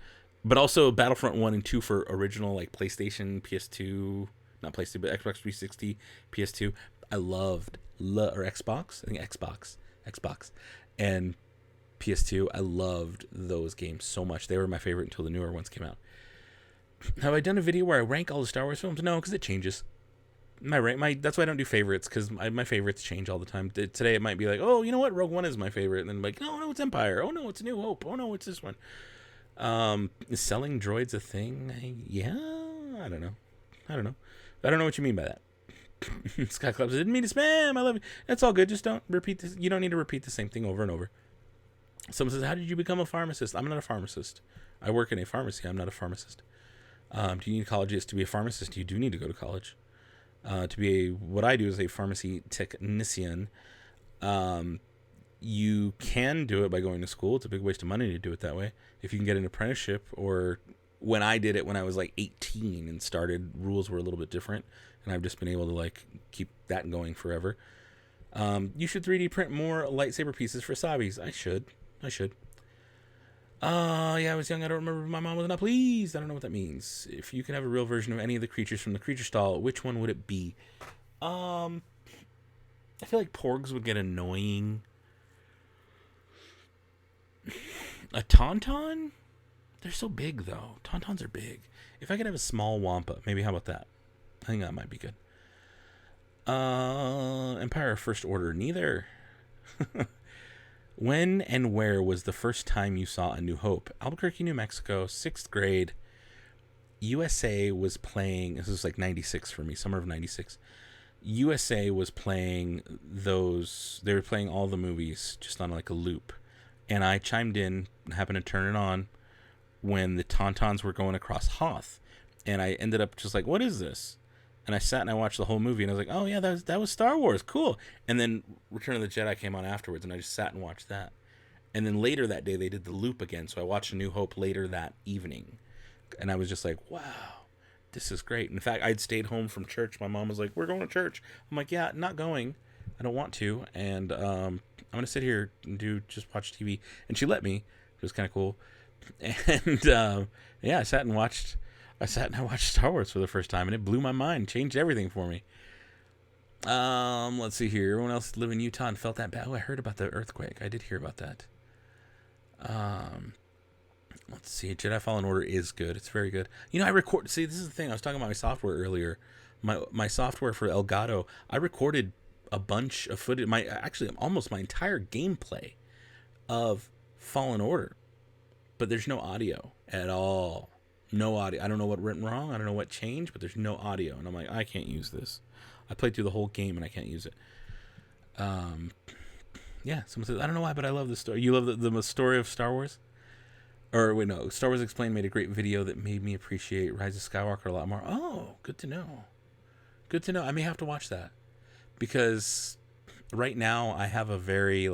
But also Battlefront 1 and 2 for original like PlayStation, PS2, not PlayStation, but Xbox 360, PS2. I loved or Xbox. I think Xbox and PS2. I loved those games so much. They were my favorite until the newer ones came out. Have I done a video where I rank all the Star Wars films? No, because it changes. That's why I don't do favorites, because my favorites change all the time. Today it might be like, oh, you know what, Rogue One is my favorite, and then like, no, it's Empire. Oh no, it's New Hope. Oh no, it's this one. Is selling droids a thing? Yeah, I don't know. I don't know what you mean by that. Scott Clubs, I didn't mean to spam. I love you. That's all good. Just don't repeat this. You don't need to repeat the same thing over and over. Someone says, how did you become a pharmacist? I'm not a pharmacist. I work in a pharmacy. I'm not a pharmacist. Do you need college? Yes, to be a pharmacist, you do need to go to college. To be what I do is a pharmacy technician. You can do it by going to school. It's a big waste of money to do it that way. If you can get an apprenticeship, or when I did it when I was like 18 and started, rules were a little bit different, and I've just been able to like keep that going forever. You should 3D print more lightsaber pieces for Savis. I should. Yeah, I was young. I don't remember. My mom was not pleased. I don't know what that means. If you could have a real version of any of the creatures from the creature stall, which one would it be? I feel like porgs would get annoying. A tauntaun? They're so big, though. Tauntauns are big. If I could have a small wampa, maybe, how about that? I think that might be good. Empire First Order, neither. When and where was the first time you saw A New Hope? Albuquerque, New Mexico, 6th grade. USA was playing, this was like 96 for me, summer of 96. USA was playing those, they were playing all the movies just on like a loop. And I chimed in, happened to turn it on when the Tauntauns were going across Hoth. And I ended up just like, what is this? And I sat and I watched the whole movie, and I was like, oh, yeah, that was Star Wars. Cool. And then Return of the Jedi came on afterwards, and I just sat and watched that. And then later that day, they did the loop again, so I watched A New Hope later that evening. And I was just like, wow, this is great. In fact, I'd stayed home from church. My mom was like, we're going to church. I'm like, yeah, not going. I don't want to. And I'm going to sit here and just watch TV. And she let me. It was kind of cool. And, yeah, I sat and I watched Star Wars for the first time, and it blew my mind, changed everything for me. Let's see here. Everyone else live in Utah and felt that bad. Oh, I heard about the earthquake. I did hear about that. Let's see. Jedi Fallen Order is good. It's very good. You know, I record. See, this is the thing. I was talking about my software earlier. My software for Elgato. I recorded a bunch of footage. Actually almost my entire gameplay of Fallen Order, but there's no audio at all. No audio. I don't know what went wrong. I don't know what changed, but there's no audio, and I'm like, I can't use this. I played through the whole game and I can't use it. Yeah. Someone says, I don't know why, but I love the story. You love the story of Star Wars? Or wait, no. Star Wars Explained made a great video that made me appreciate Rise of Skywalker a lot more. Oh, good to know. Good to know. I may have to watch that because right now I have a very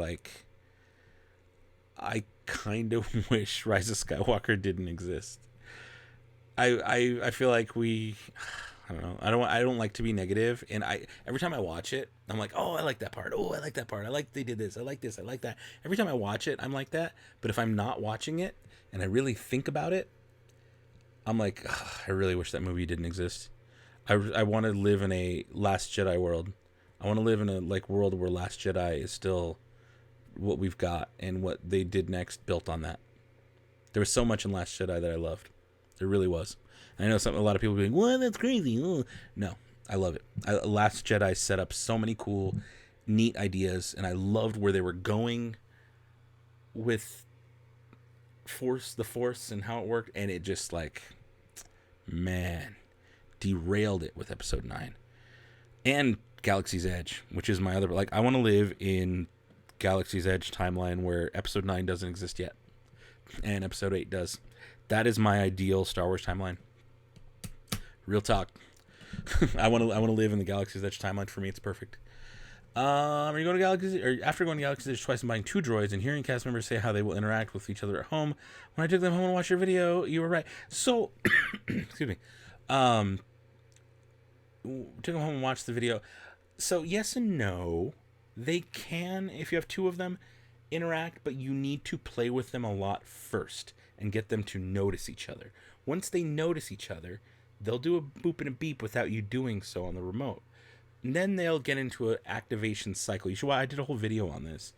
I kind of wish Rise of Skywalker didn't exist. I feel like I don't know. I don't like to be negative, and every time I watch it, I'm like, oh, I like that part. Oh, I like that part. I like they did this. I like this. I like that. Every time I watch it, I'm like that. But if I'm not watching it and I really think about it, I'm like, I really wish that movie didn't exist. I want to live in a Last Jedi world. I want to live in a world where Last Jedi is still what we've got, and what they did next built on that. There was so much in Last Jedi that I loved. There really was. I know a lot of people being, "What? That's crazy." Oh. No, I love it. Last Jedi set up so many cool, neat ideas, and I loved where they were going with the Force, and how it worked, and it just derailed it with Episode 9 and Galaxy's Edge, which is my other. I want to live in Galaxy's Edge timeline where Episode 9 doesn't exist yet, and Episode 8 does. That is my ideal Star Wars timeline. Real talk. I want to live in the Galaxy's Edge timeline. For me, it's perfect. Are you going to Galaxy's, or after going to Galaxy's Edge twice and buying 2 droids and hearing cast members say how they will interact with each other at home? When I took them home and watched your video, you were right. So, excuse me. Took them home and watched the video. So yes and no. They can, if you have 2 of them, interact, but you need to play with them a lot first and get them to notice each other. Once they notice each other, they'll do a boop and a beep without you doing so on the remote. And then they'll get into an activation cycle. I did a whole video on this.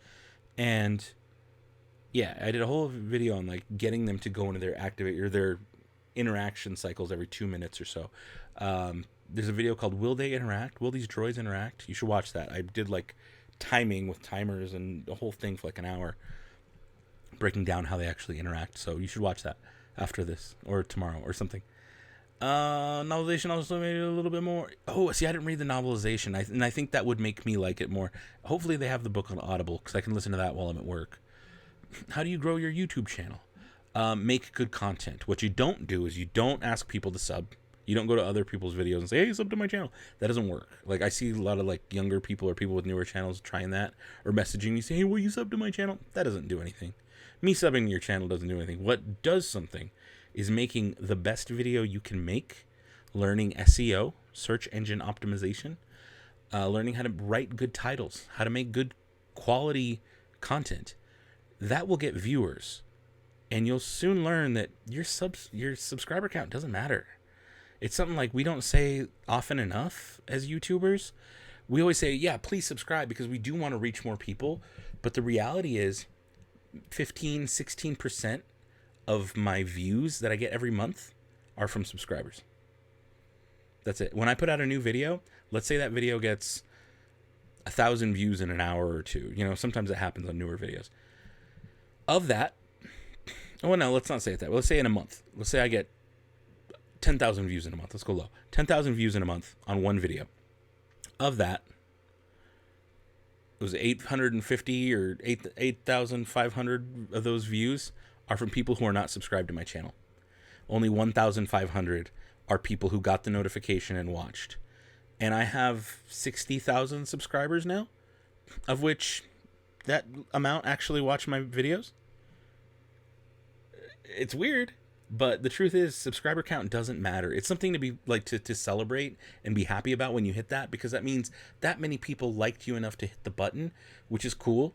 And yeah, I did a whole video on getting them to go into their interaction cycles every 2 minutes or so. There's a video called Will They Interact? Will These Droids Interact? You should watch that. I did timing with timers and the whole thing for an hour, breaking down how they actually interact. So you should watch that after this or tomorrow or something. Novelization also made it a little bit more. Oh, see, I didn't read the novelization, and I think that would make me like it more. Hopefully they have the book on Audible, because I can listen to that while I'm at work. How do you grow your YouTube channel? Make good content. What you don't do is you don't ask people to sub. You don't go to other people's videos and say, hey, sub to my channel. That doesn't work. I see a lot of younger people or people with newer channels trying that, or messaging you, say, hey, will you sub to my channel? That doesn't do anything. Me subbing to your channel doesn't do anything. What does something is making the best video you can make, learning SEO, search engine optimization, learning how to write good titles, how to make good quality content. That will get viewers, and you'll soon learn that your subscriber count doesn't matter. It's something we don't say often enough as YouTubers. We always say, yeah, please subscribe, because we do want to reach more people. But the reality is 16% of my views that I get every month are from subscribers. That's it. When I put out a new video, let's say that video gets 1,000 views in an hour or two. Sometimes it happens on newer videos. Of that, well, no, let's not say it that way. Let's say in a month. Let's say I get 10,000 views in a month. Let's go low. 10,000 views in a month on one video. Of that, it was 850 or 8,500 of those views are from people who are not subscribed to my channel. Only 1,500 are people who got the notification and watched. And I have 60,000 subscribers now, of which that amount actually watch my videos. It's weird, but the truth is subscriber count doesn't matter. It's something to be to celebrate and be happy about when you hit that, because that means that many people liked you enough to hit the button, which is cool,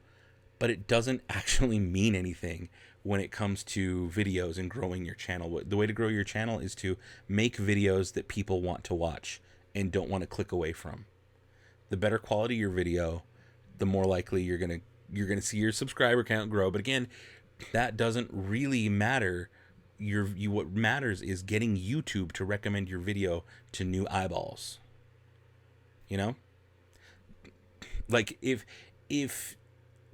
but it doesn't actually mean anything when it comes to videos and growing your channel. The way to grow your channel is to make videos that people want to watch and don't want to click away from. the better quality your video, the more likely you're gonna see your subscriber count grow. But again, that doesn't really matter. What matters is getting YouTube to recommend your video to new eyeballs. You know? Like if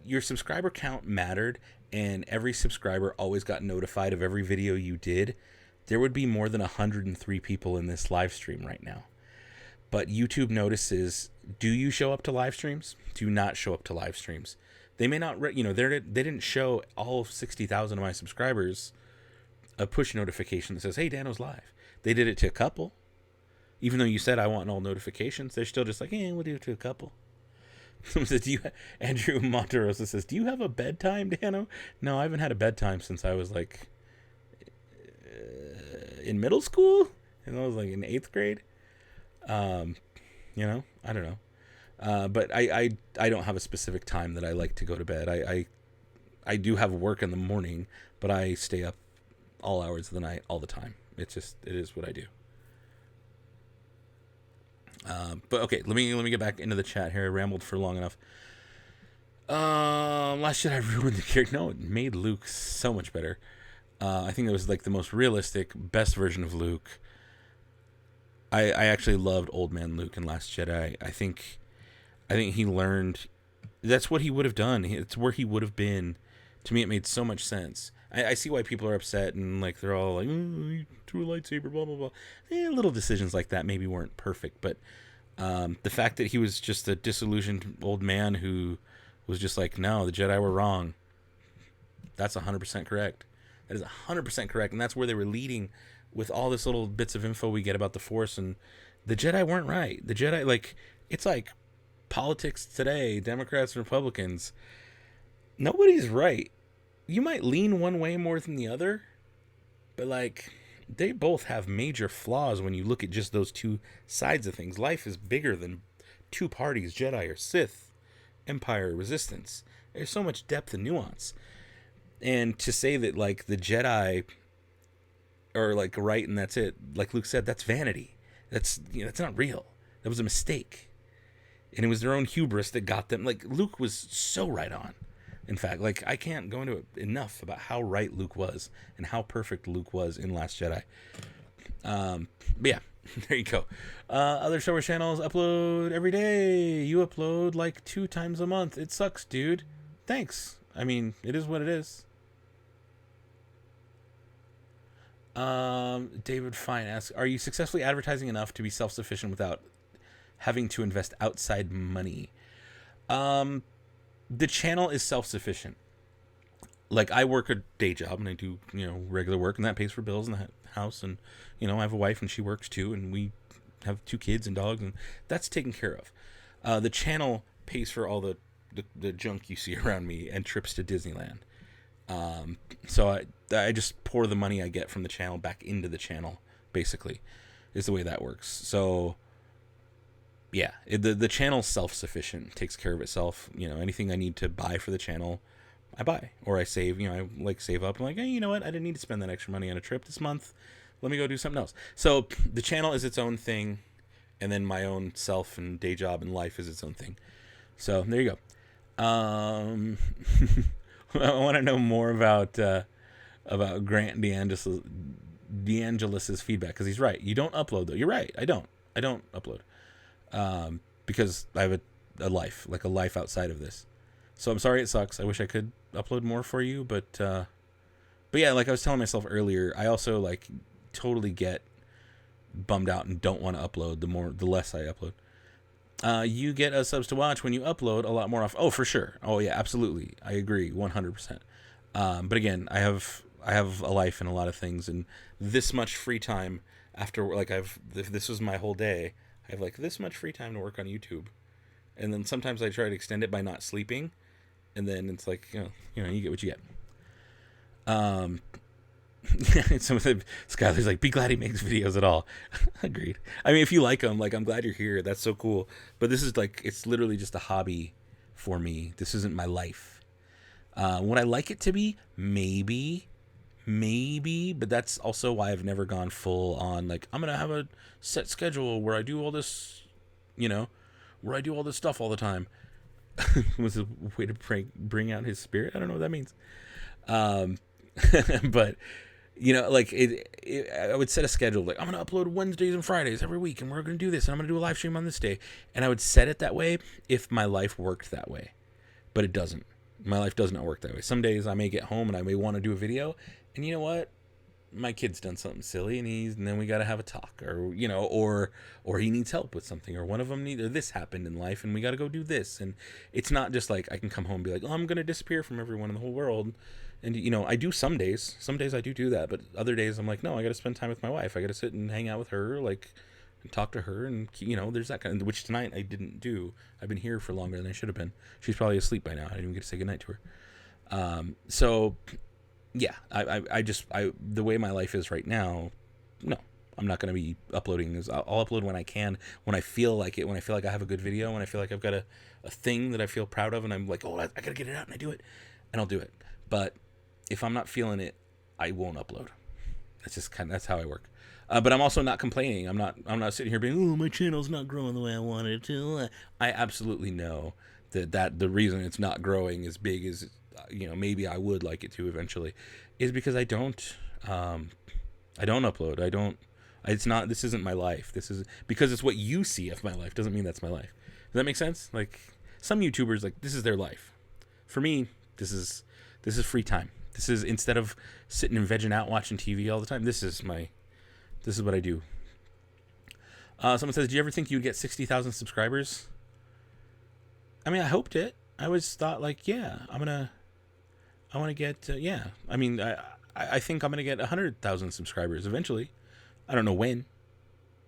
your subscriber count mattered and every subscriber always got notified of every video you did, there would be more than 103 people in this live stream right now. But YouTube notices, do you show up to live streams? Do you not show up to live streams? They may not, they didn't show all 60,000 of my subscribers a push notification that says, hey, Dano's live. They did it to a couple. Even though you said I want all notifications, they're still just like, we'll do it to a couple. Someone says, Andrew Monterosa says, do you have a bedtime, Dano? No, I haven't had a bedtime since I was like in middle school. And I was like in 8th grade. I don't know. But I don't have a specific time that I like to go to bed. I do have work in the morning, but I stay up all hours of the night all the time. It is what I do. But okay, let me get back into the chat here. I rambled for long enough. Last Jedi ruined the character. No, it made Luke so much better. I think it was like the most realistic, best version of Luke. I actually loved Old Man Luke in Last Jedi. I think he learned. That's what he would have done. It's where he would have been. To me, it made so much sense. I see why people are upset and like they're all like, you threw a lightsaber, blah blah blah. Little decisions like that maybe weren't perfect, but the fact that he was just a disillusioned old man who was just like, no, the Jedi were wrong. That's 100% correct. That is 100% correct, and that's where they were leading with all this little bits of info we get about the Force, and the Jedi weren't right. The Jedi, like, it's like politics today, Democrats and Republicans. Nobody's right. You might lean one way more than the other, but like they both have major flaws when you look at just those two sides of things. Life is bigger than two parties, Jedi or Sith, Empire, Resistance. There's so much depth and nuance. And to say that like the Jedi are like right and that's it, like Luke said, that's vanity. That's not real. That was a mistake. And it was their own hubris that got them. Like Luke was so right on. In fact, like I can't go into it enough about how right Luke was and how perfect Luke was in Last Jedi. But yeah, there you go. Other Star Wars channels upload every day. You upload like 2 times a month. It sucks, dude. Thanks. I mean, it is what it is. David Fine asks, are you successfully advertising enough to be self-sufficient without having to invest outside money? The channel is self-sufficient. Like I work a day job and I do, regular work, and that pays for bills in the house. And, I have a wife and she works too. And we have 2 kids and dogs, and that's taken care of. The channel pays for all the junk you see around me and trips to Disneyland. So I just pour the money I get from the channel back into the channel, basically, is the way that works. So yeah, the channel's self-sufficient, takes care of itself. Anything I need to buy for the channel, I buy, or I save. I like save up. I'm like, hey, you know what? I didn't need to spend that extra money on a trip this month. Let me go do something else. So the channel is its own thing, and then my own self and day job and life is its own thing. So there you go. I want to know more about Grant DeAngelis's feedback, because he's right. You don't upload though. You're right. I don't upload. Because I have a life, like a life outside of this. So I'm sorry it sucks. I wish I could upload more for you, but yeah, like I was telling myself earlier, I also like totally get bummed out and don't want to upload the less I upload. You get subs to watch when you upload a lot more off. Oh, for sure. Oh yeah, absolutely. I agree 100%. But again, I have a life and a lot of things, and this much free time after, like if this was my whole day, I have like this much free time to work on YouTube. And then sometimes I try to extend it by not sleeping. And then it's like, you get what you get. Some of the Skylar's like, be glad he makes videos at all. Agreed. I mean, if you like them, like, I'm glad you're here. That's so cool. But this is like, it's literally just a hobby for me. This isn't my life. Would I like it to be? Maybe, but that's also why I've never gone full on, like, I'm going to have a set schedule where I do all this, where I do all this stuff all the time. Was a way to bring out his spirit. I don't know what that means. But like I would set a schedule. Like, I'm going to upload Wednesdays and Fridays every week, and we're going to do this, and I'm going to do a live stream on this day. And I would set it that way if my life worked that way. But it doesn't. My life does not work that way. Some days I may get home and I may want to do a video, and you know what? My kid's done something silly, and then we got to have a talk, or or he needs help with something, or one of them or this happened in life, and we got to go do this. And it's not just like I can come home and be like, oh, I'm going to disappear from everyone in the whole world. And I do some days I do that, but other days I'm like, no, I got to spend time with my wife. I got to sit and hang out with her, like, and talk to her, and there's that kind of, which tonight I didn't do. I've been here for longer than I should have been. She's probably asleep by now. I didn't even get to say goodnight to her. So yeah, I the way my life is right now, no, I'm not going to be uploading. I'll upload when I can, when I feel like it, when I feel like I have a good video, when I feel like I've got a thing that I feel proud of, and I'm like, oh, I got to get it out, and I do it, and I'll do it. But if I'm not feeling it, I won't upload. That's how I work. But I'm also not complaining. I'm not sitting here being, oh, my channel's not growing the way I wanted it to. I absolutely know that the reason it's not growing as big as maybe I would like it to eventually is because I don't upload. This isn't my life. This is because it's what you see of my life doesn't mean that's my life. Does that make sense? Like, some YouTubers, like, this is their life. For me, this is free time. This is, instead of sitting and vegging out watching TV all the time, this is what I do. Someone says, do you ever think you'd get 60,000 subscribers? I mean, I hoped it. I always thought, like, yeah, I want to get, yeah. I mean, I think I'm going to get 100,000 subscribers eventually. I don't know when.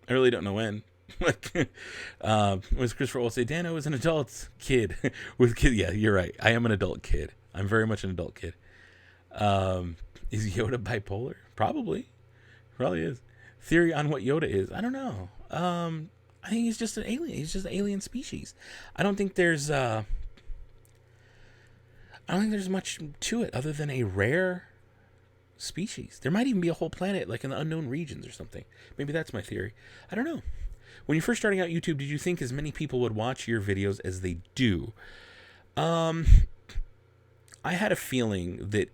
I really don't know when. Like, was Christopher will say, Dano is an adult kid with kid. Yeah, you're right. I am an adult kid. I'm very much an adult kid. Is Yoda bipolar? Probably is. Theory on what Yoda is, I don't know. I think he's just an alien. He's just an alien species. I don't think there's much to it other than a rare species. There might even be a whole planet, like in the unknown regions or something. Maybe that's my theory. I don't know. When you're first starting out YouTube, did you think as many people would watch your videos as they do? I had a feeling that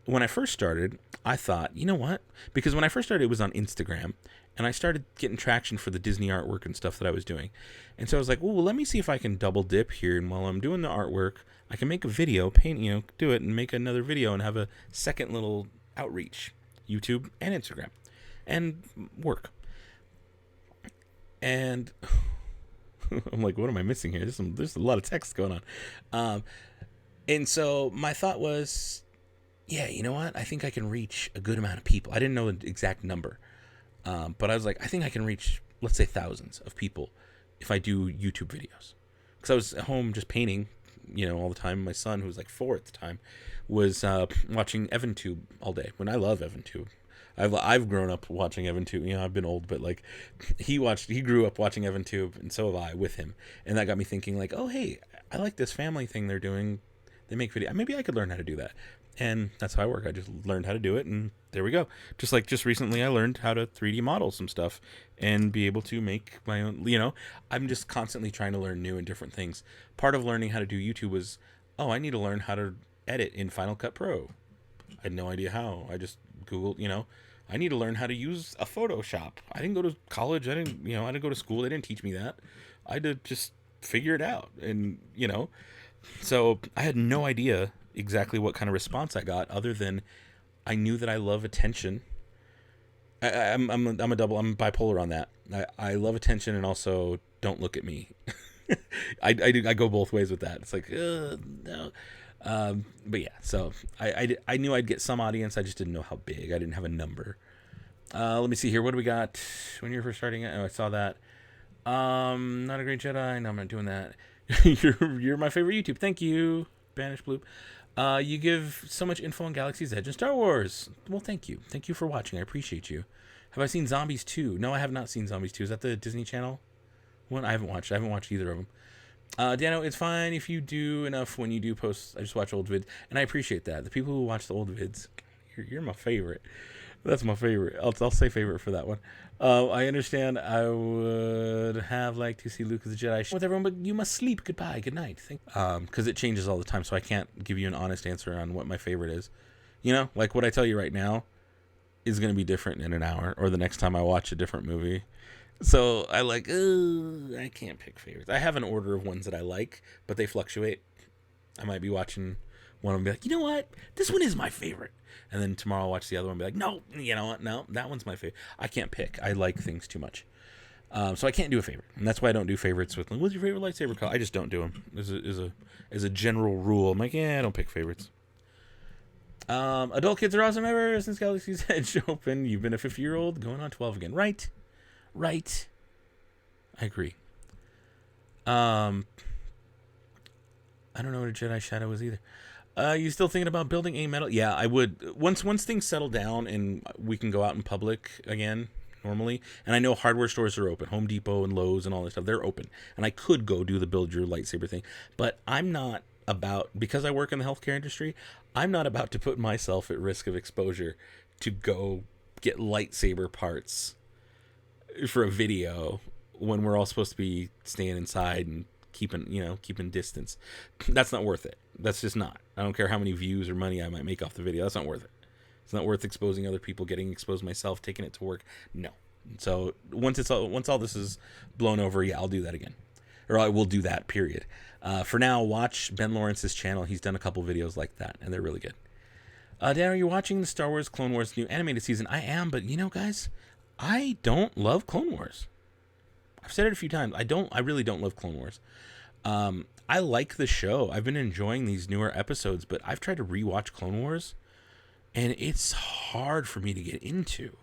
when I first started, I thought, you know what? Because when I first started, it was on Instagram, and I started getting traction for the Disney artwork and stuff that I was doing. And so I was like, well, let me see if I can double dip here. And while I'm doing the artwork, I can make a video, do it and make another video and have a second little outreach, YouTube and Instagram, and work. And I'm like, what am I missing here? There's a lot of text going on. And so my thought was, yeah, you know what? I think I can reach a good amount of people. I didn't know the exact number. But I was like, I think I can reach, let's say, thousands of people if I do YouTube videos. Because I was at home just painting, all the time. My son, who was like 4 at the time, was watching EvanTube all day. When I love EvanTube. I've grown up watching EvanTube. I've been old, but like he grew up watching EvanTube, and so have I with him. And that got me thinking, like, oh, hey, I like this family thing they're doing. They make video. Maybe I could learn how to do that. And that's how I work. I just learned how to do it, and there we go. Just recently, I learned how to 3D model some stuff and be able to make my own. I'm just constantly trying to learn new and different things. Part of learning how to do YouTube was, oh, I need to learn how to edit in Final Cut Pro. I had no idea how. I just Googled, I need to learn how to use a Photoshop. I didn't go to college. I didn't go to school. They didn't teach me that. I had to just figure it out, and so I had no idea exactly what kind of response I got, other than I knew that I love attention. I'm bipolar on that. I love attention, and also don't look at me. I go both ways with that. It's like, no. But yeah, so I knew I'd get some audience. I just didn't know how big. I didn't have a number. Let me see here. What do we got when you're first starting? Oh, I saw that. Not a great Jedi. No, I'm not doing that. You're my favorite YouTube. Thank you, Banish Bloop. You give so much info on Galaxy's Edge and Star Wars. Well, thank you. Thank you for watching. I appreciate you. Have I seen Zombies 2? No, I have not seen Zombies 2. Is that the Disney Channel one? I haven't watched either of them. Dano, it's fine if you do enough when you do post. I just watch old vids, and I appreciate that. The people who watch the old vids, you're my favorite. That's my favorite. I'll say favorite for that one. I understand. I would have liked to see Luke as a Jedi with everyone, but you must sleep. Goodbye. Good night. Because it changes all the time, so I can't give you an honest answer on what my favorite is. You know, like what I tell you right now is going to be different in an hour, or the next time I watch a different movie. So I can't pick favorites. I have an order of ones that I like, but they fluctuate. I might be watching one and be like, you know what? This one is my favorite. And then tomorrow I'll watch the other one and be like, no, you know what? No, that one's my favorite. I can't pick. I like things too much. So I can't do a favorite. And that's why I don't do favorites with, what's your favorite lightsaber color? I just don't do them. As a general rule. I'm like, I don't pick favorites. Adult kids are awesome ever since Galaxy's Edge opened. You've been a 50-year-old going on 12 again. Right. I agree. I don't know what a Jedi Shadow is either. You still thinking about building a metal? Yeah, I would. Once things settle down and we can go out in public again normally, and I know hardware stores are open, Home Depot and Lowe's and all that stuff, they're open, and I could go do the build your lightsaber thing, but I'm not about, because I work in the healthcare industry, I'm not about to put myself at risk of exposure to go get lightsaber parts for a video when we're all supposed to be staying inside and keeping distance. That's not worth it. That's just not. I don't care how many views or money I might make off the video. That's not worth it. It's not worth exposing other people, getting exposed myself, taking it to work. No. So once all this is blown over, yeah, I'll do that again, or I will do that. Period. For now, watch Ben Lawrence's channel. He's done a couple videos like that, and they're really good. Dan, are you watching the Star Wars Clone Wars new animated season? I am, but guys, I don't love Clone Wars. I've said it a few times. I really don't love Clone Wars. I like the show. I've been enjoying these newer episodes, but I've tried to rewatch Clone Wars, and it's hard for me to get into.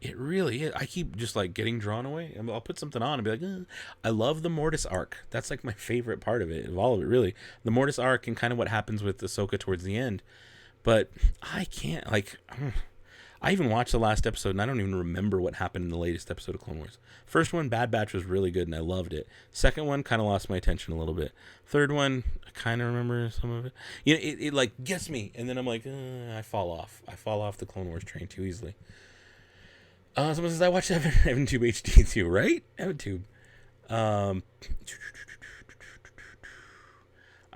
It really is. I keep just getting drawn away. I'll put something on and be like, I love the Mortis arc. That's my favorite part of it, of all of it, really. The Mortis arc and kind of what happens with Ahsoka towards the end. But I can't, I even watched the last episode, and I don't even remember what happened in the latest episode of Clone Wars. First one, Bad Batch, was really good, and I loved it. Second one, kind of lost my attention a little bit. Third one, I kind of remember some of it. It gets me, and then I'm like, I fall off. I fall off the Clone Wars train too easily. Someone says, I watched Evan Tube HD too, right? Evan Tube. I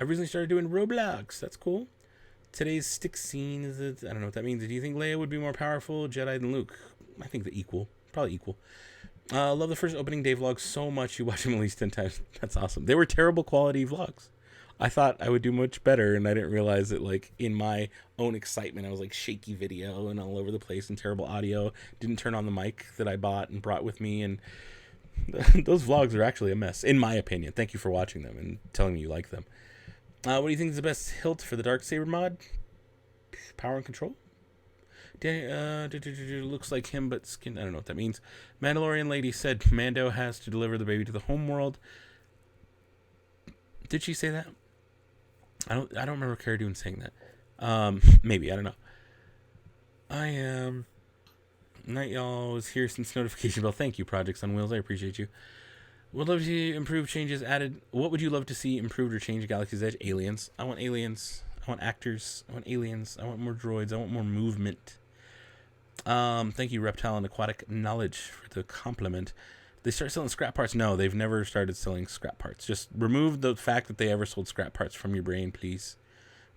recently started doing Roblox. That's cool. Today's stick scene is I don't know what that means. Do you think Leia would be more powerful Jedi than Luke? I think probably equal. Love the first opening day vlogs so much. You watch them at least 10 times. That's awesome. They were terrible quality vlogs. I thought I would do much better, and I didn't realize that in my own excitement, I was shaky video and all over the place and terrible audio. Didn't turn on the mic that I bought and brought with me, and those vlogs are actually a mess, in my opinion. Thank you for watching them and telling me you like them. What do you think is the best hilt for the Darksaber mod? Power and control? Looks like him, but skin. I don't know what that means. Mandalorian lady said Mando has to deliver the baby to the home world. Did she say that? I don't remember Cara Dune saying that. Maybe, I don't know. I am. Night y'all was here since notification bell. Thank you, Projects on Wheels. I appreciate you. Would love to see improved changes added. What would you love to see improved or changed Galaxy's Edge? Aliens. I want aliens. I want actors. I want aliens. I want more droids. I want more movement. Thank you, Reptile and Aquatic Knowledge, for the compliment. They start selling scrap parts? No, they've never started selling scrap parts. Just remove the fact that they ever sold scrap parts from your brain, please.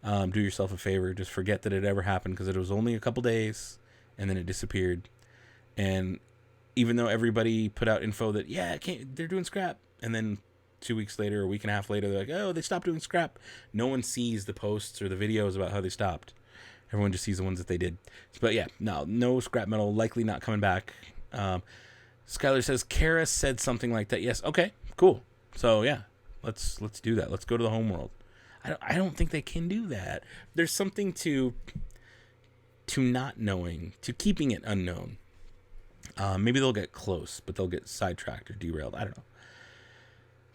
Do yourself a favor. Just forget that it ever happened, because it was only a couple days, and then it disappeared. And even though everybody put out info that, they're doing scrap, and then 2 weeks later, a week and a half later, they're like, oh, they stopped doing scrap. No one sees the posts or the videos about how they stopped. Everyone just sees the ones that they did. But yeah, no scrap metal, likely not coming back. Skylar says, Kara said something like that. Yes, okay, cool. So yeah, let's do that. Let's go to the home world. I don't think they can do that. There's something to not knowing, to keeping it unknown. Maybe they'll get close, but they'll get sidetracked or derailed. I don't know.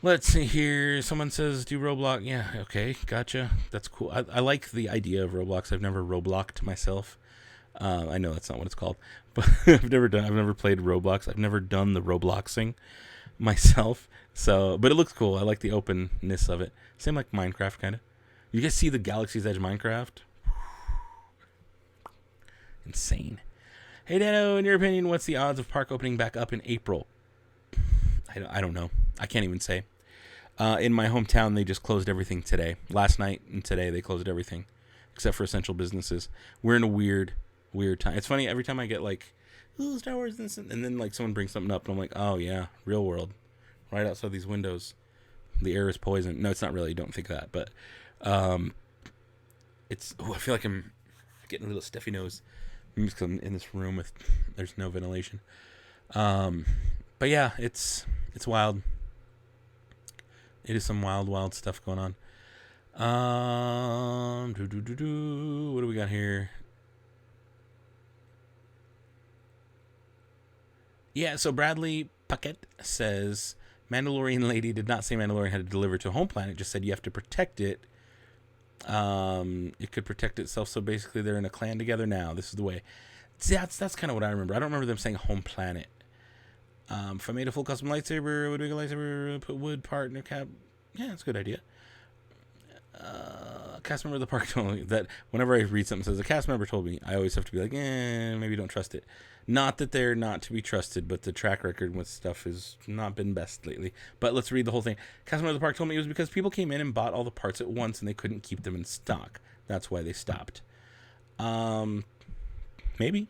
Let's see here. Someone says, do Roblox. Yeah, okay, gotcha. That's cool. I like the idea of Roblox. I've never Robloxed myself. I know that's not what it's called, but I've never played Roblox. I've never done the Robloxing myself. So, but it looks cool. I like the openness of it. Same like Minecraft, kind of. You guys see the Galaxy's Edge Minecraft? Insane. Hey, Dano, in your opinion, what's the odds of park opening back up in April? I don't know. I can't even say. In my hometown, they just closed everything today. Last night and today, they closed everything except for essential businesses. We're in a weird time. It's funny, every time I get like, ooh, Star Wars, and then like someone brings something up, and I'm like, oh yeah, real world. Right outside these windows, the air is poison. No, it's not really. Don't think that, but it's. Oh, I feel like I'm getting a little stuffy nose. Because I'm in this room with there's no ventilation. But yeah, it's wild. It is some wild stuff going on. What do we got here? Yeah, so Bradley Puckett says Mandalorian lady did not say Mandalorian had to deliver to a home planet. Just said you have to protect it. It could protect itself. So basically, they're in a clan together now. This is the way. See, that's kind of what I remember. I don't remember them saying home planet. If I made a full custom lightsaber, would make a lightsaber, put wood part in a cap. Yeah, that's a good idea. Cast member of the park told me that whenever I read something that says a cast member told me, I always have to be like, maybe don't trust it. Not that they're not to be trusted, but the track record with stuff has not been best lately. But let's read the whole thing. Cast member of the park told me it was because people came in and bought all the parts at once and they couldn't keep them in stock. That's why they stopped. Maybe.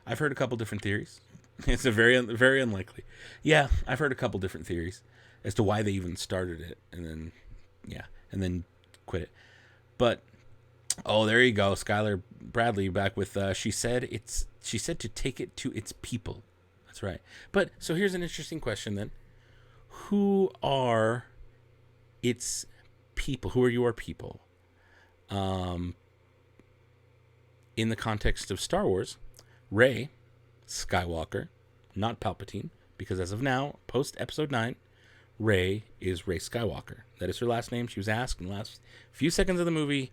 I've heard a couple different theories. It's a very unlikely. Yeah, I've heard a couple different theories as to why they even started it, and then quit it. But there you go, Skylar Bradley back with she said to take it to its people. That's right. But so here's an interesting question then: who are its people? Who are your people? In the context of Star Wars, Rey Skywalker, not Palpatine, because as of now, post Episode 9, Rey is Rey Skywalker. That is her last name. She was asked in the last few seconds of the movie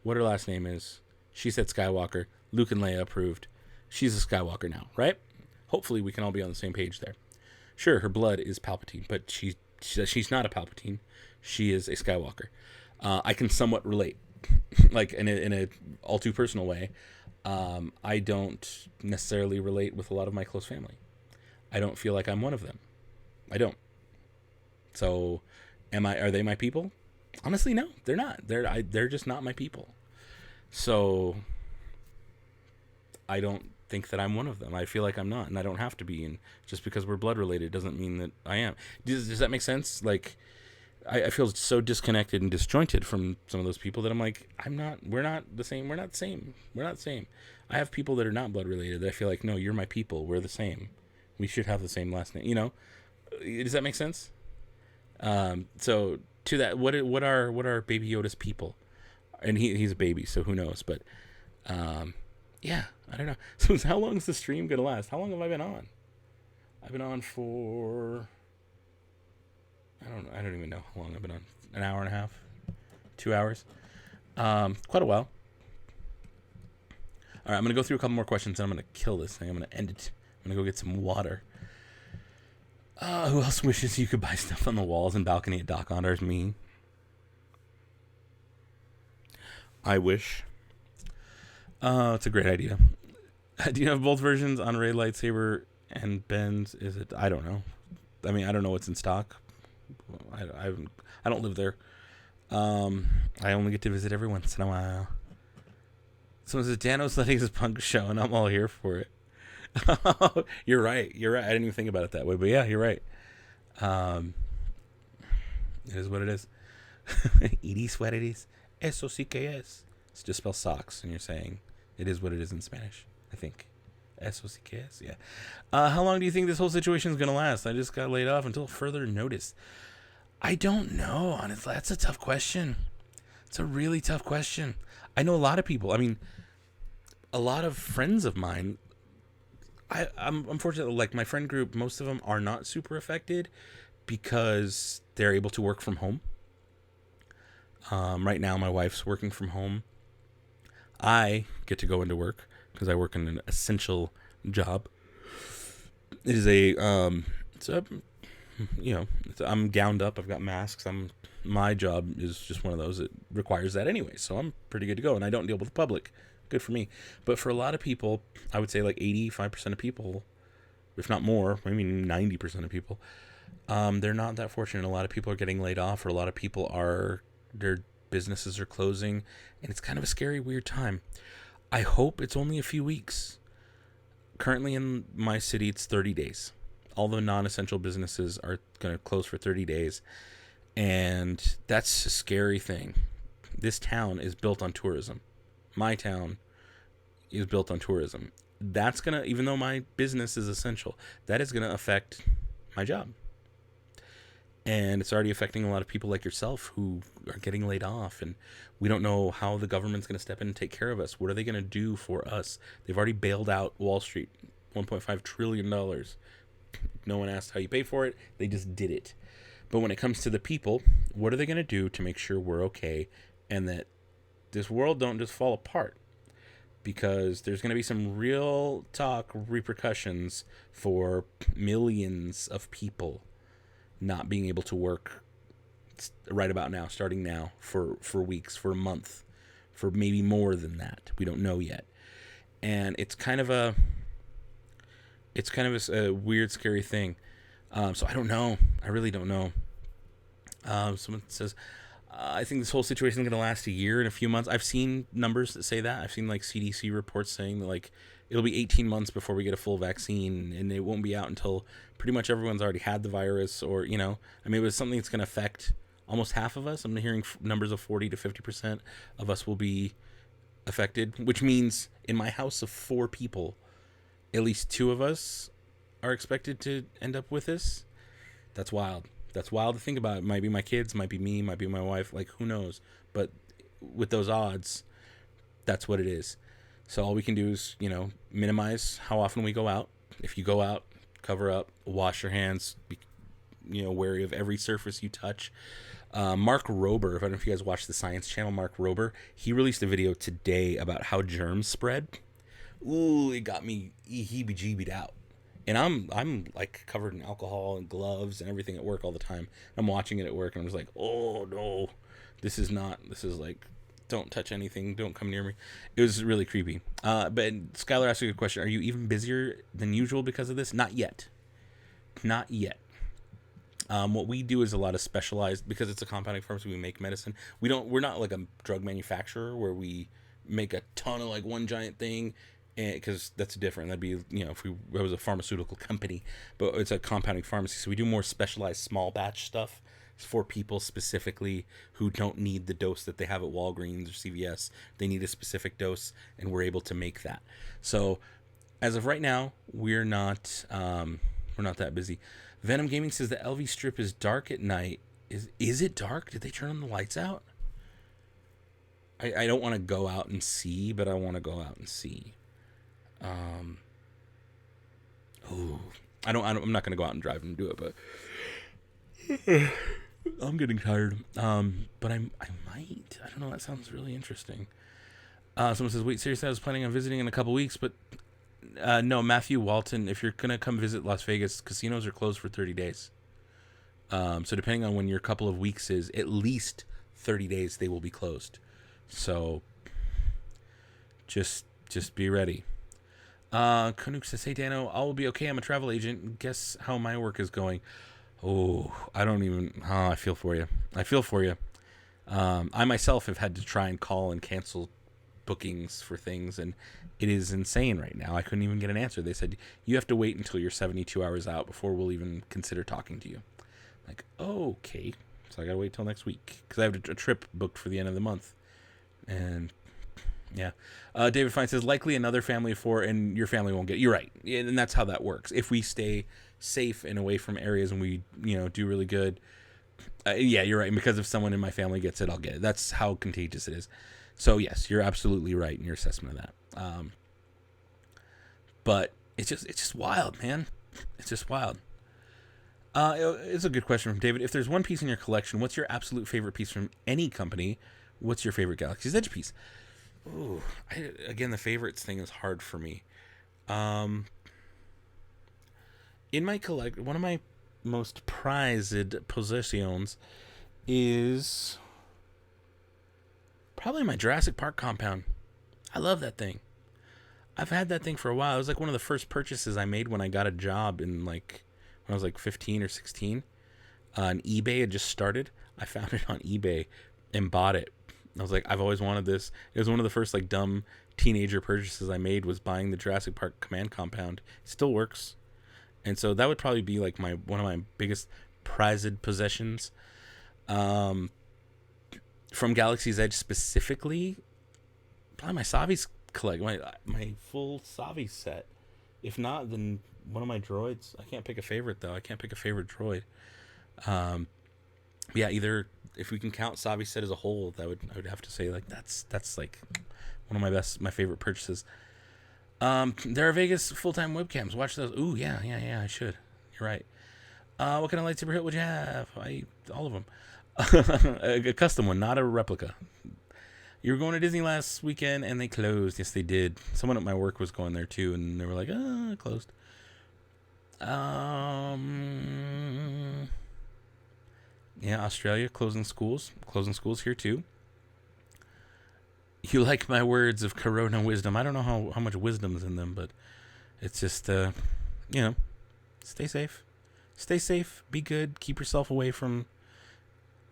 what her last name is. She said Skywalker. Luke and Leia approved. She's a Skywalker now, right? Hopefully we can all be on the same page there. Sure, her blood is Palpatine, but she's not a Palpatine. She is a Skywalker. I can somewhat relate, like in a all too personal way. I don't necessarily relate with a lot of my close family. I don't feel like I'm one of them. I don't. So, are they my people? Honestly, no, they're not. They're just not my people. So, I don't think that I'm one of them. I feel like I'm not, and I don't have to be. And just because we're blood related doesn't mean that I am. Does that make sense? Like, I feel so disconnected and disjointed from some of those people that I'm like, we're not the same. We're not the same. We're not the same. I have people that are not blood related that I feel like, no, you're my people. We're the same. We should have the same last name. You know, does that make sense? So to that, what are Baby Yoda's people? And he's a baby, so who knows? But, yeah, I don't know. So how long is the stream going to last? How long have I been on? I've been on for, I don't even know how long I've been on. An hour and a half, 2 hours, quite a while. All right, I'm going to go through a couple more questions, and I'm going to kill this thing. I'm going to end it. I'm going to go get some water. Who else wishes you could buy stuff on the walls and balcony at Dock Honors? Me. I wish. It's a great idea. Do you have both versions on Rey lightsaber and Ben's? Is it? I don't know. I mean, I don't know what's in stock. I don't live there. I only get to visit every once in a while. Someone says, Dano's letting his punk show, and I'm all here for it. You're right. I didn't even think about it that way, but yeah, you're right. It is what it is. Iris what it is. Eso sí que es. It's just spell socks, and you're saying it is what it is in Spanish, I think. Eso sí que es, yeah. How long do you think this whole situation is going to last? I just got laid off until further notice. I don't know, honestly. That's a tough question. It's a really tough question. I know a lot of people. I mean, a lot of friends of mine, I'm unfortunately, like my friend group, most of them are not super affected because they're able to work from home. Right now, my wife's working from home. I get to go into work because I work in an essential job. It is I'm gowned up. I've got masks. My job is just one of those that requires that anyway. So I'm pretty good to go, and I don't deal with the public, Good for me. But for a lot of people, I would say like 85% of people, if not more, maybe 90% of people, they're not that fortunate. A lot of people are getting laid off, or a lot of people their businesses are closing, and it's kind of a scary, weird time. I hope it's only a few weeks. Currently in my city, it's 30 days. All the non-essential businesses are going to close for 30 days. And that's a scary thing. This town is built on tourism. My town is built on tourism. That's going to, even though my business is essential, that is going to affect my job. And it's already affecting a lot of people like yourself who are getting laid off. And we don't know how the government's going to step in and take care of us. What are they going to do for us? They've already bailed out Wall Street, $1.5 trillion. No one asked how you pay for it. They just did it. But when it comes to the people, what are they going to do to make sure we're okay and that this world don't just fall apart? Because there's going to be some real talk repercussions for millions of people not being able to work right about now, starting now, for weeks, for a month, for maybe more than that. We don't know yet. And it's kind of a weird, scary thing. So I don't know. I really don't know. Someone says, I think this whole situation is going to last a year and a few months. I've seen numbers that say that. I've seen like CDC reports saying that like it'll be 18 months before we get a full vaccine, and it won't be out until pretty much everyone's already had the virus, or, you know, I mean, it was something that's going to affect almost half of us. I'm hearing numbers of 40 to 50% of us will be affected, which means in my house of 4 people, at least 2 of us are expected to end up with this. That's wild. That's wild to think about. It might be my kids, might be me, might be my wife, like who knows. But with those odds, that's what it is. So all we can do is, you know, minimize how often we go out. If you go out, cover up, wash your hands, be, you know, wary of every surface you touch. Mark Rober, I don't know if you guys watch the Science Channel, Mark Rober, he released a video today about how germs spread. Ooh, it got me heebie-jeebied out. And I'm like covered in alcohol and gloves and everything at work all the time. I'm watching it at work and I'm just like, oh no, this is like, don't touch anything, don't come near me. It was really creepy. But Skylar asked you a good question. Are you even busier than usual because of this? Not yet. Not yet. What we do is a lot of specialized, because it's a compounding pharmacy, we make medicine. We're not like a drug manufacturer where we make a ton of like one giant thing, because that's different. That'd be, you know, if it was a pharmaceutical company, but it's a compounding pharmacy. So we do more specialized small batch stuff for people specifically who don't need the dose that they have at Walgreens or CVS. They need a specific dose, and we're able to make that. So as of right now, we're not that busy. Venom Gaming says the LV strip is dark at night. Is it dark? Did they turn on the lights out? I don't want to go out and see, but I want to go out and see. I'm not going to go out and drive and do it, but I'm getting tired. But I might. I don't know. That sounds really interesting. Someone says, wait, seriously, I was planning on visiting in a couple weeks, but no, Matthew Walton, if you're going to come visit Las Vegas, casinos are closed for 30 days. So depending on when your couple of weeks is, at least 30 days they will be closed. So just be ready. Canuck says, hey, Dano, I will be okay. I'm a travel agent. Guess how my work is going? Oh, I feel for you. I myself have had to try and call and cancel bookings for things, and it is insane right now. I couldn't even get an answer. They said, you have to wait until you're 72 hours out before we'll even consider talking to you. Like, okay. So I got to wait till next week because I have a trip booked for the end of the month. And yeah. David Fine says, likely another family of 4 and your family won't get it. You're right. Yeah, and that's how that works. If we stay safe and away from areas and we, do really good. Yeah, you're right. And because if someone in my family gets it, I'll get it. That's how contagious it is. So yes, you're absolutely right in your assessment of that. But it's just wild, man. It's just wild. It's a good question from David. If there's one piece in your collection, what's your absolute favorite piece from any company? What's your favorite Galaxy's Edge piece? Ooh, again, the favorites thing is hard for me. In my one of my most prized possessions is probably my Jurassic Park compound. I love that thing. I've had that thing for a while. It was like one of the first purchases I made when I got a job in like when I was like 15 or 16. On eBay had just started. I found it on eBay and bought it. I was like, I've always wanted this. It was one of the first like dumb teenager purchases I made, was buying the Jurassic Park command compound. It still works. And so that would probably be like one of my biggest prized possessions. From Galaxy's Edge specifically, probably my Savi's my full Savi set. If not, then one of my droids. I can't pick a favorite though. I can't pick a favorite droid. Yeah, either if we can count Savi set as a whole, I would have to say like that's like one of my favorite purchases. There are Vegas full-time webcams. Watch those. Ooh, yeah, I should. You're right. What kind of lightsaber hilt would you have? All of them. A custom one, not a replica. You were going to Disney last weekend and they closed. Yes, they did. Someone at my work was going there too, and they were like, closed. Yeah, Australia closing schools. Closing schools here too. You like my words of Corona wisdom. I don't know how much wisdom's in them, but it's just, stay safe. Stay safe. Be good. Keep yourself away from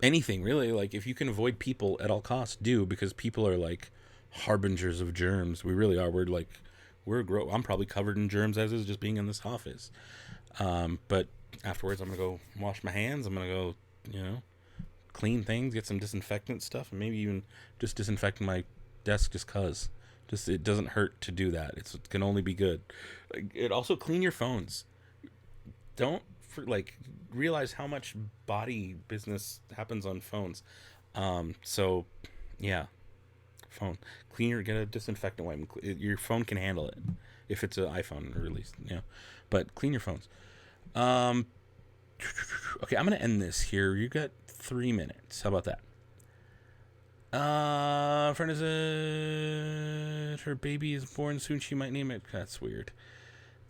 anything, really. Like, if you can avoid people at all costs, do, because people are like harbingers of germs. We really are. I'm probably covered in germs as is just being in this office. But afterwards, I'm going to go wash my hands. I'm going to go, clean things, get some disinfectant stuff, and maybe even just disinfecting my desk just cause. Just, it doesn't hurt to do that. It can only be good. It also, clean your phones. Don't realize how much body business happens on phones. So yeah, phone, get a disinfectant wipe. Your phone can handle it if it's an iPhone release, but clean your phones. Okay, I'm gonna end this here. You got 3 minutes. How about that? Friend is her baby is born soon. She might name it. That's weird.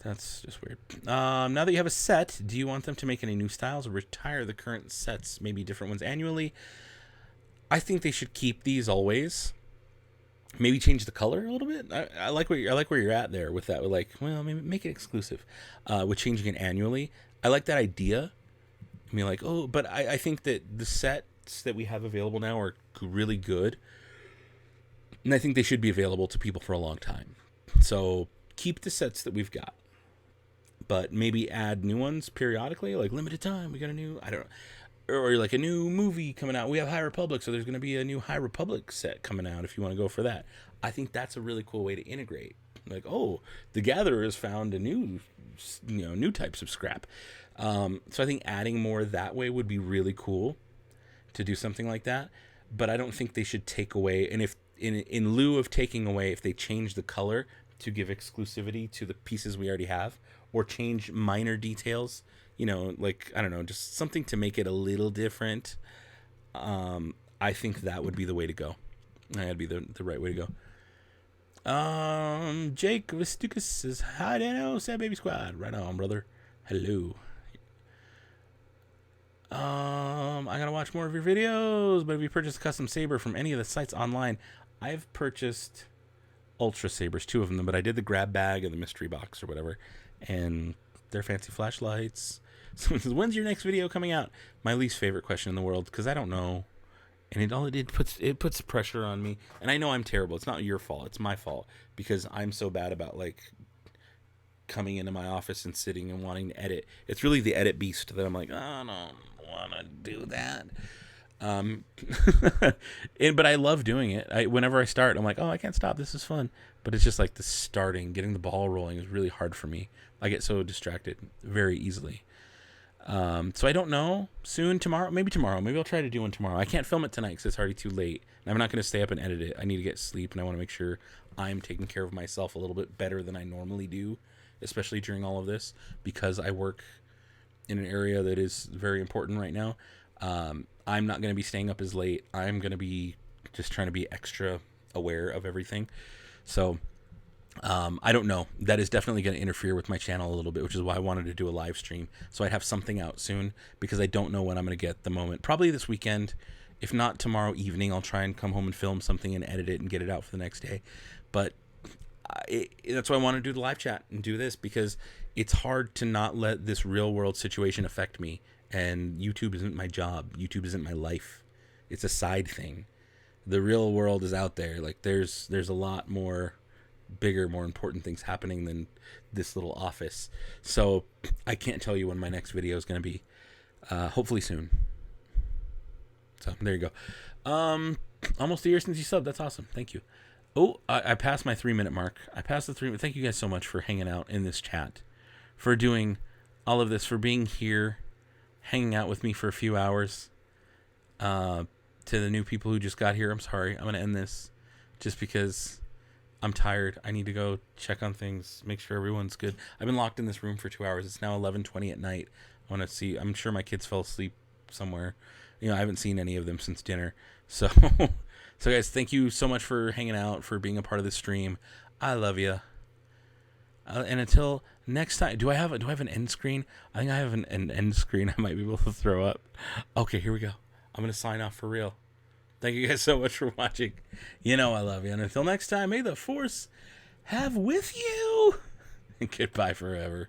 That's just weird. Now that you have a set, do you want them to make any new styles or retire the current sets, maybe different ones annually? I think they should keep these always. Maybe change the color a little bit. I like where you're at there with that. Maybe make it exclusive. With changing it annually, I like that idea. I mean, but I think that the sets that we have available now are really good, and I think they should be available to people for a long time. So keep the sets that we've got, but maybe add new ones periodically, like limited time. We got a new, I don't know, or like a new movie coming out. We have High Republic, so there's going to be a new High Republic set coming out if you want to go for that. I think that's a really cool way to integrate. Like, the Gatherer has found a new types of scrap. So I think adding more that way would be really cool to do something like that. But I don't think they should take away, and if in lieu of taking away, if they change the color to give exclusivity to the pieces we already have, or change minor details, I don't know, just something to make it a little different. I think that would be the way to go. That'd be the right way to go. Jake Vistukas says, hi, Dano, Sad Baby Squad. Right on, brother. Hello. I gotta watch more of your videos, but if you purchased a custom saber from any of the sites online, I've purchased Ultra Sabers, 2 of them, but I did the grab bag and the mystery box or whatever, and they're fancy flashlights. Someone says, when's your next video coming out? My least favorite question in the world, because I don't know, and it puts pressure on me, and I know I'm terrible. It's not your fault, it's my fault, because I'm so bad about coming into my office and sitting and wanting to edit. It's really the edit beast that I'm like, I don't want to do that. But I love doing it. Whenever I start, I'm like, I can't stop. This is fun. But it's just like the starting, getting the ball rolling is really hard for me. I get so distracted very easily. So I don't know. Soon, tomorrow. Maybe I'll try to do one tomorrow. I can't film it tonight because it's already too late. And I'm not going to stay up and edit it. I need to get sleep, and I want to make sure I'm taking care of myself a little bit better than I normally do, especially during all of this, because I work in an area that is very important right now. I'm not going to be staying up as late. I'm going to be just trying to be extra aware of everything. So I don't know. That is definitely going to interfere with my channel a little bit, which is why I wanted to do a live stream. So I'd have something out soon, because I don't know when I'm going to get the moment. Probably this weekend, If not tomorrow evening, I'll try and come home and film something and edit it and get it out for the next day. But that's why I want to do the live chat and do this, because it's hard to not let this real world situation affect me. And YouTube isn't my job. YouTube isn't my life. It's a side thing. The real world is out there. Like there's a lot more bigger, more important things happening than this little office. So I can't tell you when my next video is going to be. Hopefully soon. So there you go. Almost a year since you subbed. That's awesome. Thank you. Oh, I passed my 3-minute mark. I passed the 3. Thank you guys so much for hanging out in this chat, for doing all of this, for being here, hanging out with me for a few hours. To the new people who just got here, I'm sorry. I'm going to end this just because I'm tired. I need to go check on things, make sure everyone's good. I've been locked in this room for 2 hours. It's now 11:20 at night. I want to see. I'm sure my kids fell asleep somewhere. I haven't seen any of them since dinner. So, guys, thank you so much for hanging out, for being a part of this stream. I love you. And until next time, do I have an end screen? I think I have an end screen. I might be able to throw up. Okay, here we go. I'm going to sign off for real. Thank you guys so much for watching. I love you. And until next time, may the Force have with you. And goodbye forever.